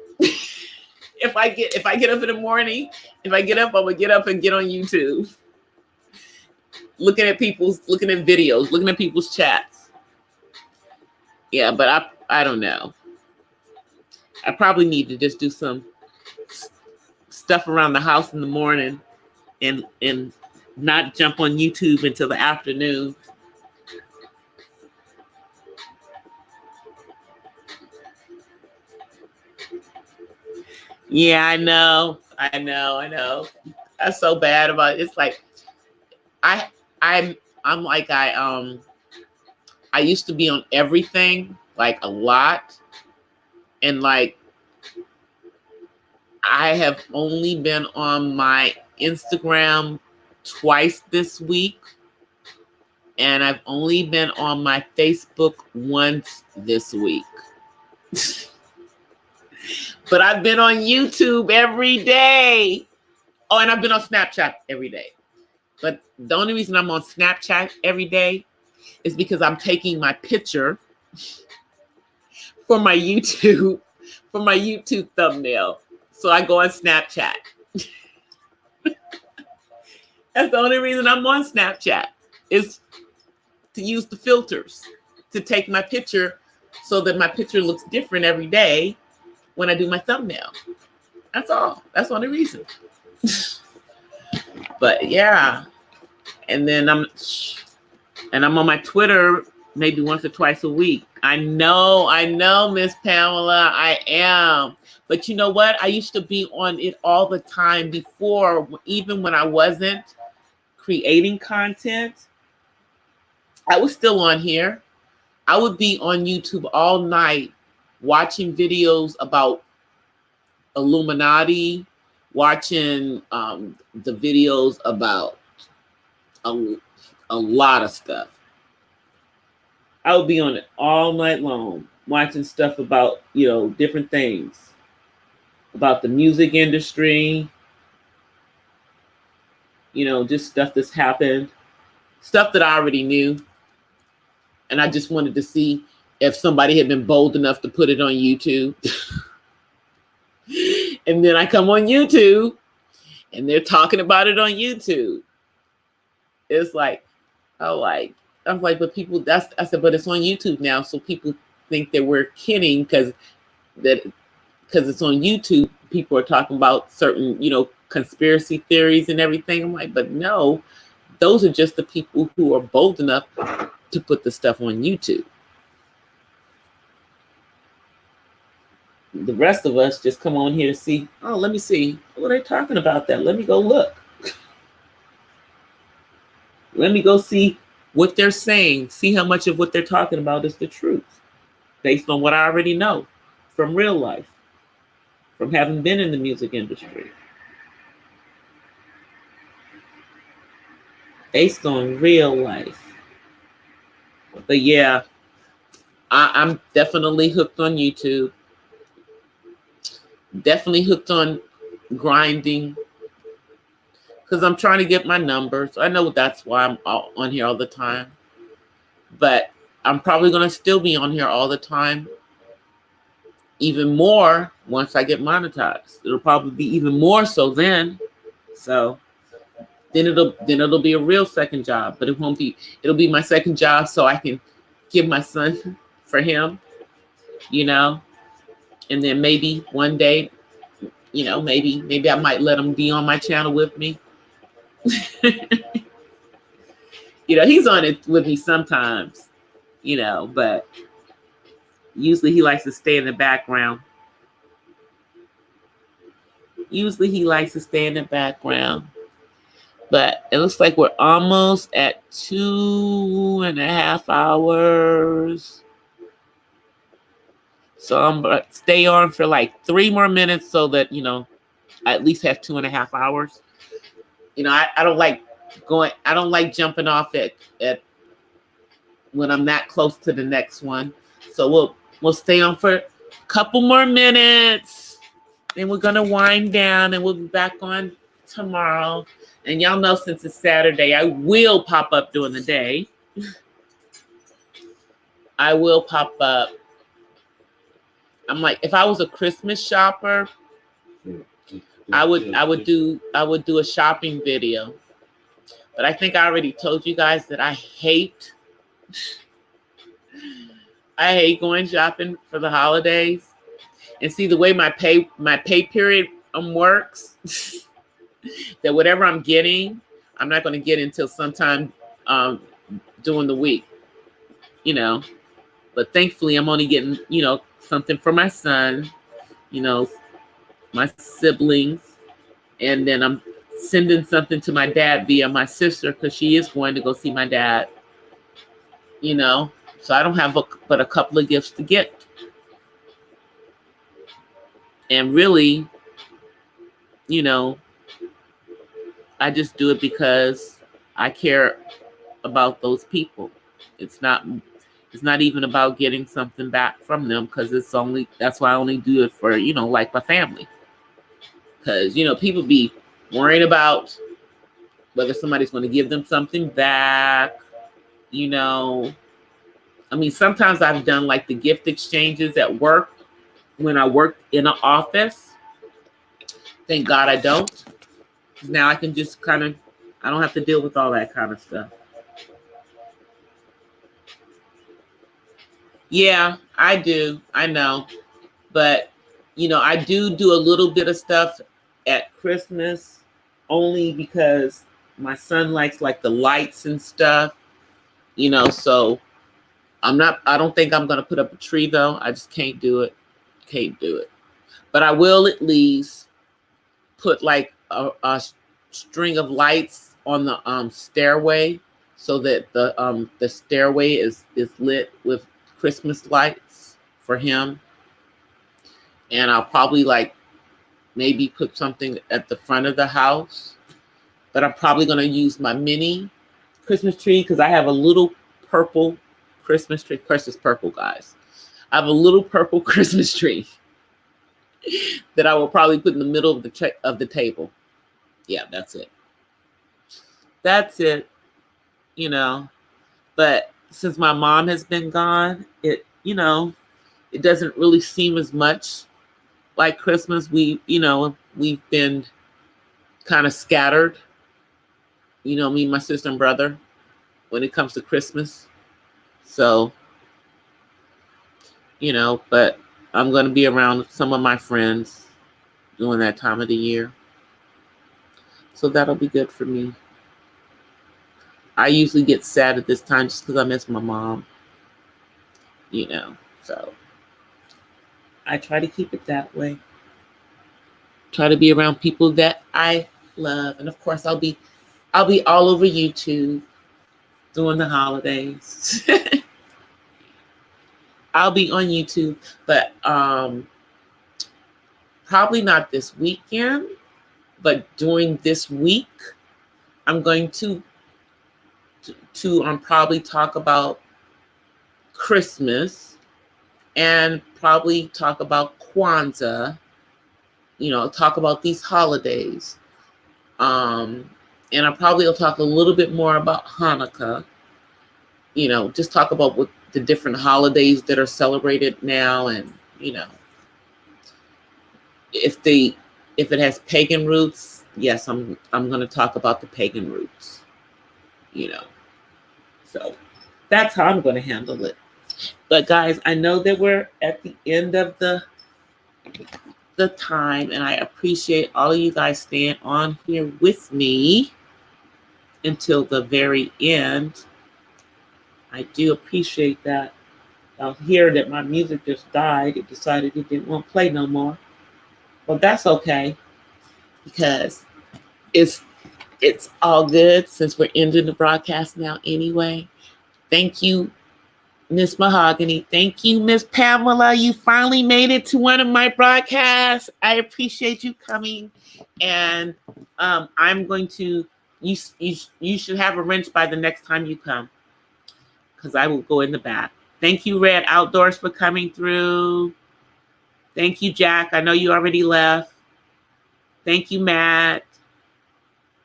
If I get up in the morning, I'm gonna get up and get on YouTube. Looking at videos, looking at people's chats. Yeah, but I don't know. I probably need to just do some stuff around the house in the morning and not jump on YouTube until the afternoon. Yeah, I know. That's so bad about it. It's like I'm like I used to be on everything, like a lot. And like I have only been on my Instagram twice this week. And I've only been on my Facebook once this week. But I've been on YouTube every day. Oh, and I've been on Snapchat every day. But the only reason I'm on Snapchat every day is because I'm taking my picture for my YouTube thumbnail. So I go on Snapchat. That's the only reason I'm on Snapchat, is to use the filters to take my picture so that my picture looks different every day when I do my thumbnail. That's all. That's the only reason. But yeah. And then I'm on my Twitter maybe once or twice a week. I know, Miss Pamela, I am. But you know what? I used to be on it all the time before, even when I wasn't creating content. I was still on here. I would be on YouTube all night watching videos about Illuminati, watching the videos about a lot of stuff. I would be on it all night long, watching stuff about, different things, about the music industry, just stuff that's happened, stuff that I already knew. And I just wanted to see if somebody had been bold enough to put it on YouTube. And then I come on YouTube and they're talking about it on YouTube. It's like, I'm like, but people, I said, but it's on YouTube now. So people think that we're kidding because it's on YouTube. People are talking about certain, conspiracy theories and everything. I'm like, but no, those are just the people who are bold enough to put the stuff on YouTube. The rest of us just come on here to see, oh, let me see. What are they talking about that? Let me go look. Let me go see what they're saying. See how much of what they're talking about is the truth. Based on what I already know from real life. From having been in the music industry. Based on real life. But yeah, I'm definitely hooked on YouTube. Definitely hooked on grinding. Because I'm trying to get my numbers. I know that's why I'm on here all the time. But I'm probably going to still be on here all the time. Even more once I get monetized. It'll probably be even more so then. So then it'll be a real second job. But it'll be my second job so I can give my son for him. And then maybe one day, maybe I might let him be on my channel with me. He's on it with me sometimes, but usually he likes to stay in the background. But it looks like we're almost at 2.5 hours. So I'm going to stay on for like 3 more minutes so that, I at least have 2.5 hours. I don't like jumping off at when I'm that close to the next one. So we'll stay on for a couple more minutes. Then we're gonna wind down and we'll be back on tomorrow. And y'all know since it's Saturday, I will pop up during the day. I will pop up. I'm like, if I was a Christmas shopper, I would do a shopping video. But I think I already told you guys that I hate going shopping for the holidays. And see the way my pay period works, that whatever I'm getting, I'm not going to get until sometime during the week, But thankfully, I'm only getting, something for my son, my siblings, and then I'm sending something to my dad via my sister because she is going to go see my dad, So I don't have but a couple of gifts to get. And really, I just do it because I care about those people. It's not even about getting something back from them because that's why I only do it for, like my family. Because, people be worrying about whether somebody's going to give them something back, sometimes I've done like the gift exchanges at work when I worked in an office. Thank God I don't. Now I can just I don't have to deal with all that kind of stuff. Yeah, I do. I know. But, I do a little bit of stuff at Christmas only because my son likes like the lights and stuff, so I don't think I'm going to put up a tree though. I just can't do it. Can't do it. But I will at least put like a string of lights on the stairway so that the stairway is lit with Christmas lights for him. And I'll probably like maybe put something at the front of the house. But I'm probably going to use my mini Christmas tree because I have a little purple Christmas tree. Of course, it's purple, guys. I have a little purple Christmas tree that I will probably put in the middle of the table. Yeah, that's it. That's it. You know, but since my mom has been gone, it doesn't really seem as much like Christmas. We've been kind of scattered. Me, my sister and brother, when it comes to Christmas. So, but I'm going to be around some of my friends during that time of the year. So that'll be good for me. I usually get sad at this time just because I miss my mom. So I try to keep it that way. Try to be around people that I love. And of course, I'll be all over YouTube during the holidays. I'll be on YouTube, but probably not this weekend, but during this week, I'm going to probably talk about Christmas and probably talk about Kwanzaa, talk about these holidays. And I probably will talk a little bit more about Hanukkah, just talk about what the different holidays that are celebrated now. And, if it has pagan roots, yes, I'm going to talk about the pagan roots, so that's how I'm going to handle it. But guys, I know that we're at the end of the time, and I appreciate all of you guys staying on here with me until the very end. I do appreciate that. I'll hear that my music just died. It decided it didn't want to play no more. Well, that's okay, because it's all good since we're ending the broadcast now anyway. Thank you, Miss Mahogany. Thank you, Miss Pamela. You finally made it to one of my broadcasts. I appreciate you coming. And I'm going to, you should have a wrench by the next time you come, because I will go in the back. Thank you, Red Outdoors, for coming through. Thank you, Jack. I know you already left. Thank you, Matt.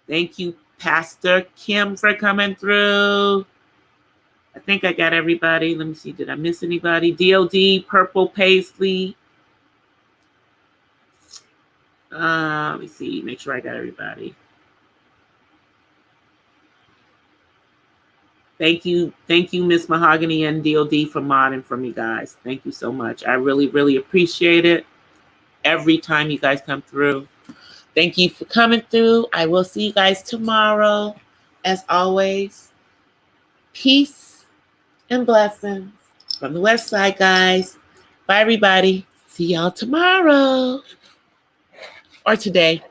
Thank you, Pastor Kim, for coming through. I think I got everybody. Let me see. Did I miss anybody? DOD, Purple Paisley. Let me see. Make sure I got everybody. Thank you, Miss Mahogany and DOD, for modding for me, guys. Thank you so much. I really, really appreciate it every time you guys come through. Thank you for coming through. I will see you guys tomorrow. As always, peace and blessings from the West Side, guys. Bye, everybody. See y'all tomorrow or today.